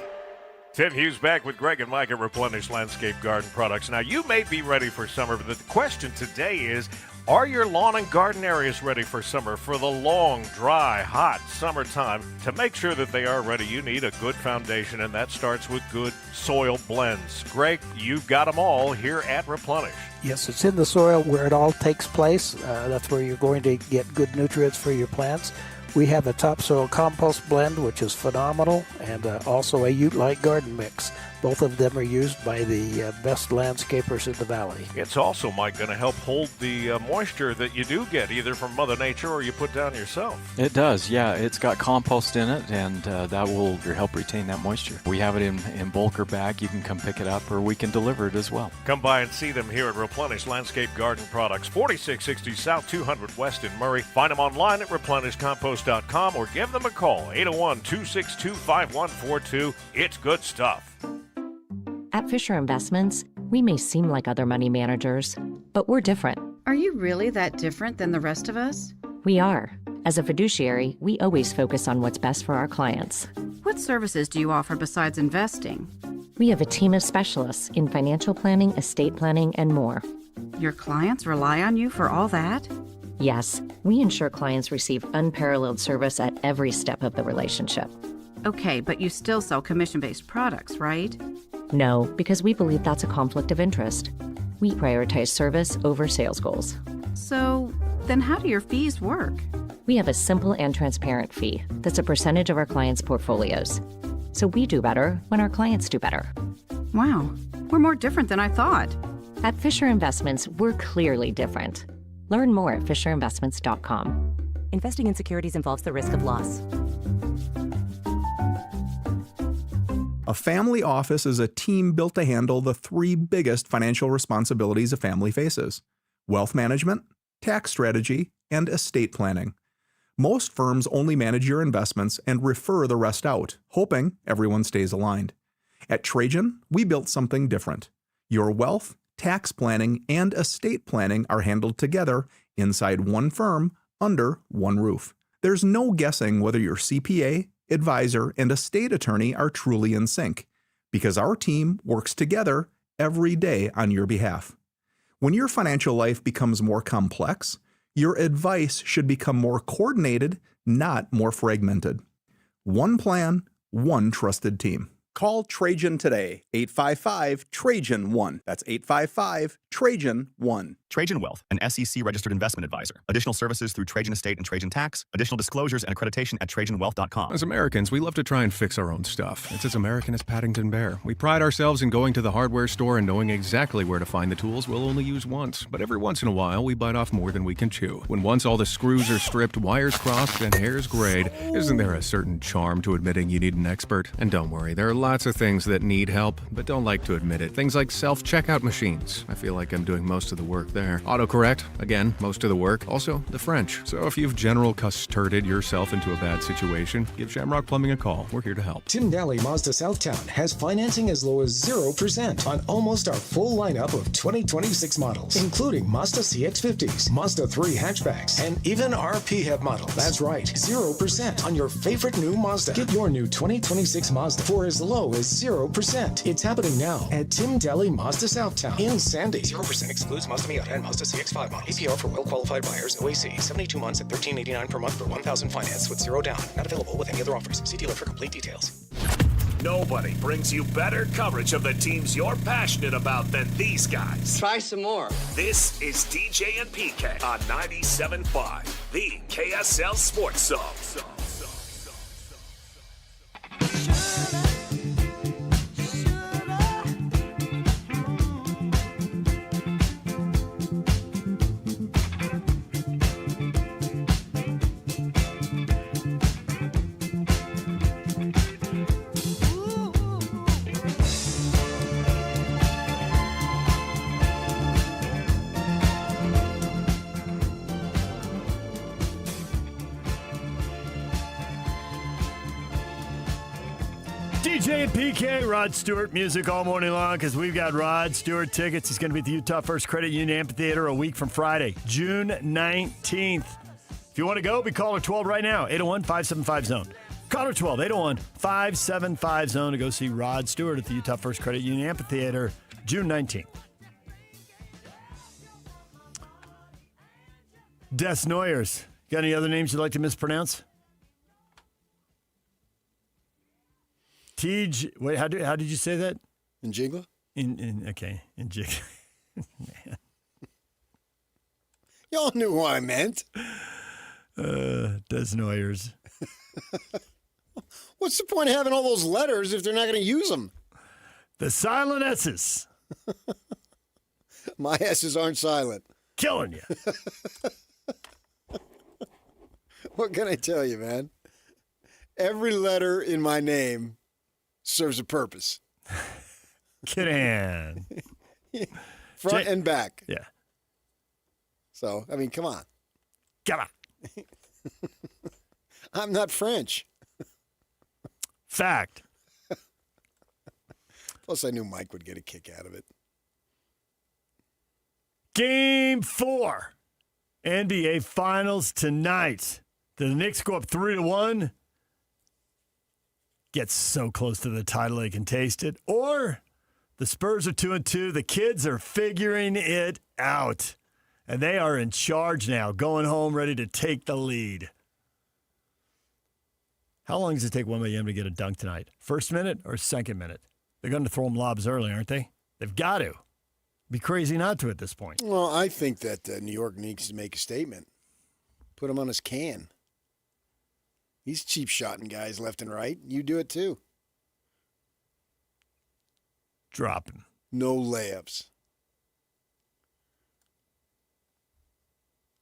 Tim Hughes back with Greg and Mike at Replenish Landscape Garden Products. Now, you may be ready for summer, but the question today is, are your lawn and garden areas ready for summer, for the long, dry, hot summertime? To make sure that they are ready, you need a good foundation, and that starts with good soil blends. Greg, you've got them all here at Replenish. Yes, it's in the soil where it all takes place. That's where you're going to get good nutrients for your plants. We have a topsoil compost blend, which is phenomenal, and also a Ute Light garden mix. Both of them are used by the best landscapers in the valley. It's also, Mike, going to help hold the moisture that you do get either from Mother Nature or you put down yourself. It does, yeah. It's got compost in it, and that will help retain that moisture. We have it in bulk or bag. You can come pick it up, or we can deliver it as well. Come by and see them here at Replenish Landscape Garden Products, 4660 South 200 West in Murray. Find them online at replenishcompost.com or give them a call, 801-262-5142. It's good stuff. At Fisher Investments, we may seem like other money managers, but we're different. Are you really that different than the rest of us? We are. As a fiduciary, we always focus on what's best for our clients. What services do you offer besides investing? We have a team of specialists in financial planning, estate planning, and more. Your clients rely on you for all that? Yes, we ensure clients receive unparalleled service at every step of the relationship. Okay, but you still sell commission-based products, right? No, because we believe that's a conflict of interest. We prioritize service over sales goals. So, then how do your fees work? We have a simple and transparent fee that's a percentage of our clients' portfolios. So we do better when our clients do better. Wow, we're more different than I thought. At Fisher Investments, we're clearly different. Learn more at FisherInvestments.com. Investing in securities involves the risk of loss. A family office is a team built to handle the three biggest financial responsibilities a family faces: wealth management, tax strategy, and estate planning. Most firms only manage your investments and refer the rest out, hoping everyone stays aligned. At Trajan, we built something different. Your wealth, tax planning, and estate planning are handled together inside one firm under one roof. There's no guessing whether your CPA, advisor, and estate attorney are truly in sync, because our team works together every day on your behalf. When your financial life becomes more complex, your advice should become more coordinated, not more fragmented. One plan, one trusted team. Call Trajan today, 855-TRAJAN-1. That's 855-TRAJAN-1. Trajan Wealth, an SEC-registered investment advisor. Additional services through Trajan Estate and Trajan Tax. Additional disclosures and accreditation at TrajanWealth.com. As Americans, we love to try and fix our own stuff. It's as American as Paddington Bear. We pride ourselves in going to the hardware store and knowing exactly where to find the tools we'll only use once. But every once in a while, we bite off more than we can chew. When once all the screws are stripped, wires crossed, and hairs grayed, isn't there a certain charm to admitting you need an expert? And don't worry, there are lots of things that need help, but don't like to admit it. Things like self-checkout machines. I feel like I'm doing most of the work there. Autocorrect, again, most of the work. Also, the French. So if you've general custarded yourself into a bad situation, give Shamrock Plumbing a call. We're here to help. Tim Daly Mazda Southtown has financing as low as 0% on almost our full lineup of 2026 models, including Mazda CX-50s, Mazda 3 hatchbacks, and even our PHEV models. That's right, 0% on your favorite new Mazda. Get your new 2026 Mazda for as low as 0%. It's happening now at Tim Daly Mazda Southtown in Sandy. 0% excludes Mazda Miata and Mazda CX-5 models. APR for well-qualified buyers. OAC, 72 months at $13.89 per month for $1,000 finance with 0 down. Not available with any other offers. See dealer for complete details. Nobody brings you better coverage of the teams you're passionate about than these guys. Try some more. This is DJ and PK on 97.5, the KSL Sports Zone. DJ and PK, Rod Stewart music all morning long because we've got Rod Stewart tickets. He's going to be at the Utah First Credit Union Amphitheater a week from Friday, June 19th. If you want to go, be caller 12 right now, 801-575-ZONE. Caller 12, 801-575-ZONE to go see Rod Stewart at the Utah First Credit Union Amphitheater, June 19th. Des Noyers. Got any other names you'd like to mispronounce? Wait, how did you say that? Njigla? Okay, Njigla. Man. Y'all knew who I meant. Des Noyers. What's the point of having all those letters if they're not going to use them? The silent S's. My S's aren't silent. Killing you. What can I tell you, man? Every letter in my name serves a purpose. Get in. Front and back. Yeah. So, I mean, come on. Come on. I'm not French. Fact. Plus, I knew Mike would get a kick out of it. Game 4. NBA Finals tonight. The Knicks go up 3-1. Get so close to the title they can taste it. Or the Spurs are 2-2. The kids are figuring it out. And they are in charge now, going home ready to take the lead. How long does it take Wembanyama to get a dunk tonight? First minute or second minute? They're going to throw him lobs early, aren't they? They've got to. Be crazy not to at this point. Well, I think that New York needs to make a statement. Put him on his can. He's cheap-shotting guys left and right. You do it too. Drop him. No layups.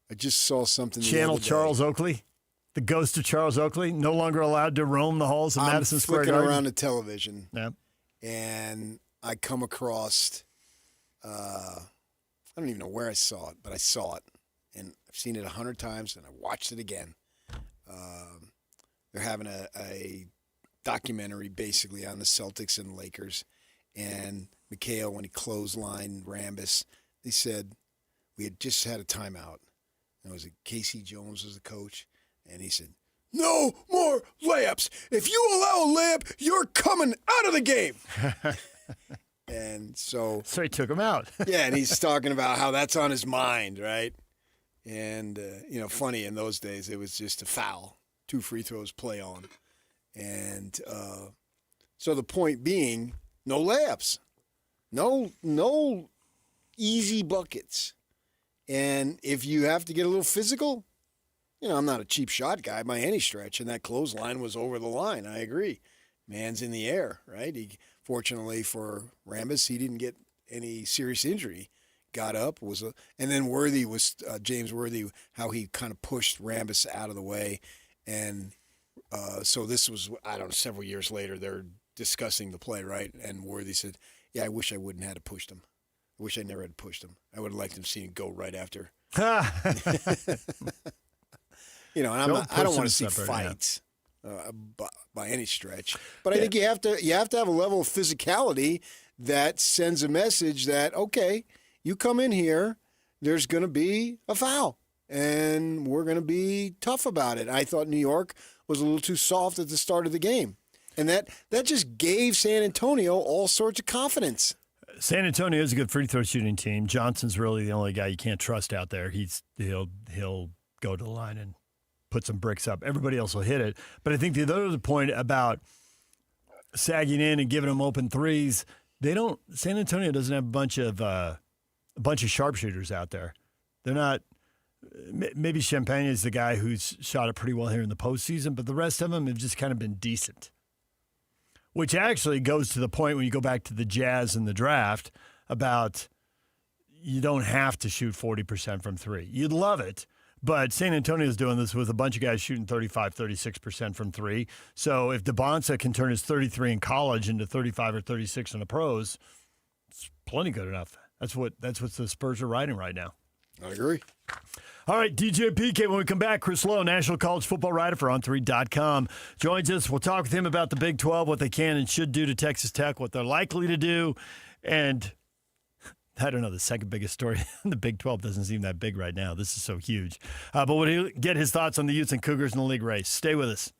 I just saw something. Channel Charles Oakley. The ghost of Charles Oakley, no longer allowed to roam the halls of Madison Square Garden. I'm flicking around the television, yeah, and I come across, I don't even know where I saw it, but I saw it, and I've seen it 100 times, and I watched it again. They're having a documentary basically on the Celtics and Lakers, and McHale, when he clotheslined Rambis, they said we had just had a timeout. And it was Casey Jones was the coach. And he said, no more layups. If you allow a layup, you're coming out of the game. And so he took him out. Yeah, and he's talking about how that's on his mind, right? And, funny, in those days, it was just a foul. 2 free throws, play on. And so the point being, no layups. No easy buckets. And if you have to get a little physical, I'm not a cheap shot guy by any stretch, and that clothesline was over the line. I agree. Man's in the air, right? Fortunately for Rambis, he didn't get any serious injury. Got up, and then Worthy was James Worthy, how he kind of pushed Rambis out of the way. And so this was, several years later, they're discussing the play, right? And Worthy said, yeah, I wish I wouldn't have pushed him. I wish I never had pushed him. I would have liked him to see him go right after. And I don't want to see fights by any stretch. But I think you have to have a level of physicality that sends a message that, okay, you come in here, there's going to be a foul, and we're going to be tough about it. I thought New York was a little too soft at the start of the game. And that just gave San Antonio all sorts of confidence. San Antonio is a good free throw shooting team. Johnson's really the only guy you can't trust out there. He'll go to the line and put some bricks up. Everybody else will hit it. But I think the other point about sagging in and giving them open threes, San Antonio doesn't have a bunch of sharpshooters out there. They're not. Maybe Champagne is the guy who's shot it pretty well here in the postseason, but the rest of them have just kind of been decent. Which actually goes to the point when you go back to the Jazz in the draft about you don't have to shoot 40% from three. You'd love it, but San Antonio's doing this with a bunch of guys shooting 35, 36% from three. So if DeBonsa can turn his 33 in college into 35 or 36 in the pros, it's plenty good enough. That's what the Spurs are riding right now. I agree. All right, DJ PK, when we come back, Chris Lowe, National College Football Writer for On3.com, joins us. We'll talk with him about the Big 12, what they can and should do to Texas Tech, what they're likely to do, and I don't know, the second biggest story in the Big 12 doesn't seem that big right now. This is so huge. But we'll get his thoughts on the Utes and Cougars in the league race. Stay with us.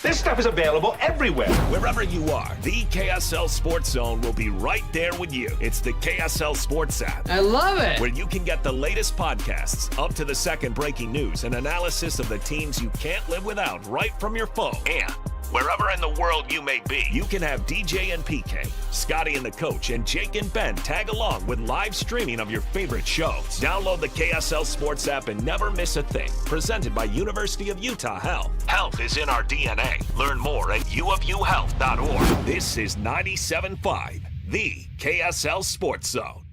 This stuff is available everywhere. Wherever you are, the KSL Sports Zone will be right there with you. It's the KSL Sports app. I love it. Where you can get the latest podcasts, up to the second breaking news, and analysis of the teams you can't live without right from your phone. And wherever in the world you may be, you can have DJ and PK, Scotty and the coach, and Jake and Ben tag along with live streaming of your favorite shows. Download the KSL Sports app and never miss a thing. Presented by University of Utah Health. Health is in our DNA. Learn more at uofuhealth.org. This is 97.5, the KSL Sports Zone.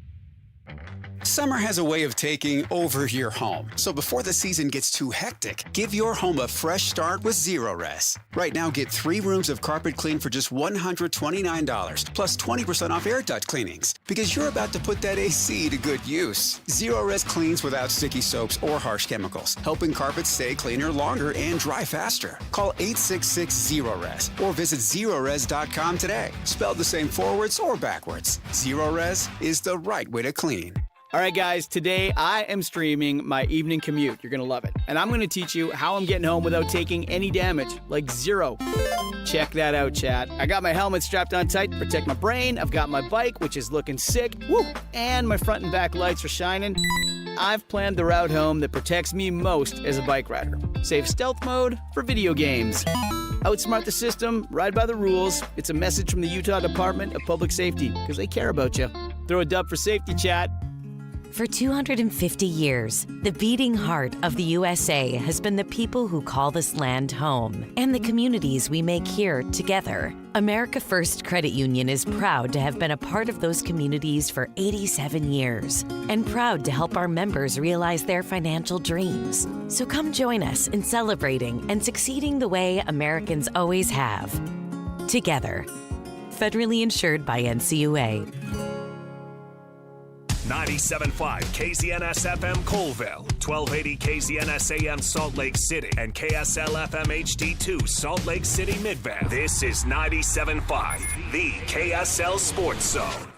Summer has a way of taking over your home. So before the season gets too hectic, give your home a fresh start with Zerorez. Right now, get 3 rooms of carpet clean for just $129, plus 20% off air duct cleanings, because you're about to put that AC to good use. Zerorez cleans without sticky soaps or harsh chemicals, helping carpets stay cleaner longer and dry faster. Call 866-ZEROREZ or visit Zerorez.com today. Spelled the same forwards or backwards. Zerorez is the right way to clean. All right, guys, today I am streaming my evening commute. You're going to love it. And I'm going to teach you how I'm getting home without taking any damage, like zero. Check that out, chat. I got my helmet strapped on tight to protect my brain. I've got my bike, which is looking sick. Woo! And my front and back lights are shining. I've planned the route home that protects me most as a bike rider. Save stealth mode for video games. Outsmart the system, ride by the rules. It's a message from the Utah Department of Public Safety, because they care about you. Throw a dub for safety, chat. For 250 years, the beating heart of the USA has been the people who call this land home and the communities we make here together. America First Credit Union is proud to have been a part of those communities for 87 years and proud to help our members realize their financial dreams. So come join us in celebrating and succeeding the way Americans always have. Together. Federally insured by NCUA. 97.5 KZNS FM Colville, 1280 KZNS AM Salt Lake City, and KSL FM HD2 Salt Lake City Midvale. This is 97.5, the KSL Sports Zone.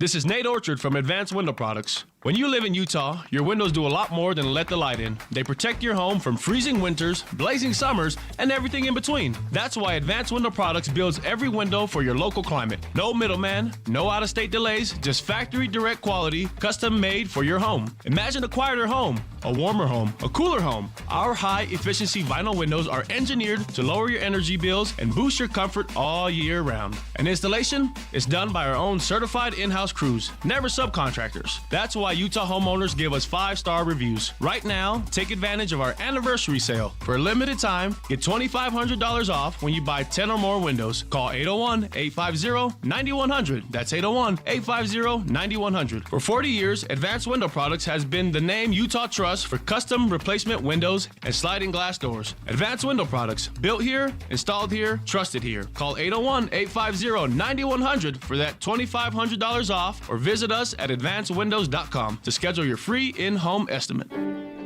This is Nate Orchard from Advanced Window Products. When you live in Utah, your windows do a lot more than let the light in. They protect your home from freezing winters, blazing summers, and everything in between. That's why Advanced Window Products builds every window for your local climate. No middleman, no out-of-state delays, just factory direct quality, custom made for your home. Imagine a quieter home, a warmer home, a cooler home. Our high-efficiency vinyl windows are engineered to lower your energy bills and boost your comfort all year round. And installation is done by our own certified in-house crews, never subcontractors. That's why Utah homeowners give us 5-star reviews. Right now, take advantage of our anniversary sale. For a limited time, get $2,500 off when you buy 10 or more windows. Call 801-850-9100. That's 801-850-9100. For 40 years, Advanced Window Products has been the name Utah trusts for custom replacement windows and sliding glass doors. Advanced Window Products, built here, installed here, trusted here. Call 801-850-9100 for that $2,500 off or visit us at advancedwindows.com to schedule your free in-home estimate.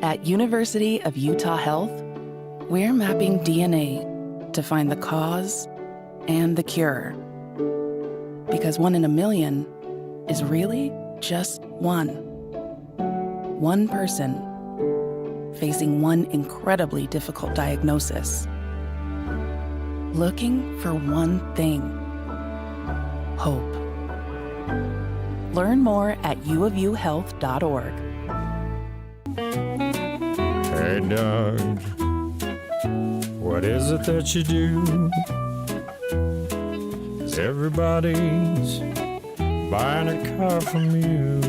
At University of Utah Health, we're mapping DNA to find the cause and the cure. Because 1 in a million is really just one. One person facing one incredibly difficult diagnosis. Looking for one thing: hope. Learn more at uofuhealth.org. Hey, Doug, what is it that you do? 'Cause everybody's buying a car from you.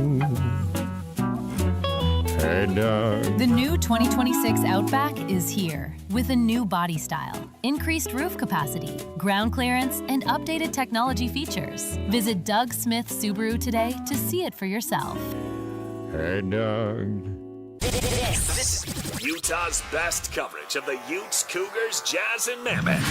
Hey, Doug. The new 2026 Outback is here with a new body style, increased roof capacity, ground clearance, and updated technology features. Visit Doug Smith Subaru today to see it for yourself. Hey, Doug. This is Utah's best coverage of the Utes, Cougars, Jazz, and Mammoth.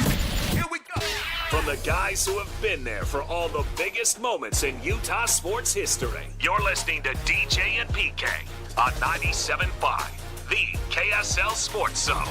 Here we go. From the guys who have been there for all the biggest moments in Utah sports history. You're listening to DJ and PK on 97.5, the KSL Sports Zone.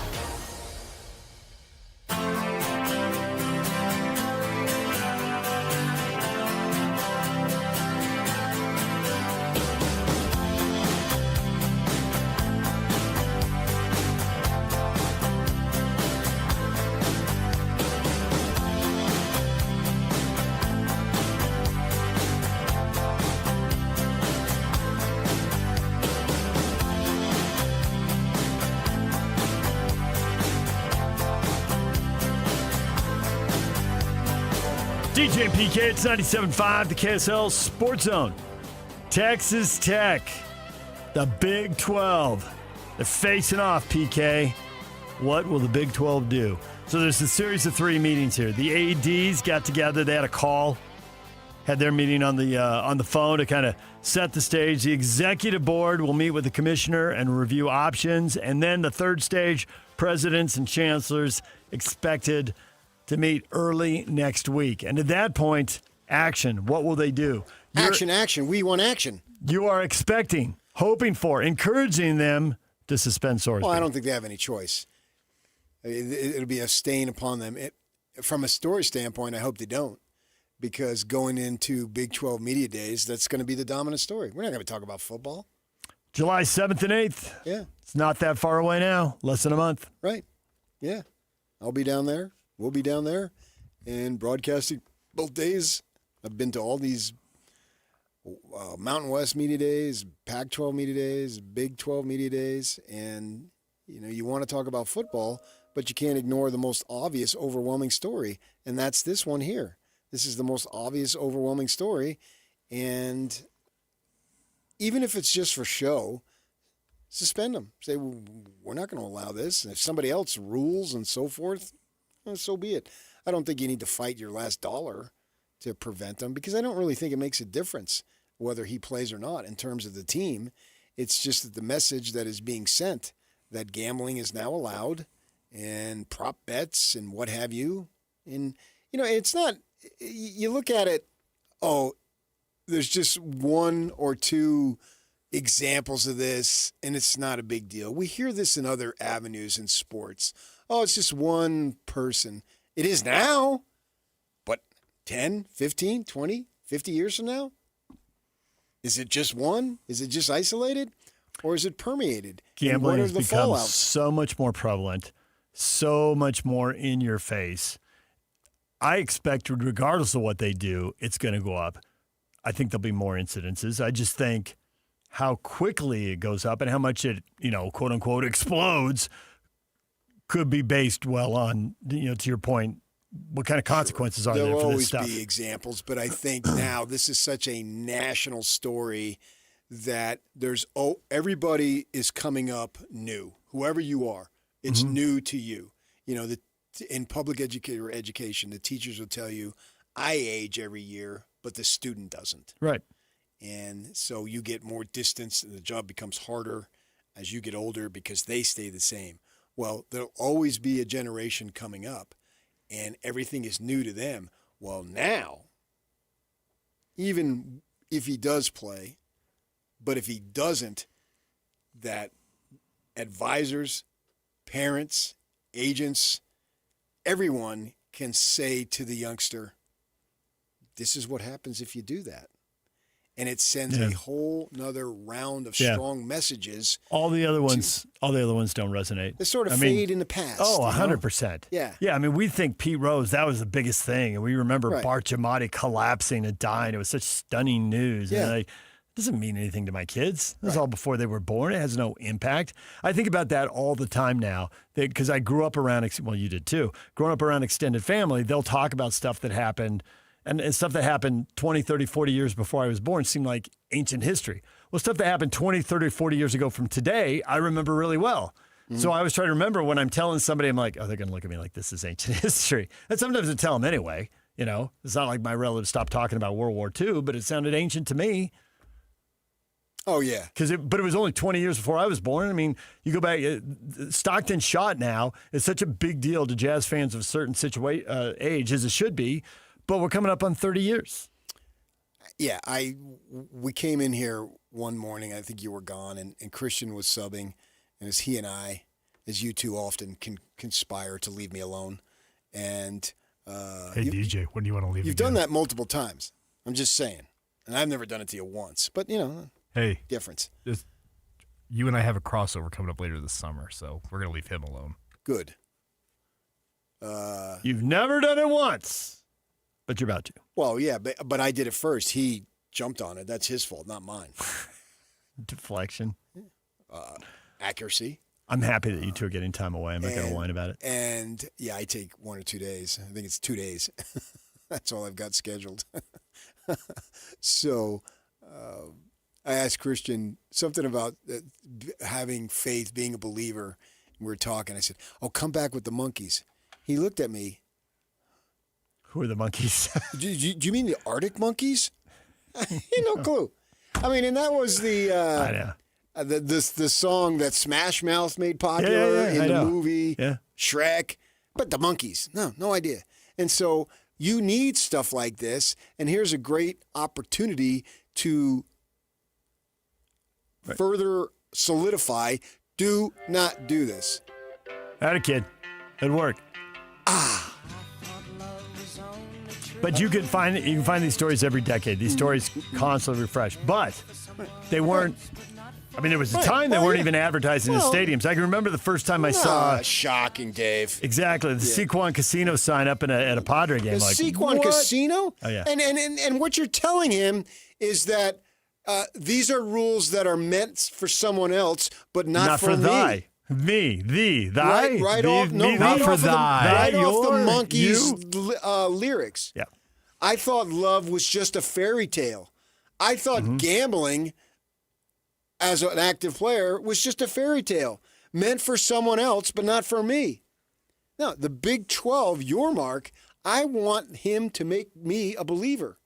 DJ and PK, it's 97.5, the KSL Sports Zone. Texas Tech, the Big 12. They're facing off, PK. What will the Big 12 do? So there's a series of 3 meetings here. The ADs got together. They had a call, had their meeting on the phone to kind of set the stage. The executive board will meet with the commissioner and review options. And then the third stage, presidents and chancellors expected to meet early next week. And at that point, action. What will they do? Action. We want action. You are expecting, hoping for, encouraging them to suspend Sorsby. Well, I don't think they have any choice. It'll be a stain upon them. From a story standpoint, I hope they don't, because going into Big 12 Media Days, that's going to be the dominant story. We're not going to talk about football. July 7th and 8th. Yeah. It's not that far away now. Less than a month. Right. Yeah. I'll be down there. We'll be down there and broadcasting both days. I've been to all these Mountain West Media Days, Pac-12 Media Days, Big 12 Media Days, and you want to talk about football, but you can't ignore the most obvious, overwhelming story, and that's this one here. This is the most obvious, overwhelming story, and even if it's just for show, suspend them. Say, we're not going to allow this. And if somebody else rules and so forth, well, so be it. I don't think you need to fight your last dollar to prevent them, because I don't really think it makes a difference whether he plays or not in terms of the team. It's just that the message that is being sent, that gambling is now allowed and prop bets and what have you. And, it's not, you look at it, there's just 1 or 2 examples of this, and it's not a big deal. We hear this in other avenues in sports. It's just one person. It is now, but 10, 15, 20, 50 years from now, Is it just one? Is it just isolated? Or is it permeated? Gambling has the become fallout? so much more prevalent, so much more in your face. I expect, regardless of what they do, it's going to go up. I think there'll be more incidences. I just think how quickly it goes up and how much it, quote unquote, explodes could be based well on, to your point, what kind of consequences are there There'll for this stuff? always be examples, but I think now this is such a national story that everybody is coming up new. Whoever you are, it's new to you. In public education, the teachers will tell you, I age every year, but the student doesn't. Right. And so you get more distance and the job becomes harder as you get older because they stay the same. Well, there'll always be a generation coming up and everything is new to them. Well, now, even if he does play, but if he doesn't, that advisors, parents, agents, everyone can say to the youngster, this is what happens if you do that. And it sends a whole nother round of strong messages. All the other ones don't resonate. They sort of fade in the past. Oh, 100%. Yeah. Yeah, we think Pete Rose, that was the biggest thing. And we remember Bart Giamatti collapsing and dying. It was such stunning news. Yeah. And it doesn't mean anything to my kids. This was all before they were born. It has no impact. I think about that all the time now because I grew up around, you did too, growing up around extended family, they'll talk about stuff that happened and stuff that happened 20, 30, 40 years before I was born seemed like ancient history. Well, stuff that happened 20, 30, 40 years ago from today, I remember really well. So I always try to remember when I'm telling somebody, I'm like, oh, they're going to look at me like this is ancient history. And sometimes I tell them anyway. It's not like my relatives stopped talking about World War II, but it sounded ancient to me. Oh, yeah. But it was only 20 years before I was born. You go back, Stockton shot now is such a big deal to Jazz fans of a certain age, as it should be, but we're coming up on 30 years. Yeah, we came in here one morning, I think you were gone, and Christian was subbing, and as he and I, as you two often can conspire to leave me alone. And hey, DJ, when do you want to leave You've done that multiple times. I'm just saying. And I've never done it to you once, but, hey, difference. You and I have a crossover coming up later this summer, so we're going to leave him alone. Good. You've never done it once, but you're about to. Well, yeah, but I did it first. He jumped on it. That's his fault, not mine. Deflection. Accuracy. I'm happy that you two are getting time away. I'm not going to whine about it. And, yeah, I take 1 or 2 days. I think it's 2 days. That's all I've got scheduled. So I asked Christian something about having faith, being a believer. We were talking. I said, oh, come back with the monkeys. He looked at me. Who are the monkeys? Do you mean the Arctic monkeys? No clue. And that was the I know. The song that Smash Mouth made popular in the movie Shrek. But the monkeys, no idea. And so you need stuff like this, and here's a great opportunity to further solidify, do not do this. Had a kid. It'd work. But you can find these stories every decade. These stories constantly refresh. But they weren't. There was a time they weren't even advertising in stadiums. I can remember the first time I saw. Shocking, Dave. Exactly. The Sequan Casino sign up at a Padre game. The Sequan Casino? Oh, yeah. And what you're telling him is that these are rules that are meant for someone else, but not for thy. Me, thee, thy. Right off the Monkeys lyrics. Yeah. I thought love was just a fairy tale. I thought gambling as an active player was just a fairy tale, meant for someone else, but not for me. Now, the Big 12, Yormark, I want him to make me a believer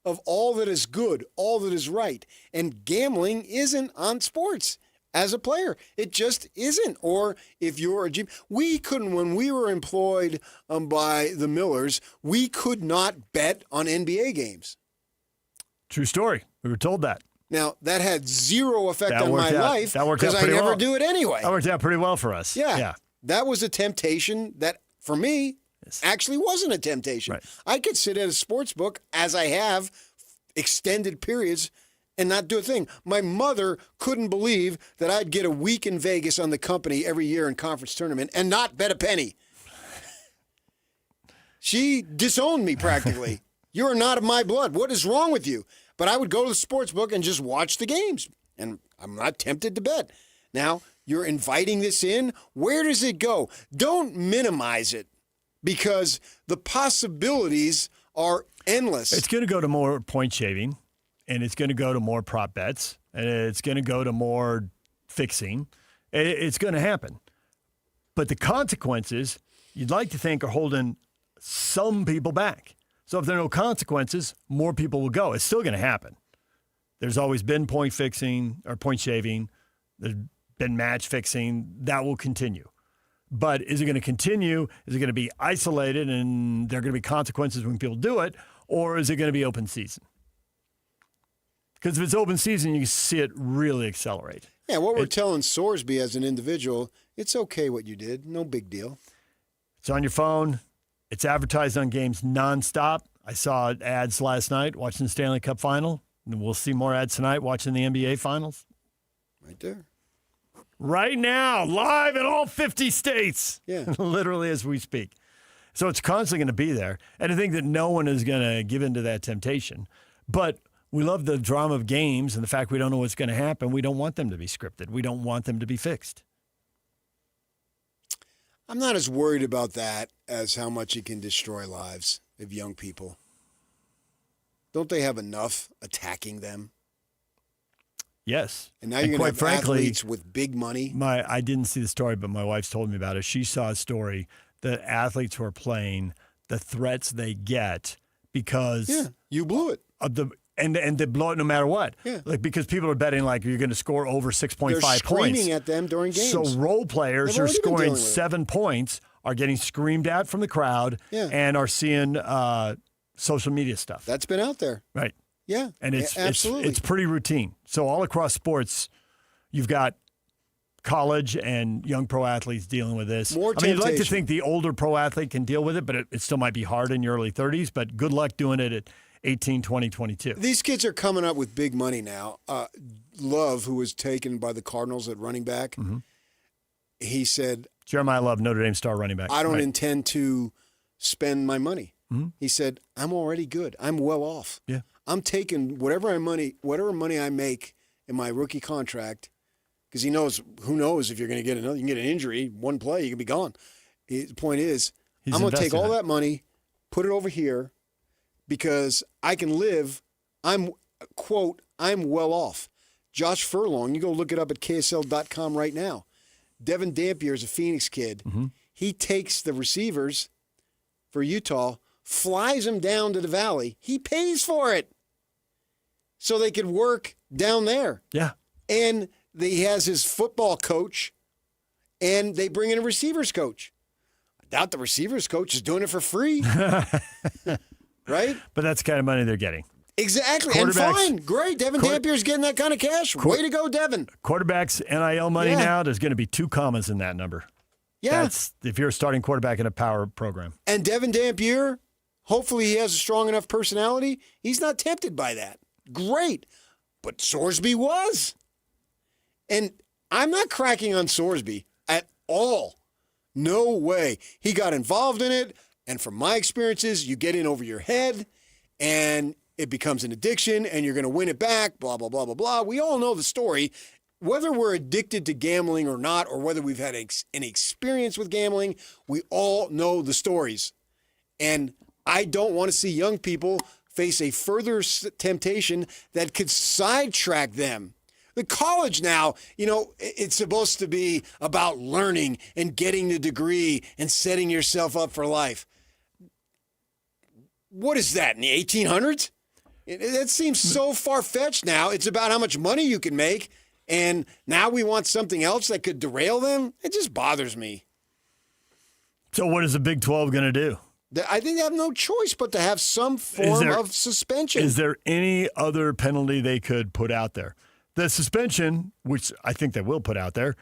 of all that is good, all that is right. And gambling isn't on sports. As a player, it just isn't. Or if you're a GM, we couldn't, when we were employed by the Millers, we could not bet on NBA games. True story. We were told that. Now, that had zero effect on my life because I never do it anyway. That worked out pretty well for us. Yeah. That was a temptation that, for me, actually wasn't a temptation. Right. I could sit at a sports book, as I have, extended periods, and not do a thing. My mother couldn't believe that I'd get a week in Vegas on the company every year in conference tournament and not bet a penny. She disowned me practically. You're not of my blood. What is wrong with you? But I would go to the sports book and just watch the games, and I'm not tempted to bet. Now, you're inviting this in. Where does it go? Don't minimize it, because the possibilities are endless. It's going to go to more point shaving, and it's going to go to more prop bets, and it's going to go to more fixing. It's going to happen. But the consequences, you'd like to think, are holding some people back. So if there are no consequences, more people will go. It's still going to happen. There's always been point fixing or point shaving. There's been match fixing. That will continue. But is it going to continue? Is it going to be isolated and there are going to be consequences when people do it? Or is it going to be open season? Because if it's open season, you see it really accelerate. Yeah, what we're telling Sorsby as an individual, it's okay what you did. No big deal. It's on your phone. It's advertised on games nonstop. I saw ads last night watching the Stanley Cup Final. And we'll see more ads tonight watching the NBA Finals. Right there. Right now, live in all 50 states. Yeah. Literally as we speak. So it's constantly going to be there. And I think that no one is going to give into that temptation. But we love the drama of games and the fact we don't know what's going to happen. We don't want them to be scripted. We don't want them to be fixed. I'm not as worried about that as how much it can destroy lives of young people. Don't they have enough attacking them? Yes. And now you're going to have athletes with big money. I didn't see the story, but my wife's told me about it. She saw a story that athletes who are playing, the threats they get because you blew it. Of the and they blow it no matter what. Yeah. Like because people are betting like you're going to score over 6.5 points. They're screaming at them during games. So role players who are scoring 7 points are getting screamed at from the crowd and are seeing social media stuff. That's been out there. Right. Yeah. And absolutely. It's pretty routine. So all across sports, you've got college and young pro athletes dealing with this. More I mean, you'd like to temptation. think the older pro athlete can deal with it, but it still might be hard in your early 30s. But good luck doing it at 18, 20, 22. These kids are coming up with big money now. Love, who was taken by the Cardinals at running back, he said, Jeremiah Love, Notre Dame star running back. I don't intend to spend my money. He said, I'm already good. I'm well off. Yeah. I'm taking whatever money I make in my rookie contract, because he knows, who knows if you're going to get another. You can get an injury, one play, you can be gone. The point is, I'm going to take all that money, put it over here, because I can live. I'm well off. Josh Furlong, you go look it up at KSL.com right now. Devin Dampier is a Phoenix kid. He takes the receivers for Utah, flies them down to the Valley. He pays for it so they could work down there. Yeah. And he has his football coach, and they bring in a receivers coach. I doubt the receivers coach is doing it for free. Right? But that's the kind of money they're getting. Exactly. And fine. Great. Devin Dampier's getting that kind of cash. Way to go, Devin. Quarterbacks, NIL money now, there's going to be 2 commas in that number. Yeah. That's if you're a starting quarterback in a power program. And Devin Dampier, hopefully he has a strong enough personality. He's not tempted by that. Great. But Sorsby was. And I'm not cracking on Sorsby at all. No way. He got involved in it. And from my experiences, you get in over your head and it becomes an addiction and you're going to win it back, blah, blah, blah, blah, blah. We all know the story. Whether we're addicted to gambling or not, or whether we've had an experience with gambling, we all know the stories. And I don't want to see young people face a further temptation that could sidetrack them. The college now, it's supposed to be about learning and getting the degree and setting yourself up for life. What is that, in the 1800s? That seems so far-fetched now. It's about how much money you can make, and now we want something else that could derail them? It just bothers me. So what is the Big 12 going to do? I think they have no choice but to have some form of suspension. Is there any other penalty they could put out there? The suspension, which I think they will put out there,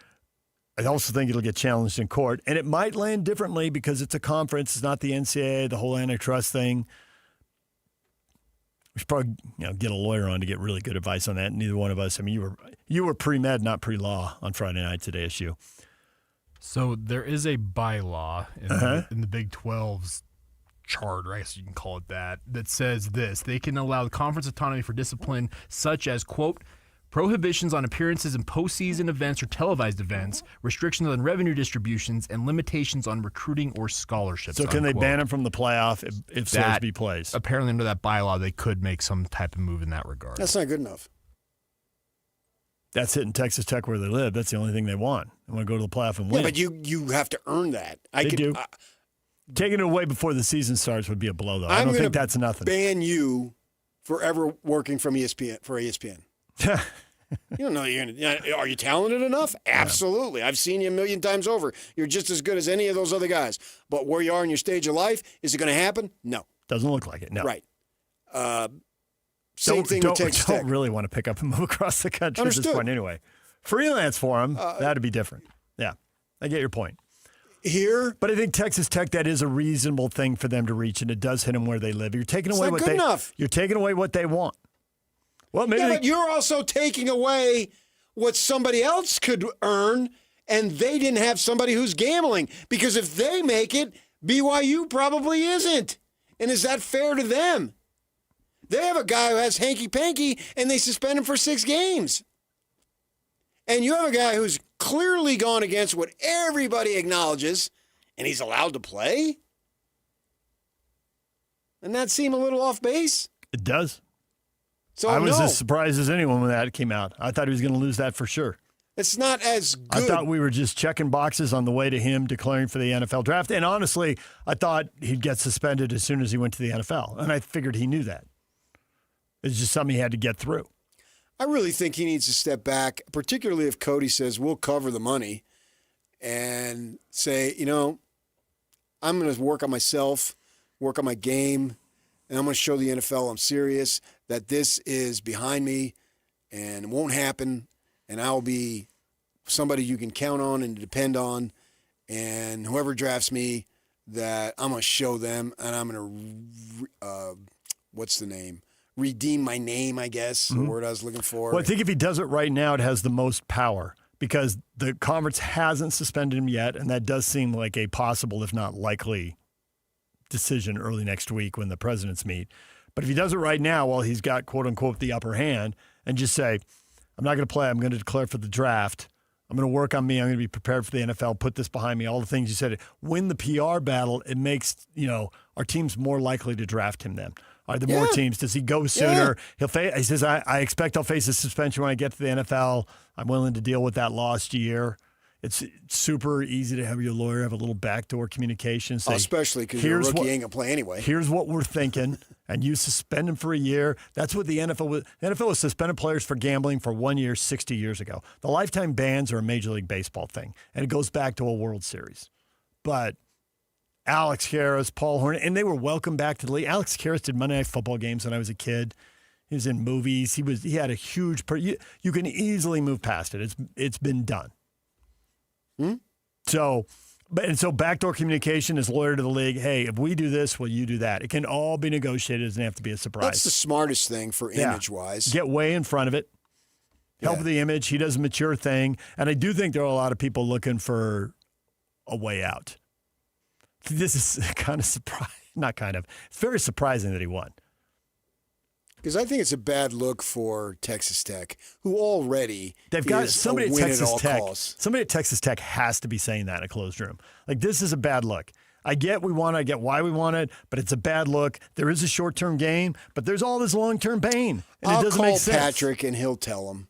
I also think it'll get challenged in court, and it might land differently because it's a conference. It's not the NCAA, the whole antitrust thing. We should probably get a lawyer on to get really good advice on that. Neither one of us. I mean, you were pre-med, not pre-law on Friday nights at ASU. So there is a bylaw in the Big 12's charter, I guess you can call it that says this: they can allow the conference autonomy for discipline such as, quote, prohibitions on appearances in postseason events or televised events, restrictions on revenue distributions, and limitations on recruiting or scholarships. So can they ban him from the playoff if Sorsby plays? Apparently under that bylaw, they could make some type of move in that regard. That's not good enough. That's hitting Texas Tech where they live. That's the only thing they want. They want to go to the playoff and win. Yeah, but you have to earn that. They do. Taking it away before the season starts would be a blow, though. I don't think that's nothing. Ban you forever working from ESPN. You don't know are you talented enough? Absolutely. I've seen you a million times over. You're just as good as any of those other guys. But where you are in your stage of life, is it going to happen? No. Doesn't look like it. No. Right. Same thing with Texas Tech. Don't really want to pick up and move across the country at this point anyway. Freelance for them, that'd be different. Yeah, I get your point. Here, but I think Texas Tech, that is a reasonable thing for them to reach, and it does hit them where they live. You're taking away what you're taking away what they want. Well, maybe but you're also taking away what somebody else could earn, and they didn't have somebody who's gambling. Because if they make it, BYU probably isn't. And is that fair to them? They have a guy who has hanky-panky, and they suspend him for 6 games. And you have a guy who's clearly gone against what everybody acknowledges, and he's allowed to play? Doesn't that seem a little off base? It does. So I was as surprised as anyone when that came out. I thought he was going to lose that for sure. It's not as good. I thought we were just checking boxes on the way to him declaring for the NFL draft. And honestly, I thought he'd get suspended as soon as he went to the NFL. And I figured he knew that. It's just something he had to get through. I really think he needs to step back, particularly if Cody says, we'll cover the money, and say, I'm going to work on myself, work on my game, and I'm going to show the NFL I'm serious, that this is behind me and it won't happen, and I'll be somebody you can count on and depend on, and whoever drafts me, that I'm going to show them, and I'm going to, redeem my name, I guess, the word I was looking for. Well, I think if he does it right now, it has the most power because the conference hasn't suspended him yet, and that does seem like a possible, if not likely, decision early next week when the presidents meet. But if he does it right now while he's got, quote-unquote, the upper hand, and just say, I'm not going to play, I'm going to declare for the draft, I'm going to work on me, I'm going to be prepared for the NFL, put this behind me, all the things you said. Win the PR battle, it makes, our teams more likely to draft him then. Are there more teams? Does he go sooner? Yeah. He says, I expect I'll face a suspension when I get to the NFL. I'm willing to deal with that lost year. It's super easy to have your lawyer have a little backdoor communication. Say, especially because your rookie ain't going to play anyway. Here's what we're thinking, and you suspend him for a year. That's what the NFL was. The NFL was suspending players for gambling for 1 year 60 years ago. The lifetime bans are a Major League Baseball thing, and it goes back to a World Series. But Alex Karras, Paul Horn, and they were welcome back to the league. Alex Karras did Monday Night Football games when I was a kid. He was in movies. He had a huge. You can easily move past it. It's been done. So backdoor communication is lawyer to the league. Hey, if we do this, will you do that? It can all be negotiated. It doesn't have to be a surprise. That's the smartest thing for image-wise. Get way in front of it. Help the image. He does a mature thing, and I do think there are a lot of people looking for a way out. This is kind of surprising. Not kind of. It's very surprising that he won. Because I think it's a bad look for Texas Tech, who already they've got somebody a at win Texas at all Tech. costs. Somebody at Texas Tech has to be saying that in a closed room. Like, this is a bad look. I get I get why we want it, but it's a bad look. There is a short-term gain, but there's all this long-term pain, and it doesn't make sense. I'll call Patrick, and he'll tell him.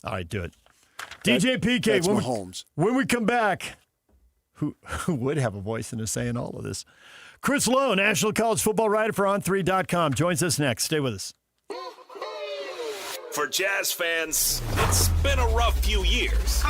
All right, do it. DJ PK, that's Mahomes. When we come back, who would have a voice in saying all of this? Chris Lowe, National College Football writer for On3.com, joins us next. Stay with us. For Jazz fans, it's been a rough few years.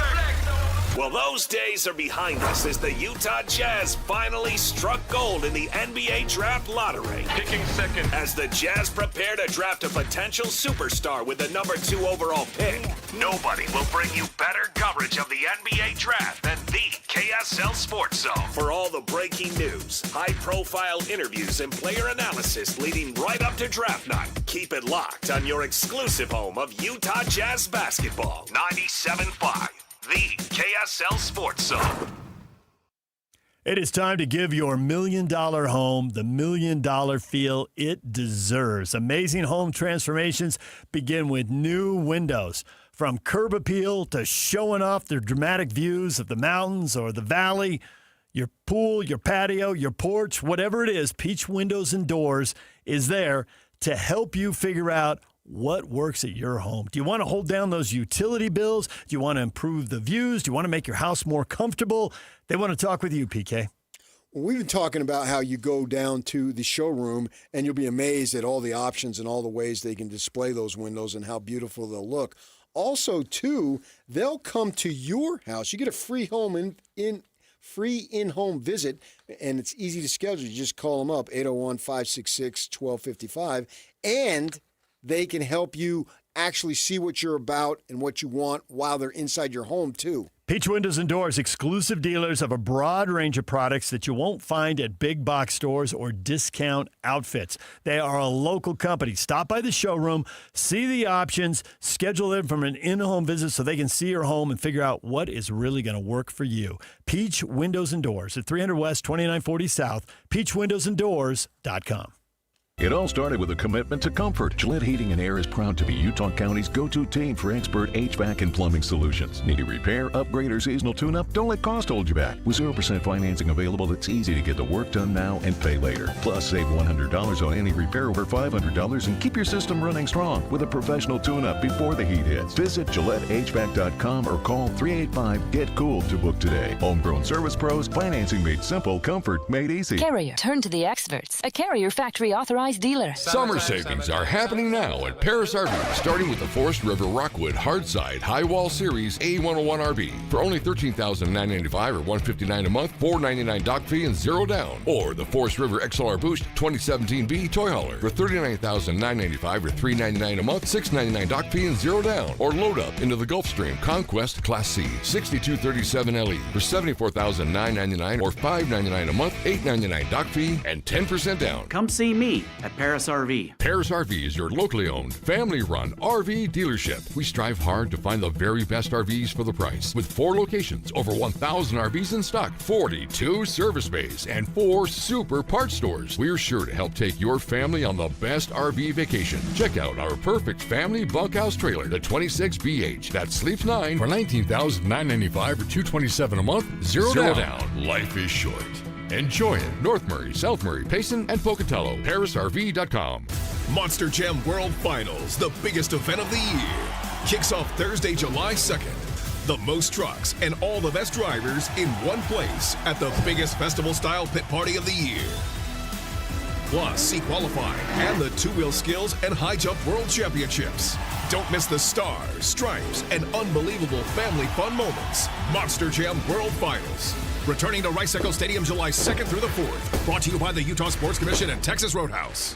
Well, those days are behind us as the Utah Jazz finally struck gold in the NBA Draft Lottery. Picking second. As the Jazz prepare to draft a potential superstar with the number 2 overall pick, nobody will bring you better coverage of the NBA Draft than the KSL Sports Zone for all the breaking news, high-profile interviews, and player analysis leading right up to draft night. Keep it locked on your exclusive home of Utah Jazz basketball. 97.5, the KSL Sports Zone. It is time to give your $1 million home the $1 million feel it deserves. Amazing home transformations begin with new windows. From curb appeal to showing off their dramatic views of the mountains or the valley, your pool, your patio, your porch, whatever it is, Peach Windows and Doors is there to help you figure out what works at your home. Do you want to hold down those utility bills? Do you want to improve the views? Do you want to make your house more comfortable? They want to talk with you, PK. Well, we've been talking about how you go down to the showroom and you'll be amazed at all the options and all the ways they can display those windows and how beautiful they'll look. Also, too, they'll come to your house. You get a free free in-home visit, and it's easy to schedule. You just call them up, 801-566-1255, and they can help you actually see what you're about and what you want while they're inside your home, too. Peach Windows and Doors, exclusive dealers of a broad range of products that you won't find at big box stores or discount outfits. They are a local company. Stop by the showroom, see the options, schedule them from an in-home visit so they can see your home and figure out what is really going to work for you. Peach Windows and Doors at 300 West, 2940 South, peachwindowsanddoors.com. It all started with a commitment to comfort. Gillette Heating and Air is proud to be Utah County's go-to team for expert HVAC and plumbing solutions. Need a repair, upgrade, or seasonal tune-up? Don't let cost hold you back. With 0% financing available, it's easy to get the work done now and pay later. Plus, save $100 on any repair over $500 and keep your system running strong with a professional tune-up before the heat hits. Visit GilletteHVAC.com or call 385-GET-COOL to book today. Homegrown service pros, financing made simple, comfort made easy. Carrier, turn to the experts. A Carrier factory authorized dealer. Summer savings are happening now at Paris RV, starting with the Forest River Rockwood Hardside High Wall Series A101 RV for only $13,995 or $159 a month, $499 dock fee and $0 down. Or the Forest River XLR Boost 2017B Toy Hauler for $39,995 or $399 a month, $699 dock fee and $0 down. Or load up into the Gulfstream Conquest Class C 6237 LE for $74,999 or $599 a month, $899 dock fee and 10% down. Come see me at Paris RV. Paris RV is your locally owned, family-run RV dealership. We strive hard to find the very best RVs for the price. With 4 locations, over 1,000 RVs in stock, 42 service bays, and 4 super parts stores. We're sure to help take your family on the best RV vacation. Check out our perfect family bunkhouse trailer, the 26BH, that sleeps 9 for $19,995 or $227 a month, $0 down. Life is short. Enjoy it. North Murray, South Murray, Payson, and Pocatello. ParisRV.com. Monster Jam World Finals, the biggest event of the year, kicks off Thursday, July 2nd. The most trucks and all the best drivers in one place at the biggest festival-style pit party of the year. Plus, see qualifying and the two-wheel skills and high jump world championships. Don't miss the stars, stripes, and unbelievable family fun moments. Monster Jam World Finals. Returning to Rice Echo Stadium July 2nd through the 4th. Brought to you by the Utah Sports Commission and Texas Roadhouse.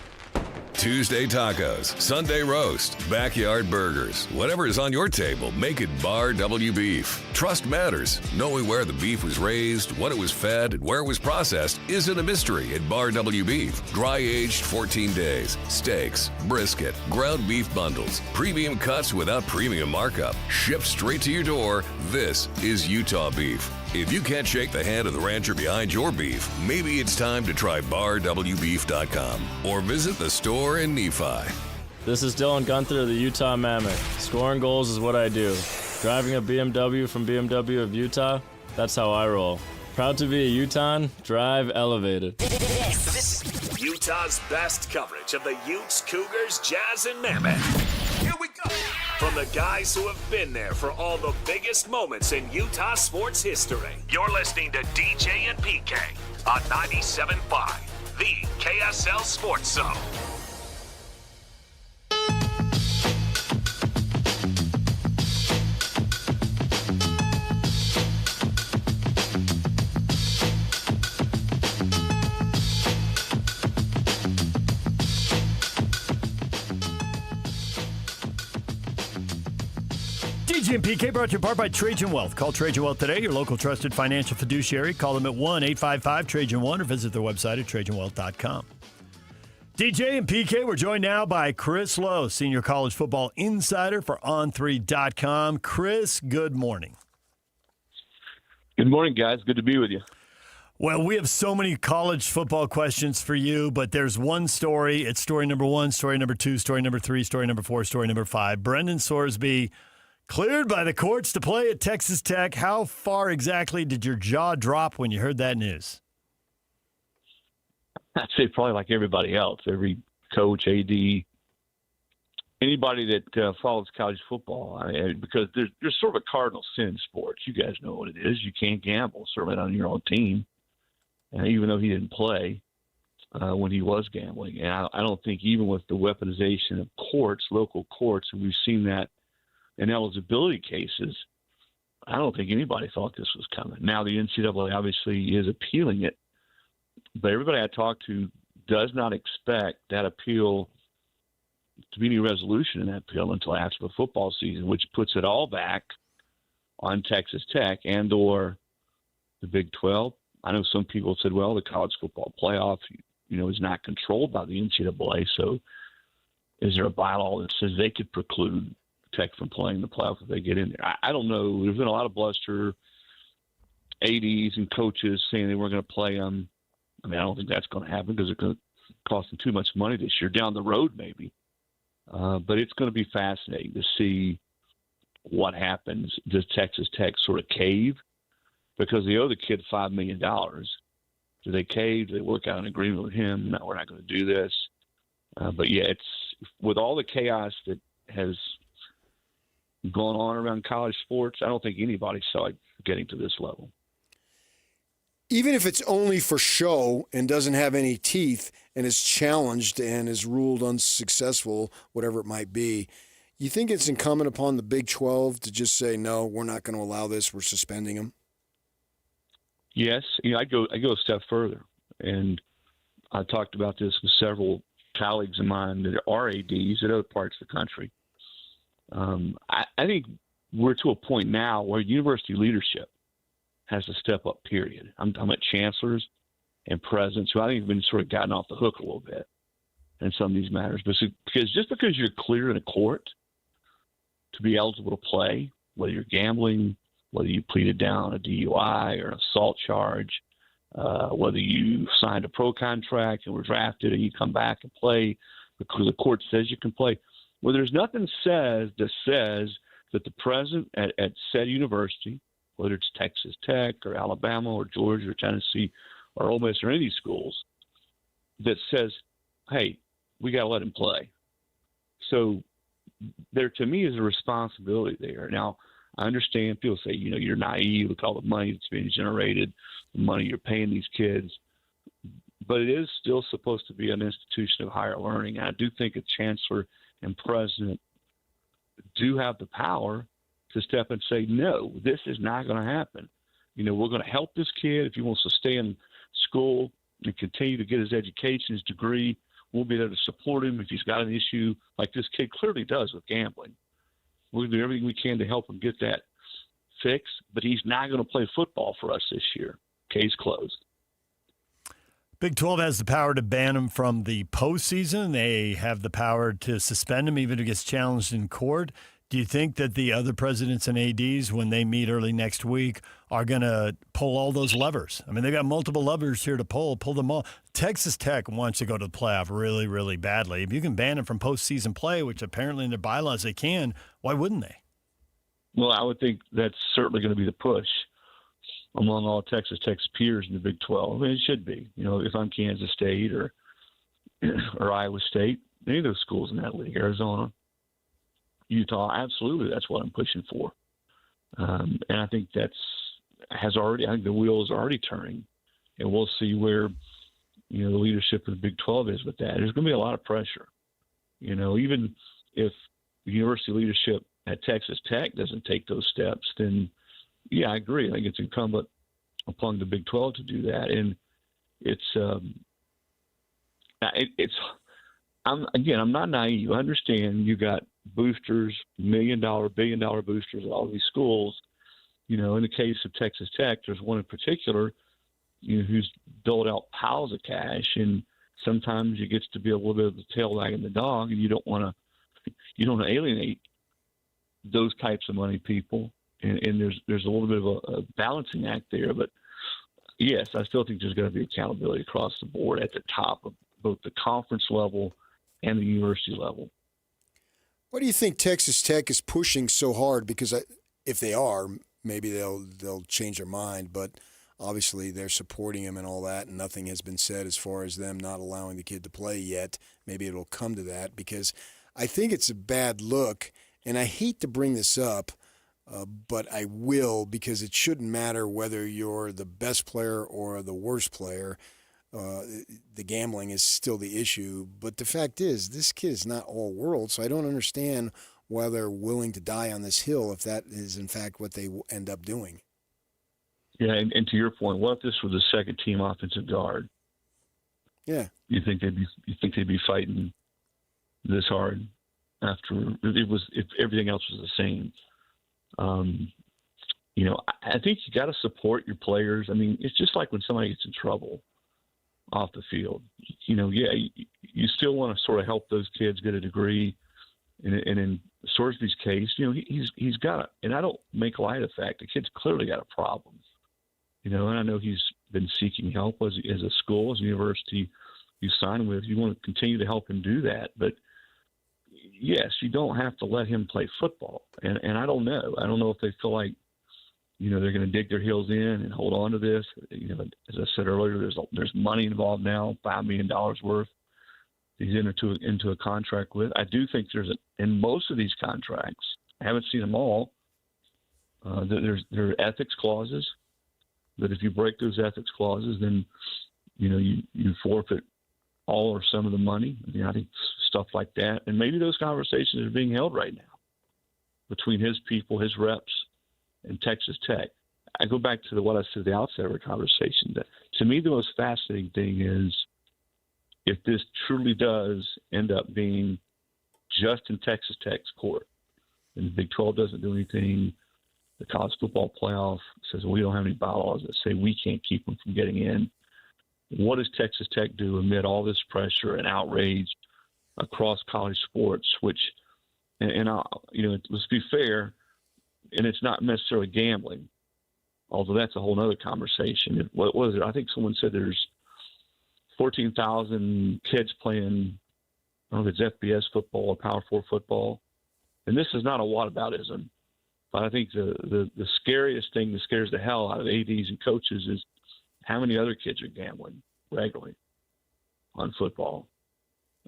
Tuesday tacos, Sunday roast, backyard burgers. Whatever is on your table, make it Bar W Beef. Trust matters. Knowing where the beef was raised, what it was fed, and where it was processed isn't a mystery at Bar W Beef. Dry aged 14 days. Steaks, brisket, ground beef bundles, premium cuts without premium markup. Shipped straight to your door. This is Utah beef. If you can't shake the hand of the rancher behind your beef, maybe it's time to try BarWBeef.com or visit the store in Nephi. This is Dylan Gunther of the Utah Mammoth. Scoring goals is what I do. Driving a BMW from BMW of Utah, that's how I roll. Proud to be a Utahn, drive elevated. This is Utah's best coverage of the Utes, Cougars, Jazz, and Mammoth. Here we go. From the guys who have been there for all the biggest moments in Utah sports history. You're listening to DJ and PK on 97.5, the KSL Sports Zone. DJ and PK brought to you in part by Trajan Wealth. Call Trajan Wealth today, your local trusted financial fiduciary. Call them at 1-855-TRAJAN1 or visit their website at TrajanWealth.com. DJ and PK, we're joined now by Chris Lowe, senior college football insider for On3.com. Chris, good morning. Good morning, guys. Good to be with you. Well, we have so many college football questions for you, but there's one story. It's story number 1, story number 2, story number 3, story number 4, story number 5. Brendan Sorsby cleared by the courts to play at Texas Tech. How far exactly did your jaw drop when you heard that news? I'd say probably like everybody else, every coach, AD, anybody that follows college football, because there's sort of a cardinal sin in sports. You guys know what it is. You can't gamble, certainly on your own team, even though he didn't play when he was gambling. And I don't think even with the weaponization of courts, local courts, and we've seen that in eligibility cases, I don't think anybody thought this was coming. Now the NCAA obviously is appealing it, but everybody I talked to does not expect that appeal to be any resolution in that appeal until after the football season, which puts it all back on Texas Tech and or the Big 12. I know some people said, well, the college football playoff, is not controlled by the NCAA, so is there a bylaw that says they could preclude Tech from playing the playoff if they get in there? I don't know. There's been a lot of bluster, ADs and coaches saying they weren't going to play them. I don't think that's going to happen because it's going to cost them too much money this year. Down the road, maybe. But it's going to be fascinating to see what happens. Does Texas Tech sort of cave? Because they owe the kid $5 million. Do they cave? Do they work out an agreement with him? No, we're not going to do this. But, yeah, it's with all the chaos that has gone on around college sports, I don't think anybody saw it getting to this level. Even if it's only for show and doesn't have any teeth and is challenged and is ruled unsuccessful, whatever it might be, you think it's incumbent upon the Big 12 to just say, no, we're not going to allow this, we're suspending them? Yes. I go a step further. And I talked about this with several colleagues of mine that are ADs at other parts of the country. I think we're to a point now where university leadership has to step up, period. I'm talking about chancellors and presidents who I think have been sort of gotten off the hook a little bit in some of these matters. Because just because you're clear in a court to be eligible to play, whether you're gambling, whether you pleaded down a DUI or an assault charge, whether you signed a pro contract and were drafted and you come back and play because the court says you can play. Well, there's nothing that says that the president at said university, whether it's Texas Tech or Alabama or Georgia or Tennessee or Ole Miss or any of these schools, that says, hey, we got to let him play. So there, to me, is a responsibility there. Now, I understand people say, you're naive with all the money that's being generated, the money you're paying these kids, but it is still supposed to be an institution of higher learning. And I do think a chancellor and president do have the power to step and say, no, this is not going to happen. We're going to help this kid. If he wants to stay in school and continue to get his education, his degree, we'll be there to support him. If he's got an issue like this kid clearly does with gambling, we're going to do everything we can to help him get that fixed, but he's not going to play football for us this year. Case closed. Big 12 has the power to ban him from the postseason. They have the power to suspend him even if he gets challenged in court. Do you think that the other presidents and ADs, when they meet early next week, are going to pull all those levers? They've got multiple levers here to pull them all. Texas Tech wants to go to the playoff really, really badly. If you can ban them from postseason play, which apparently in their bylaws they can, why wouldn't they? Well, I would think that's certainly going to be the push among all Texas Tech's peers in the Big 12. It should be. If I'm Kansas State or Iowa State, any of those schools in that league, Arizona, Utah, absolutely, that's what I'm pushing for. And I think I think the wheel is already turning, and we'll see where, the leadership of the Big 12 is with that. There's going to be a lot of pressure. Even if the university leadership at Texas Tech doesn't take those steps, then yeah, I agree. I think it's incumbent upon the Big 12 to do that. And I'm not naive. I understand you got boosters, $1 million, $1 billion boosters at all these schools. In the case of Texas Tech, there's one in particular, who's doled out piles of cash, and sometimes it gets to be a little bit of the tail wagging the dog, and you don't want to alienate those types of money people. And there's a little bit of a balancing act there, but yes, I still think there's going to be accountability across the board at the top of both the conference level and the university level. Why do you think Texas Tech is pushing so hard? Because if they are, maybe they'll change their mind, but obviously they're supporting him and all that, and nothing has been said as far as them not allowing the kid to play yet. Maybe it'll come to that, because I think it's a bad look, and I hate to bring this up, but I will, because it shouldn't matter whether you're the best player or the worst player. The gambling is still the issue. But the fact is, this kid is not all world, so I don't understand why they're willing to die on this hill if that is, in fact, what they end up doing. Yeah, and to your point, what if this was a second-team offensive guard? Yeah. You think they'd be fighting this hard after if everything else was the same? I think you got to support your players. I mean, it's just like when somebody gets in trouble off the field. You still want to sort of help those kids get a degree. And in Sorsby's case, he's got it. And I don't make light of the fact the kid's clearly got a problem. And I know he's been seeking help as a school, as a university you sign with. You want to continue to help him do that. But yes, you don't have to let him play football. And I don't know. I don't know if they feel like, they're going to dig their heels in and hold on to this. As I said earlier, there's money involved now, $5 million worth. He's into a contract with. I do think in most of these contracts, I haven't seen them all, there are ethics clauses that if you break those ethics clauses, then, you forfeit all or some of the money. I think stuff like that. And maybe those conversations are being held right now between his people, his reps, and Texas Tech. I go back to what I said at the outset of our conversation. That to me, the most fascinating thing is if this truly does end up being just in Texas Tech's court, and the Big 12 doesn't do anything, the college football playoff says we don't have any bylaws that say we can't keep them from getting in. What does Texas Tech do amid all this pressure and outrage across college sports? Which, let's be fair, and it's not necessarily gambling, although that's a whole other conversation. What was it? I think someone said there's 14,000 kids playing, I don't know if it's FBS football or Power 4 football. And this is not a whataboutism, but I think the scariest thing that scares the hell out of ADs and coaches is how many other kids are gambling regularly on football.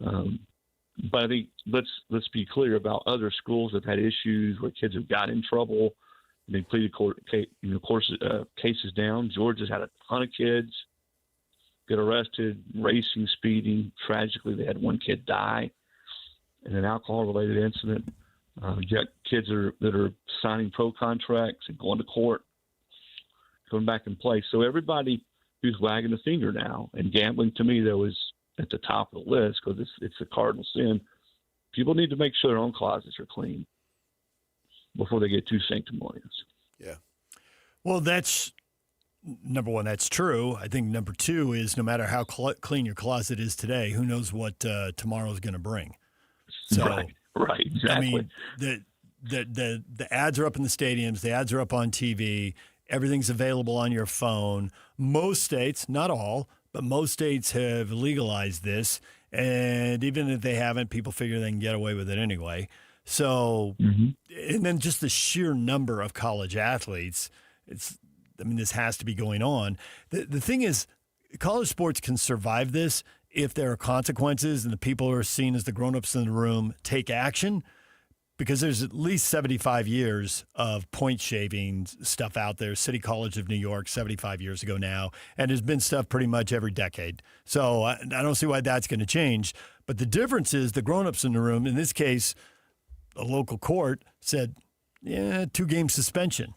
But I think let's be clear about other schools that have had issues where kids have got in trouble and they pleaded cases down. Georgia's had a ton of kids get arrested, racing, speeding. Tragically, they had one kid die in an alcohol-related incident. You got kids that are signing pro contracts and going to court, going back and play. So everybody who's wagging the finger now, and gambling to me, though, is at the top of the list because it's a cardinal sin. People need to make sure their own closets are clean before they get too sanctimonious. Yeah. Well, that's number one. That's true. I think number two is no matter how clean your closet is today, who knows what tomorrow is going to bring. So, right, exactly. I mean, the ads are up in the stadiums. The ads are up on TV. Everything's available on your phone. Most states, not all, but most states have legalized this. And even if they haven't, people figure they can get away with it anyway. So, and then just the sheer number of college athletes, this has to be going on. The thing is, college sports can survive this if there are consequences and the people who are seen as the grown-ups in the room take action, because there's at least 75 years of point shaving stuff out there. City College of New York, 75 years ago now, and there's been stuff pretty much every decade. So I don't see why that's going to change. But the difference is the grown-ups in the room, in this case, a local court said, 2-game suspension.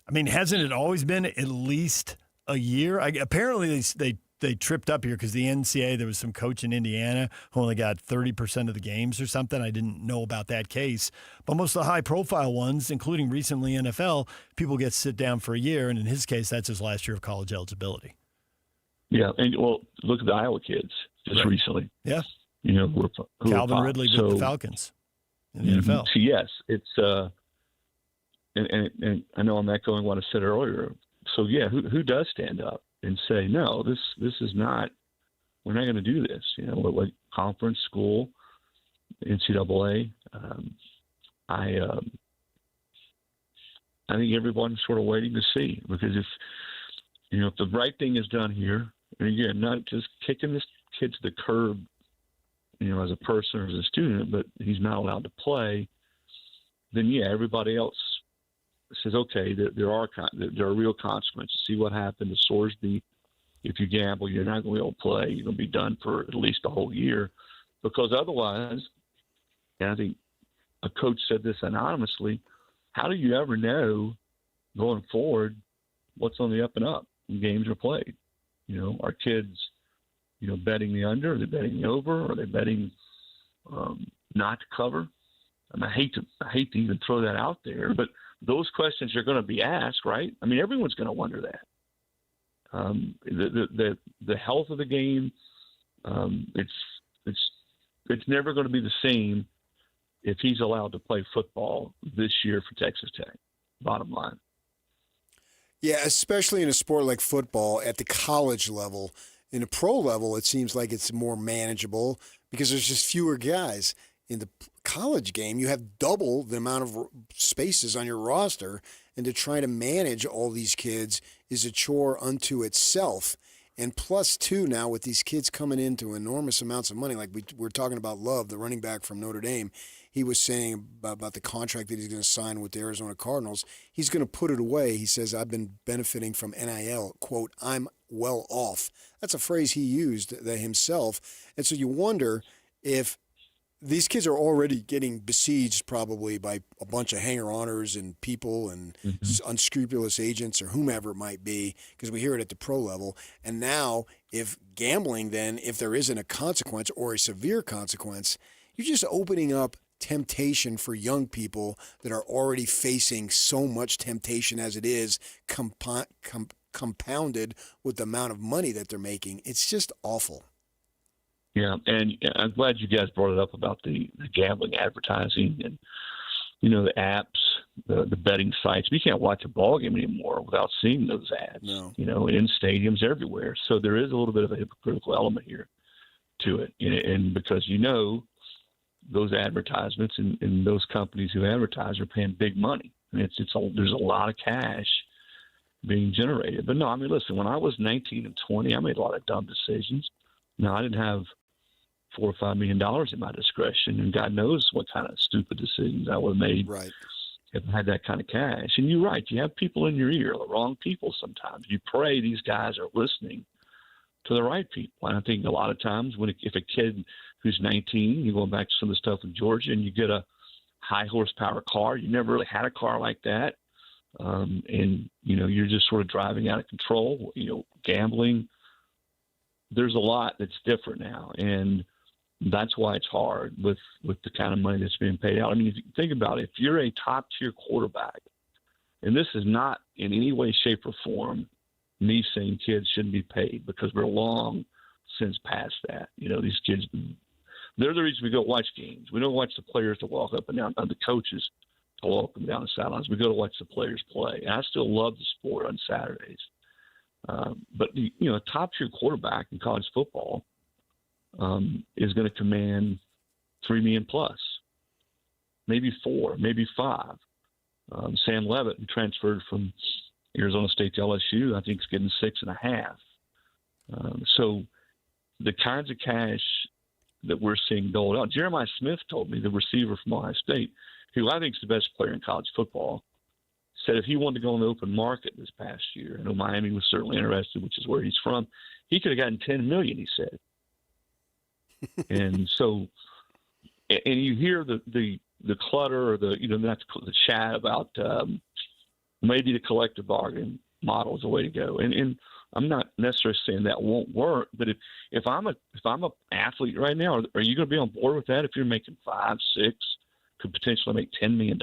I mean, hasn't it always been at least a year? Apparently, they they tripped up here because the NCAA, there was some coach in Indiana who only got 30% of the games or something. I didn't know about that case. But most of the high-profile ones, including recently NFL, people get to sit down for a year, and in his case, that's his last year of college eligibility. Yeah, and well, look at the Iowa kids just recently. Yeah. You know, who Calvin are Ridley with the Falcons in the NFL. So yes, it's and I know I'm echoing what I said earlier. So yeah, who does stand up and say no? This is not. We're not going to do this. You know, what conference, school, NCAA. I think everyone's sort of waiting to see, because if the right thing is done here, and again, not just kicking this kid to the curb, as a person or as a student, but he's not allowed to play, then yeah, everybody else says, okay, there are real consequences. See what happened to Sorsby. If you gamble, you're not going to be able to play. You're going to be done for at least a whole year, because otherwise, and I think a coach said this anonymously, how do you ever know going forward what's on the up and up when games are played? Are kids, betting the under? Are they betting the over? Are they betting not to cover? I mean, I hate to even throw that out there, but those questions are going to be asked, right? I mean, everyone's going to wonder that. The health of the game, it's never going to be the same if he's allowed to play football this year for Texas Tech. Bottom line. Yeah, especially in a sport like football at the college level. In a pro level, it seems like it's more manageable because there's just fewer guys. In the college game, you have double the amount of spaces on your roster, and to try to manage all these kids is a chore unto itself. And plus, too, now with these kids coming into enormous amounts of money, like we're talking about Love, the running back from Notre Dame, he was saying about the contract that he's going to sign with the Arizona Cardinals. He's going to put it away. He says, I've been benefiting from NIL. Quote, I'm well off. That's a phrase he used himself. And so you wonder if these kids are already getting besieged probably by a bunch of hanger-oners and people and unscrupulous agents or whomever it might be, because we hear it at the pro level. And now if gambling, then if there isn't a consequence or a severe consequence, you're just opening up temptation for young people that are already facing so much temptation as it is, compounded with the amount of money that they're making. It's just awful. Yeah, and I'm glad you guys brought it up about the gambling advertising and, the apps, the betting sites. You can't watch a ball game anymore without seeing those ads, in stadiums everywhere. So there is a little bit of a hypocritical element here to it. And because, those advertisements and those companies who advertise are paying big money. And there's a lot of cash being generated. But no, I mean, listen, when I was 19 and 20, I made a lot of dumb decisions. Now, I didn't have $4 or $5 million in my discretion, and God knows what kind of stupid decisions I would have made if I had that kind of cash. And you're right, you have people in your ear, the wrong people sometimes. You pray these guys are listening to the right people. And I think a lot of times if a kid who's 19, you're going back to some of the stuff in Georgia, and you get a high horsepower car, you never really had a car like that, and you're just sort of driving out of control, gambling. There's a lot that's different now, and that's why it's hard with the kind of money that's being paid out. I mean, if you think about it, if you're a top-tier quarterback, and this is not in any way, shape, or form me saying kids shouldn't be paid, because we're long since past that. These kids, they're the reason we go watch games. We don't watch the players to walk up and down, the coaches to walk up and down the sidelines. We go to watch the players play. And I still love the sport on Saturdays. But a top-tier quarterback in college football is going to command $3 million plus, maybe $4 million, maybe $5 million. Sam Levitt, who transferred from Arizona State to LSU, I think is getting $6.5 million. So the kinds of cash that we're seeing doled out. Jeremiah Smith told me, the receiver from Ohio State, who I think is the best player in college football, said if he wanted to go on the open market this past year, I know Miami was certainly interested, which is where he's from, he could have gotten $10 million, he said. And so, and you hear the clutter or the chat about maybe the collective bargain model is the way to go. And I'm not necessarily saying that won't work, but if I'm an athlete right now, are you going to be on board with that? If you're making 5, 6, could potentially make $10 million.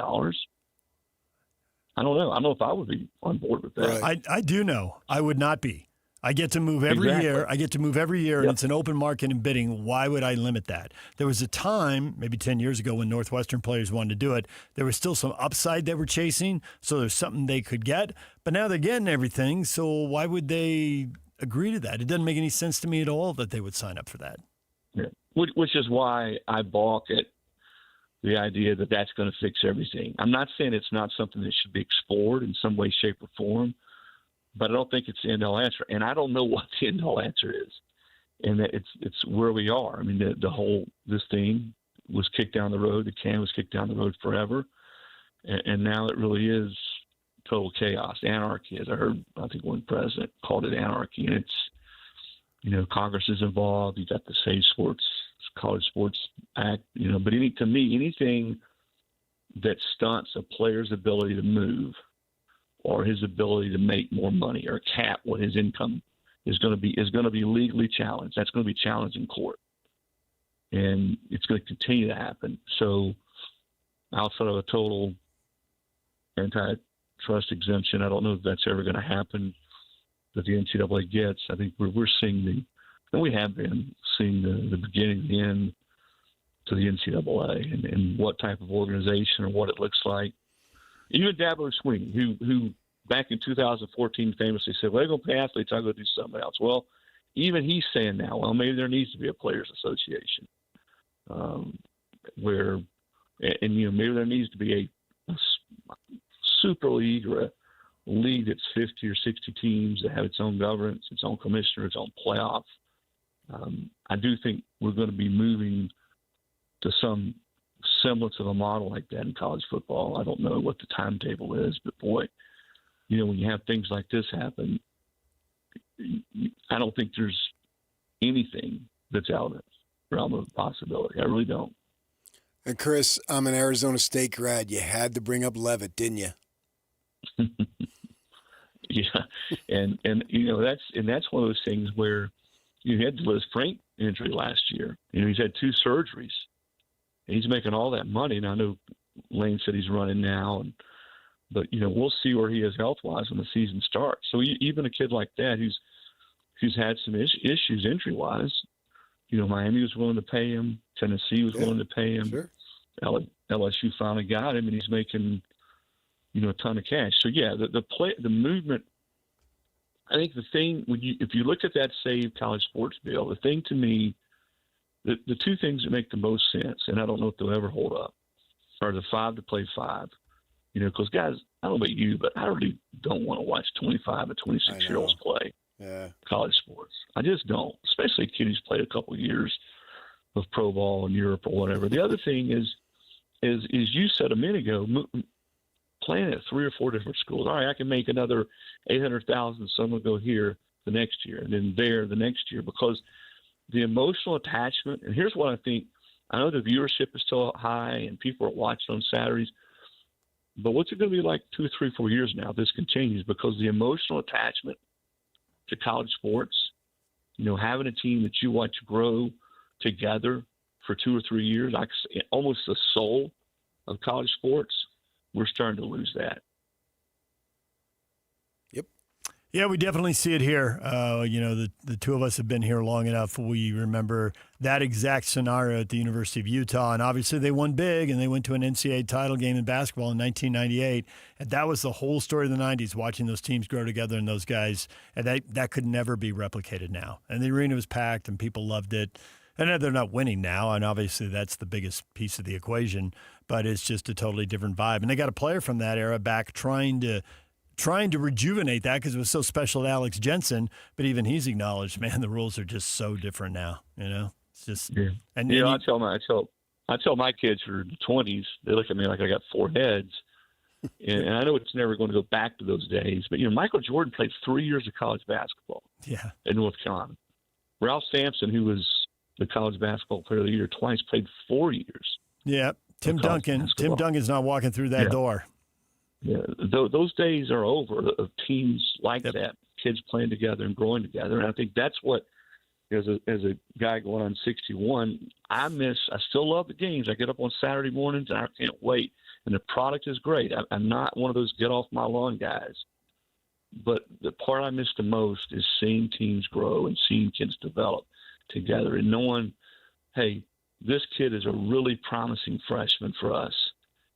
I don't know. I don't know if I would be on board with that. Right. I do know. I would not be. I get to move every year. I get to move every year, and it's an open market and bidding. Why would I limit that? There was a time, maybe 10 years ago, when Northwestern players wanted to do it. There was still some upside they were chasing, so there's something they could get. But now they're getting everything, so why would they agree to that? It doesn't make any sense to me at all that they would sign up for that. Yeah. Which is why I balk at the idea that that's going to fix everything. I'm not saying it's not something that should be explored in some way, shape, or form, but I don't think it's the end-all answer. And I don't know what the end-all answer is. And that it's where we are. I mean, this thing was kicked down the road. The can was kicked down the road forever. And now it really is total chaos, anarchy. As I think one president called it anarchy. And it's, Congress is involved. You got the State College Sports Act, but to me, anything that stunts a player's ability to move or his ability to make more money or cap what his income is going to be legally challenged. That's going to be challenged in court, and it's going to continue to happen. So, outside of a total antitrust exemption, I don't know if that's ever going to happen that the NCAA gets. I think we're seeing we have been seeing the beginning, the end to the NCAA, and what type of organization or what it looks like. Even Dabo Swinney, who back in 2014 famously said, well, they're going to pay athletes, I'll go do something else. Well, even he's saying now, well, maybe there needs to be a players association maybe there needs to be a super league or a league that's 50 or 60 teams that have its own governance, its own commissioner, its own playoff. I do think we're going to be moving to some semblance of a model like that in college football. I don't know what the timetable is, but boy, when you have things like this happen, I don't think there's anything that's out of the realm of possibility. I really don't. And Chris, I'm an Arizona State grad. You had to bring up Levitt, didn't you? Yeah, and that's one of those things where you had the Liz Frank injury last year. He's had 2 surgeries. And he's making all that money. And I know Lane said he's running now, but we'll see where he is health-wise when the season starts. So even a kid like that who's had some issues injury-wise, Miami was willing to pay him, Tennessee was willing to pay him, sure. LSU finally got him, and he's making a ton of cash. So yeah, the movement. I think the thing if you look at that Save College Sports bill, the thing to me, the 2 things that make the most sense, and I don't know if they'll ever hold up, are the 5 to play 5. Because guys, I don't know about you, but I really don't want to watch 25 and 26-year-olds play college sports. I just don't, especially a kid who's played a couple of years of pro ball in Europe or whatever. The other thing is you said a minute ago, playing at 3 or 4 different schools. All right, I can make another $800,000. So I'm going to go here the next year, and then there the next year, because the emotional attachment. And here's what I think. I know the viewership is still high, and people are watching on Saturdays. But what's it going to be like 2, 3, 4 years now if this continues? Because the emotional attachment to college sports, having a team that you watch grow together for 2 or 3 years, like almost the soul of college sports, we're starting to lose that. Yep. Yeah, we definitely see it here. The 2 of us have been here long enough. We remember that exact scenario at the University of Utah, and obviously they won big, and they went to an NCAA title game in basketball in 1998, and that was the whole story of the 90s, watching those teams grow together and those guys, and that could never be replicated now. And the arena was packed, and people loved it. And they're not winning now, and obviously that's the biggest piece of the equation, but it's just a totally different vibe. And they got a player from that era back trying to rejuvenate that because it was so special to Alex Jensen, but even he's acknowledged, man, the rules are just so different now. It's just And I tell my kids who are in the 20s, they look at me like I got 4 heads, and I know it's never going to go back to those days. But Michael Jordan played 3 years of college basketball. In North Carolina. Ralph Sampson, who was the college basketball player of the year twice, played 4 years. Yeah, Tim Duncan's not walking through that door. those days are over of teams like that, kids playing together and growing together. And I think that's what, as a guy going on 61, I still love the games. I get up on Saturday mornings and I can't wait. And the product is great. I'm not one of those get off my lawn guys. But the part I miss the most is seeing teams grow and seeing kids develop together and knowing, hey, this kid is a really promising freshman for us.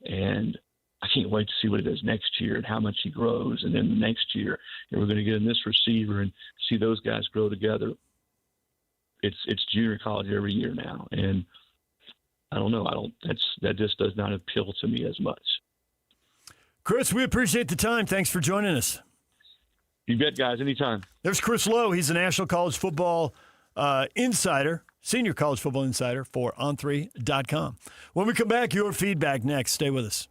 And I can't wait to see what he does next year and how much he grows. And then the next year, and we're going to get in this receiver and see those guys grow together. It's junior college every year now. And I don't know. That just does not appeal to me as much. Chris, we appreciate the time. Thanks for joining us. You bet, guys. Anytime. There's Chris Lowe. He's a national college football insider, senior college football insider for On3.com. When we come back, your feedback next. Stay with us.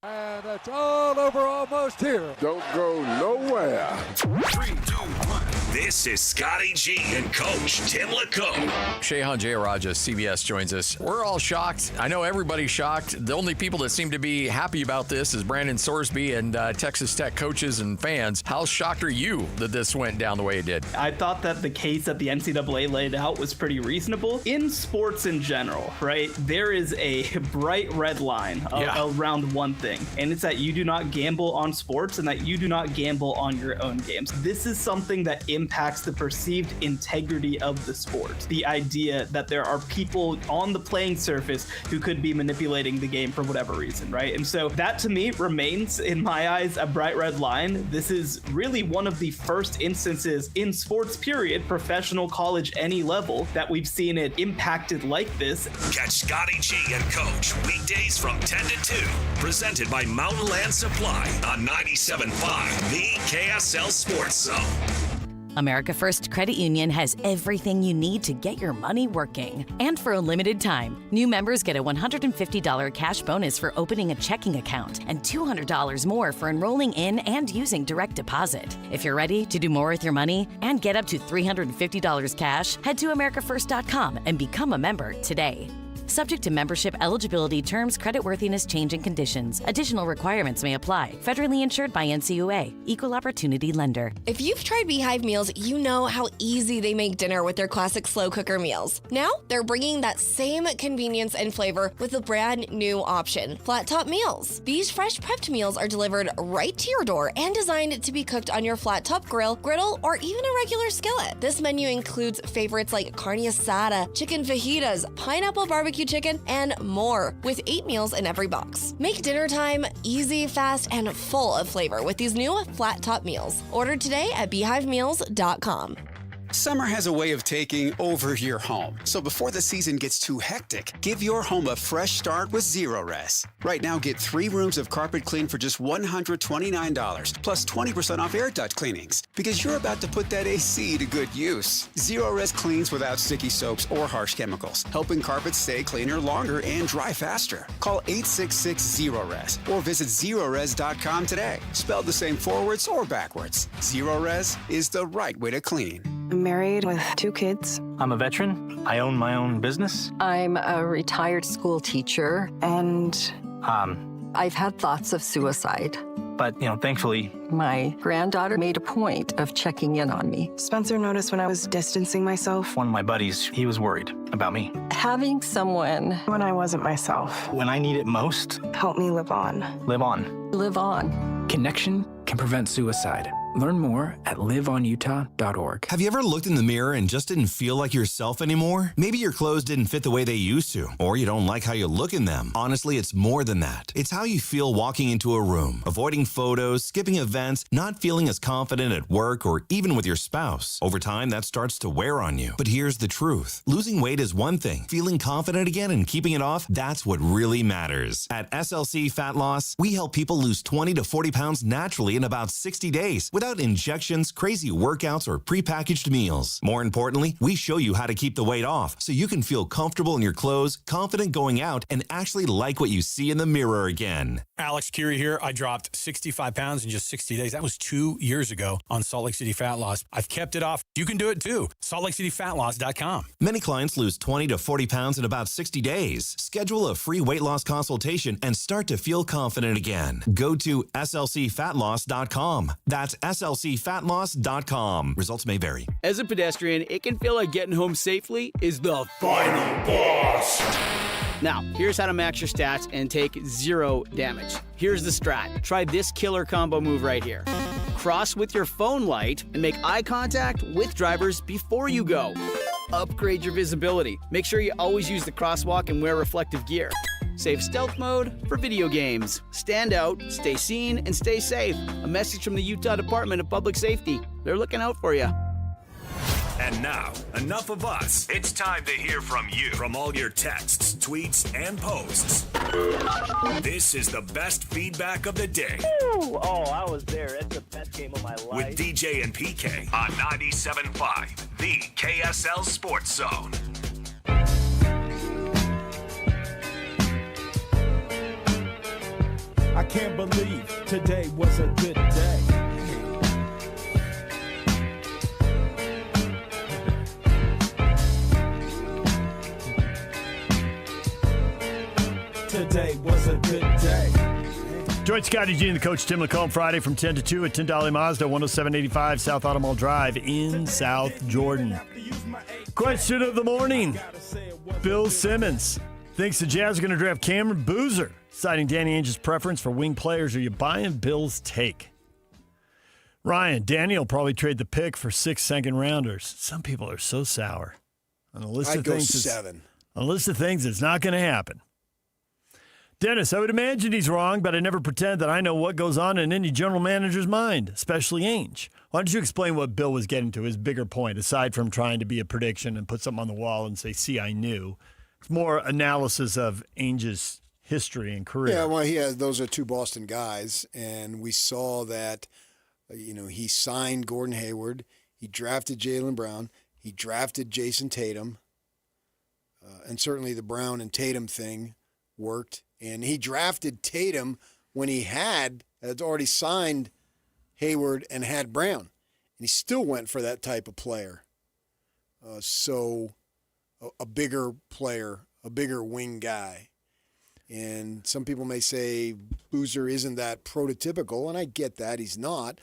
And it's all over almost here. Don't go nowhere. 3, 2, 1. This is Scotty G and Coach Tim LaCombe. Shehan Jayaraja, CBS, joins us. We're all shocked. I know everybody's shocked. The only people that seem to be happy about this is Brandon Sorsby and Texas Tech coaches and fans. How shocked are you that this went down the way it did? I thought that the case that the NCAA laid out was pretty reasonable. In sports in general, right, there is a bright red line around one thing, and it's that you do not gamble on sports and that you do not gamble on your own games. This is something that impacts the perceived integrity of the sport. The idea that there are people on the playing surface who could be manipulating the game for whatever reason, right? And so that to me remains, in my eyes, a bright red line. This is really one of the first instances in sports, period, professional, college, any level, that we've seen it impacted like this. Catch Scotty G and Coach weekdays from 10 to 2, presented by Mountain Land Supply on 97.5, the KSL Sports Zone. America First Credit Union has everything you need to get your money working. And for a limited time, new members get a $150 cash bonus for opening a checking account and $200 more for enrolling in and using direct deposit. If you're ready to do more with your money and get up to $350 cash, head to americafirst.com and become a member today. Subject to membership, eligibility, terms, creditworthiness, changing conditions. Additional requirements may apply. Federally insured by NCUA. Equal Opportunity Lender. If you've tried Beehive meals, you know how easy they make dinner with their classic slow cooker meals. Now, they're bringing that same convenience and flavor with a brand new option, flat top meals. These fresh prepped meals are delivered right to your door and designed to be cooked on your flat top grill, griddle, or even a regular skillet. This menu includes favorites like carne asada, chicken fajitas, pineapple barbecue chicken, and more, with 8 meals in every box. Make dinner time easy, fast, and full of flavor with these new flat top meals. Order today at beehivemeals.com. Summer has a way of taking over your home. So before the season gets too hectic, give your home a fresh start with Zero-Res. Right now, get 3 rooms of carpet clean for just $129, plus 20% off air duct cleanings, because you're about to put that AC to good use. Zero-Res cleans without sticky soaps or harsh chemicals, helping carpets stay cleaner longer and dry faster. Call 866-ZERO-RES or visit ZeroRes.com today. Spelled the same forwards or backwards. Zero-Res is the right way to clean. I'm married with 2 kids. I'm a veteran. I own my own business. I'm a retired school teacher, and I've had thoughts of suicide. But, thankfully, my granddaughter made a point of checking in on me. Spencer noticed when I was distancing myself. One of my buddies, he was worried about me. Having someone when I wasn't myself. When I need it most. Help me live on. Live on. Live on. Connection can prevent suicide. Learn more at liveonutah.org. Have you ever looked in the mirror and just didn't feel like yourself anymore? Maybe your clothes didn't fit the way they used to, or you don't like how you look in them. Honestly, it's more than that. It's how you feel walking into a room, avoiding photos, skipping events, not feeling as confident at work or even with your spouse. Over time, that starts to wear on you. But here's the truth. Losing weight is one thing. Feeling confident again and keeping it off, that's what really matters. At SLC Fat Loss, we help people lose 20 to 40 pounds naturally in about 60 days without without injections, crazy workouts, or prepackaged meals. More importantly, we show you how to keep the weight off so you can feel comfortable in your clothes, confident going out, and actually like what you see in the mirror again. Alex Curie here. I dropped 65 pounds in just 60 days. That was 2 years ago on Salt Lake City Fat Loss. I've kept it off. You can do it too. SaltLakeCityFatLoss.com. Many clients lose 20 to 40 pounds in about 60 days. Schedule a free weight loss consultation and start to feel confident again. Go to slcfatloss.com. That's slcfatloss.com. Results may vary. As a pedestrian, it can feel like getting home safely is the final boss. Now, here's how to max your stats and take 0 damage. Here's the strat. Try this killer combo move right here. Cross with your phone light and make eye contact with drivers before you go. Upgrade your visibility. Make sure you always use the crosswalk and wear reflective gear. Save stealth mode for video games. Stand out, stay seen, and stay safe. A message from the Utah Department of Public Safety. They're looking out for you. And now, enough of us. It's time to hear from you. From all your texts, tweets, and posts. This is the best feedback of the day. Ooh, I was there. That's the best game of my life. With DJ and PK on 97.5, the KSL Sports Zone. I can't believe today was a good day. Today was a good day. Join Scotty G and the coach Tim Lacombe Friday from 10 to 2 at Tyndall Mazda, 10785 South Auto Mall Drive in South Jordan. Question of the morning. Bill Simmons thinks the Jazz are going to draft Cameron Boozer, citing Danny Ainge's preference for wing players. Are you buying Bill's take? Ryan, Danny will probably trade the pick for 6 second-rounders. Some people are so sour. On a list I'd of go things, 7. On a list of things, it's not going to happen. Dennis, I would imagine he's wrong, but I never pretend that I know what goes on in any general manager's mind, especially Ainge. Why don't you explain what Bill was getting to, his bigger point, aside from trying to be a prediction and put something on the wall and say, see, I knew. It's more analysis of Ainge's history and career. Yeah, well, those are 2 Boston guys, and we saw that, he signed Gordon Hayward, he drafted Jaylen Brown, he drafted Jason Tatum, and certainly the Brown and Tatum thing worked. And he drafted Tatum when he had already signed Hayward and had Brown. And he still went for that type of player. A bigger player, a bigger wing guy. And some people may say Boozer isn't that prototypical, and I get that. He's not.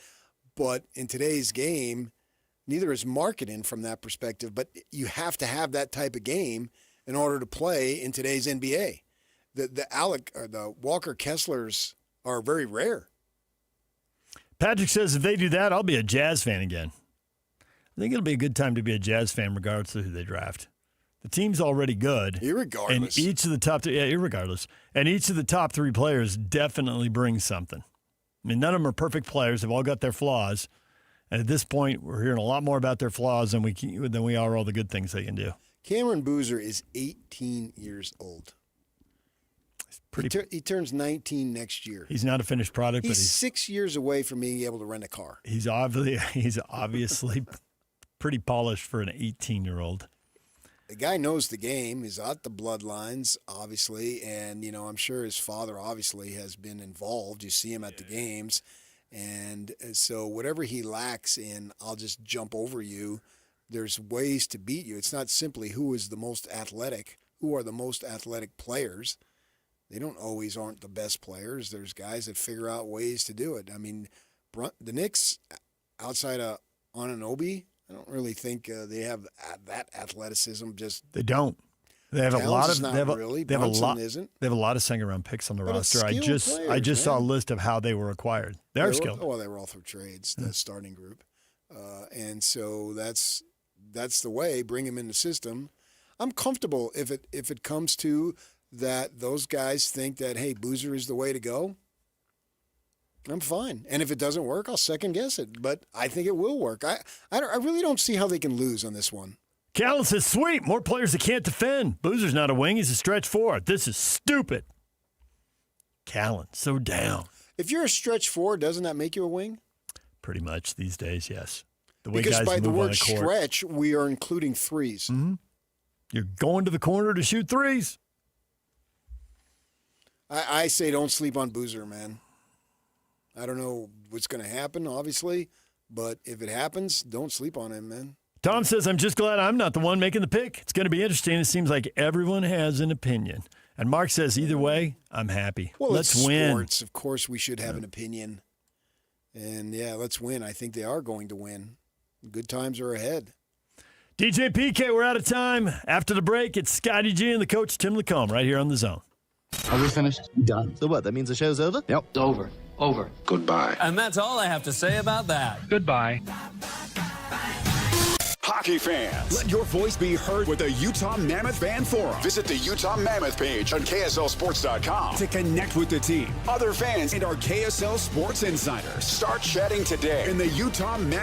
But in today's game, neither is marketing from that perspective. But you have to have that type of game in order to play in today's NBA. The Walker Kesslers are very rare. Patrick says if they do that, I'll be a Jazz fan again. I think it'll be a good time to be a Jazz fan regardless of who they draft. The team's already good. Irregardless. And each of the top irregardless. And each of the top 3 players definitely brings something. I mean, none of them are perfect players. They've all got their flaws. And at this point, we're hearing a lot more about their flaws than we are all the good things they can do. Cameron Boozer is 18 years old. He turns 19 next year. He's not a finished product, but he's 6 years away from being able to rent a car. He's obviously pretty polished for an 18-year-old. The guy knows the game. He's out the bloodlines, obviously, and I'm sure his father obviously has been involved. You see him at the games, and so whatever he lacks in, I'll just jump over you. There's ways to beat you. It's not simply who is the most athletic, who are the most athletic players. They aren't the best players. There's guys that figure out ways to do it. I mean, the Knicks, outside of Anunoby, I don't really think they have that athleticism. They don't. They have a lot of. They have a lot of second-round picks on the roster. I just saw a list of how they were acquired. They're skilled. Well, they were all through trades. The starting group, and so that's the way. Bring him in the system. I'm comfortable if it comes to that. Those guys think that, hey, Boozer is the way to go. I'm fine. And if it doesn't work, I'll second guess it. But I think it will work. I really don't see how they can lose on this one. Callan says, sweet, more players that can't defend. Boozer's not a wing. He's a stretch 4. This is stupid. Callan, so down. If you're a stretch 4, doesn't that make you a wing? pretty much these days, yes. The way Because guys by the move on word a court. stretch, we are including threes. Mm-hmm. You're going to the corner to shoot threes. I say don't sleep on Boozer, man. I don't know what's going to happen, obviously, but if it happens, don't sleep on him, man. Tom says, I'm just glad I'm not the one making the pick. It's going to be interesting. It seems like everyone has an opinion. And Mark says, either way, I'm happy. Well, let's it's win. Sports. Of course, we should have an opinion. And, yeah, let's win. I think they are going to win. Good times are ahead. DJ PK, we're out of time. After the break, it's Scotty G and the coach, Tim Lacombe, right here on The Zone. Are we finished? Done. So what, that means the show's over? Yep. It's over. Over. Goodbye. And that's all I have to say about that. Goodbye. Hockey fans, let your voice be heard with the Utah Mammoth Fan Forum. Visit the Utah Mammoth page on KSLSports.com to connect with the team, other fans, and our KSL Sports Insiders. Start chatting today in the Utah Mammoth